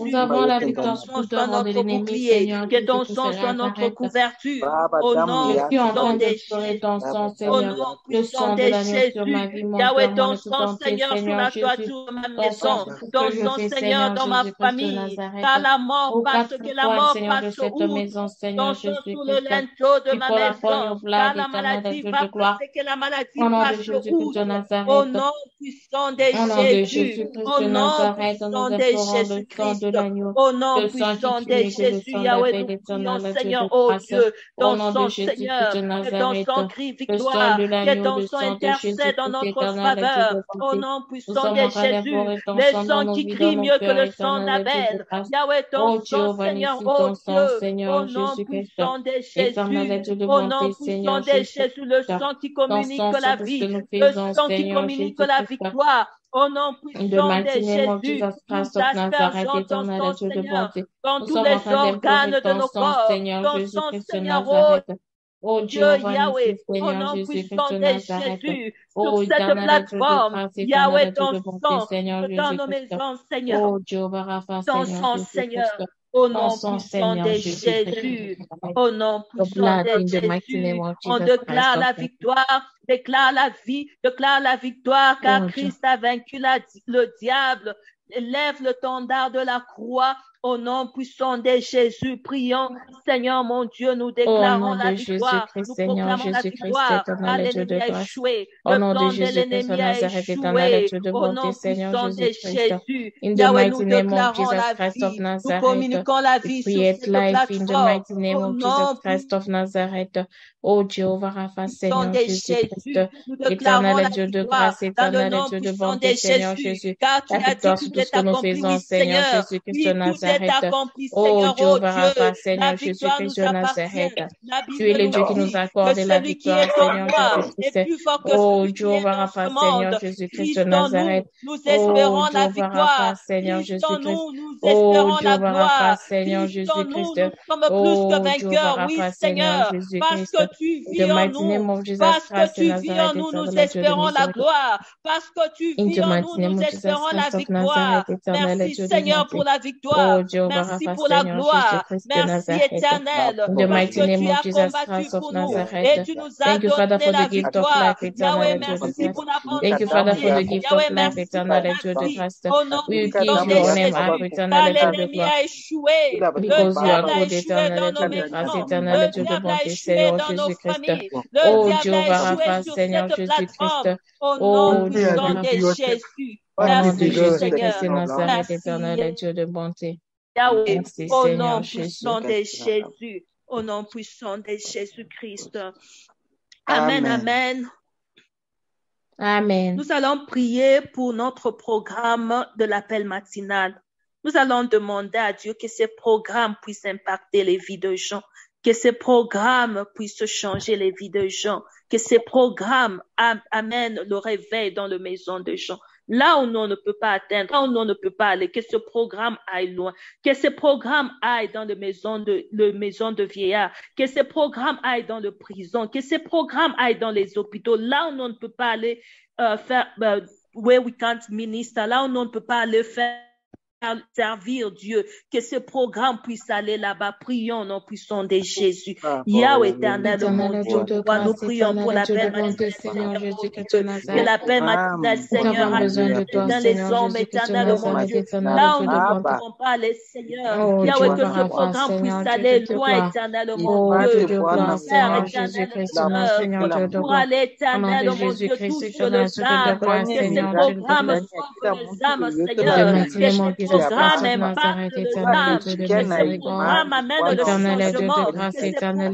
Nous avons la victoire sur tout notre ennemi, Seigneur. Que ton sang soit notre couverture. Au nom de ton sang, Seigneur. Le sang de l'agneau sur ma vie, mon Yahweh, cœur, ton sang, Seigneur, sur la toiture de ma maison. Ton sang, Seigneur, dans ma famille. Car la mort, parce que la mort passe au ton sang sur le linteau de ma maison. Car la maladie va parce que la maladie passe au Au nom puissant de Jésus. Au nom puissant de Jésus-Christ. Au nom puissant de Jésus, Yahweh, nous prions, Seigneur, oh Dieu, ton sang, Seigneur, que ton sang crie victoire, que ton sang intercède en notre faveur. Au nom puissant de Jésus, le sang qui crie mieux que le sang d'Abel. Yahweh, ton sang, Seigneur, oh Dieu, au nom puissant de Jésus, au nom puissant de Jésus, le sang qui communique la vie, le sang qui communique la victoire. Au nom puissant de Jésus, nous aspergeons ton sang, Seigneur, dans tous les organes de nos corps, ton sang, Seigneur, oh Dieu, Yahweh, au nom puissant de Jésus, sur cette plateforme, Yahweh, ton sang, dans nos maisons, Seigneur, ton sang, Seigneur, au nom puissant de Jésus, au nom puissant de Jésus, on déclare la victoire, déclare la vie, déclare la victoire, car Christ a vaincu le diable. Lève le tendard de la croix. Au nom puissant de Jésus, prions, Seigneur mon Dieu, nous déclarons la victoire, nous proclamons la victoire, car l'ennemi a échoué, le plan de l'ennemi a échoué, au nom puissant de Jésus, Yahweh, nous déclarons la vie, nous communiquons la vie sur cette plateforme, au nom Oh Jéhovah Rapha, Seigneur Jésus-Christ, éternel Dieu de grâce, éternel Dieu de bonté, Seigneur Jésus, la victoire sur tout ce que nous faisons, Seigneur Jésus-Christ de Nazareth. Oh Jéhovah Rapha, Seigneur Jésus-Christ de Nazareth, tu es le Dieu qui nous accorde la victoire, Seigneur Jésus-Christ. Oh Jéhovah Rapha, Seigneur Jésus-Christ de Nazareth. Oh Jéhovah Rapha, Seigneur Jésus-Christ. Oh Jéhovah Rapha, Seigneur Jésus-Christ. Oh Jéhovah Rapha, Seigneur Jésus-Christ. Tu vis en nous, parce que tu vis en nous, nous espérons la gloire. Parce que tu vis en nous, nous espérons la victoire. Merci Seigneur pour la victoire. Merci pour la gloire. Merci éternel. Parce que tu as combattu pour nous et tu nous as donné la victoire. Yahweh, merci pour l'abondance. Yahweh, merci pour la vie. Au nom puissant de Jésus, car l'ennemi a échoué. Le diable a échoué dans nos maisons. Le diable a échoué dans nos familles. Le diable a échoué sur cette plateforme. Au nom puissant de Jésus. Merci Jésus-Christ de Nazareth, éternel Dieu de bonté. Yahweh, au nom puissant de Jésus, au nom puissant de Jésus-Christ. Amen, amen. Amen. Nous allons prier pour notre programme de l'appel matinal. Nous allons demander à Dieu que ces programmes puissent impacter les vies de gens, que ces programmes puissent changer les vies de gens, que ces programmes amènent le réveil dans les maisons de gens. Là où on ne peut pas atteindre, là où on ne peut pas aller, que ce programme aille loin, que ce programme aille dans les maisons de vieillards, que ce programme aille dans les prisons, que ce programme aille dans les hôpitaux, là où on ne peut pas aller where we can't minister, là où on ne peut pas aller servir Dieu, que ce programme puisse aller là-bas. Prions au nom puissant de Jésus. Yahweh éternel, mon Dieu, nous prions pour l'appel matinal, Seigneur Jésus-Christ, que l'appel matinal, Seigneur, dans les hommes éternels, mon Dieu, là où nous ne pouvons pas aller, Seigneur, Yahweh, que ce programme puisse aller loin, éternel, mon Dieu, Père éternel, pour aller, éternel, mon Dieu, touche les âmes, que ce programme sauve les âmes, Seigneur, que programme impacte le âme, que ce programme amène le changement, que ce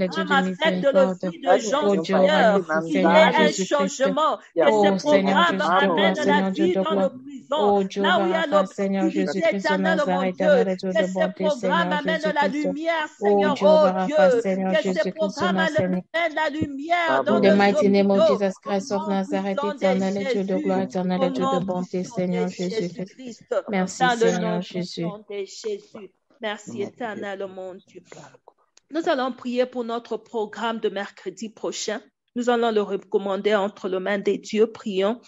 programme affecte le vie de gens, Seigneur, qu'il y ait un changement, que ce programme amène la vie dans nos prisons, là où il y a l'obscurité éternelle, mon Dieu, que ce programme amène la lumière, Seigneur, oh Dieu, que ce programme amène la lumière dans nos hôpitaux, Jesus Christ of Nazareth, éternel Dieu de gloire, éternel Dieu de bonté, Seigneur Jésus-Christ. Merci, Seigneur Jésus. Merci, éternel, mon Dieu. Nous allons prier pour notre programme de mercredi prochain. Nous allons le recommander entre les mains des dieux. Prions.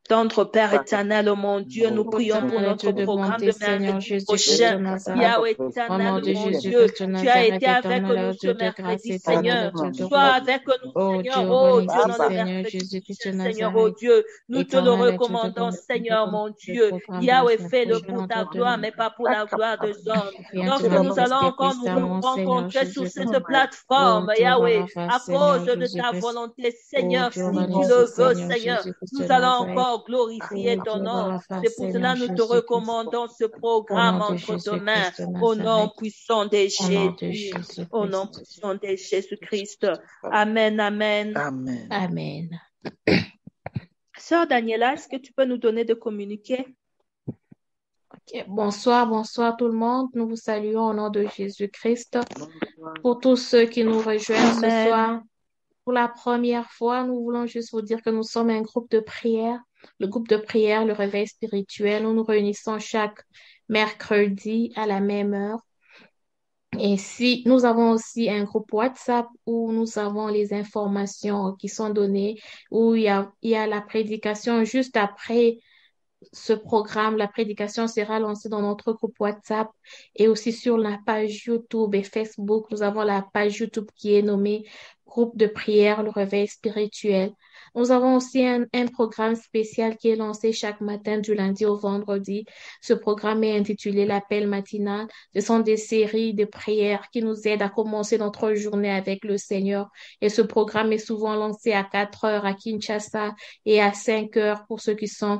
Notre Père éternel, mon Dieu, nous prions pour notre programme de mercredi prochain. Yahweh éternel, mon Dieu, tu as été avec nous ce mercredi, Seigneur. Sois avec nous, Seigneur, oh Dieu, dans le mercredi, Seigneur, oh Dieu. Nous te le recommandons, Seigneur, mon Dieu. Yahweh, fais-le pour ta gloire, mais pas pour la gloire des hommes. Lorsque nous allons encore nous rencontrer sur cette plateforme, Yahweh, à cause de ta volonté, Seigneur, si tu le veux, Seigneur, nous allons encore Seigneur, glorifier ton nom. C'est pour cela que nous te recommandons ce programme entre tes mains. Au nom puissant de Jésus. Au nom puissant de Jésus-Christ. Amen, amen. Amen. Amen. Sœur Daniela, est-ce que tu peux nous donner de communiquer? Okay. Bonsoir tout le monde. Nous vous saluons au nom de Jésus-Christ. Pour tous ceux qui nous rejoignent ce soir, pour la première fois, nous voulons juste vous dire que nous sommes un groupe de prière. Le groupe de prière, le réveil spirituel. Nous nous réunissons chaque mercredi à la même heure. Et si nous avons aussi un groupe WhatsApp où nous avons les informations qui sont données, où il y a la prédication juste après ce programme. La prédication sera lancée dans notre groupe WhatsApp et aussi sur la page YouTube et Facebook. Nous avons la page YouTube qui est nommée Groupe de prière, le réveil spirituel. Nous avons aussi un programme spécial qui est lancé chaque matin du lundi au vendredi. Ce programme est intitulé l'Appel matinal. Ce sont des séries de prières qui nous aident à commencer notre journée avec le Seigneur. Et ce programme est souvent lancé à 4 heures à Kinshasa et à 5 heures pour ceux qui sont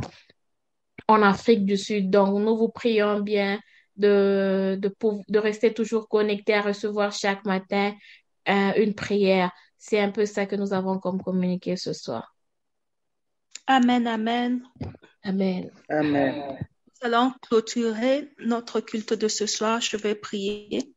en Afrique du Sud. Donc, nous vous prions bien de rester toujours connectés à recevoir chaque matin une prière. C'est un peu ça que nous avons comme communiqué ce soir. Amen, amen. Amen. Amen. Nous allons clôturer notre culte de ce soir. Je vais prier.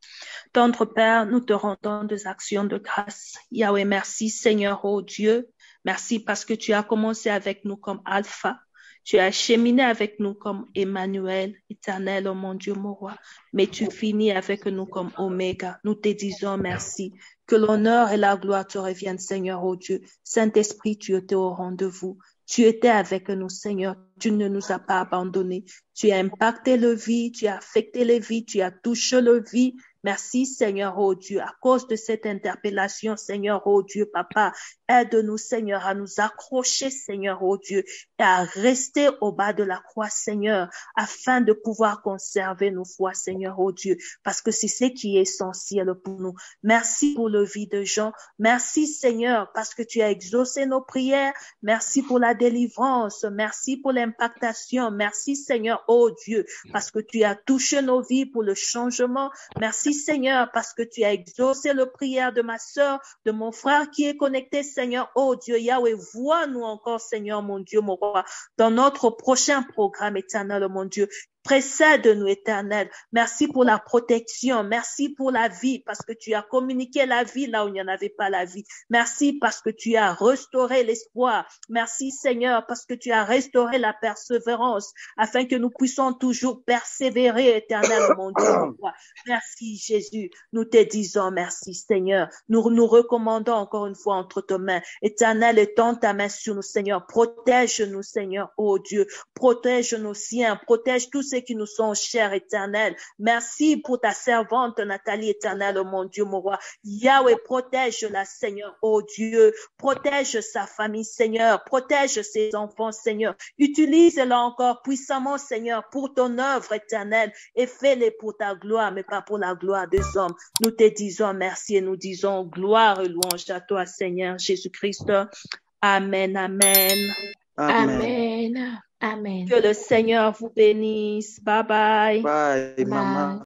Tendre Père, nous te rendons des actions de grâce. Yahweh, merci Seigneur, oh Dieu. Merci parce que tu as commencé avec nous comme Alpha. Tu as cheminé avec nous comme Emmanuel, éternel, oh mon Dieu, mon roi. Mais tu finis avec nous comme Oméga. Nous te disons merci. Que l'honneur et la gloire te reviennent, Seigneur, oh Dieu. Saint-Esprit, tu étais au rendez-vous. Tu étais avec nous, Seigneur. Tu ne nous as pas abandonnés. Tu as impacté le vie, tu as affecté les vies, tu as touché le vie. Merci, Seigneur, oh Dieu. À cause de cette interpellation, Seigneur, oh Dieu, Papa, aide-nous, Seigneur, à nous accrocher, Seigneur, oh Dieu, et à rester au bas de la croix, Seigneur, afin de pouvoir conserver nos foi, Seigneur, oh Dieu, parce que c'est ce qui est essentiel pour nous. Merci pour le vie de Jean. Merci, Seigneur, parce que tu as exaucé nos prières. Merci pour la délivrance. Merci pour l'impactation. Merci, Seigneur, oh Dieu, parce que tu as touché nos vies pour le changement. Merci, Seigneur, parce que tu as exaucé le prière de ma sœur, de mon frère qui est connecté, Seigneur, oh Dieu, Yahweh, vois-nous encore, Seigneur, mon Dieu, mon roi, dans notre prochain programme éternel, mon Dieu. Précède-nous, éternel. Merci pour la protection. Merci pour la vie, parce que tu as communiqué la vie là où il n'y en avait pas la vie. Merci parce que tu as restauré l'espoir. Merci, Seigneur, parce que tu as restauré la persévérance, afin que nous puissions toujours persévérer, éternel, mon Dieu, mon roi. Merci, Jésus. Nous te disons merci, Seigneur. Nous nous recommandons encore une fois entre tes mains. Éternel, étends ta main sur nous, Seigneur. Protège-nous, Seigneur, oh Dieu. Protège nos siens. Protège tous ceux qui nous sont chers, éternel. Merci pour ta servante, Nathalie, éternel, mon Dieu, mon roi. Yahweh, protège-la, Seigneur, oh Dieu. Protège sa famille, Seigneur. Protège ses enfants, Seigneur. Utilise-la encore puissamment, Seigneur, pour ton œuvre éternelle et fais-les pour ta gloire, mais pas pour la gloire des hommes. Nous te disons merci et nous disons gloire et louange à toi, Seigneur Jésus-Christ. Amen, amen. Amen. Amen. Que le Seigneur vous bénisse. Bye bye. Bye, maman.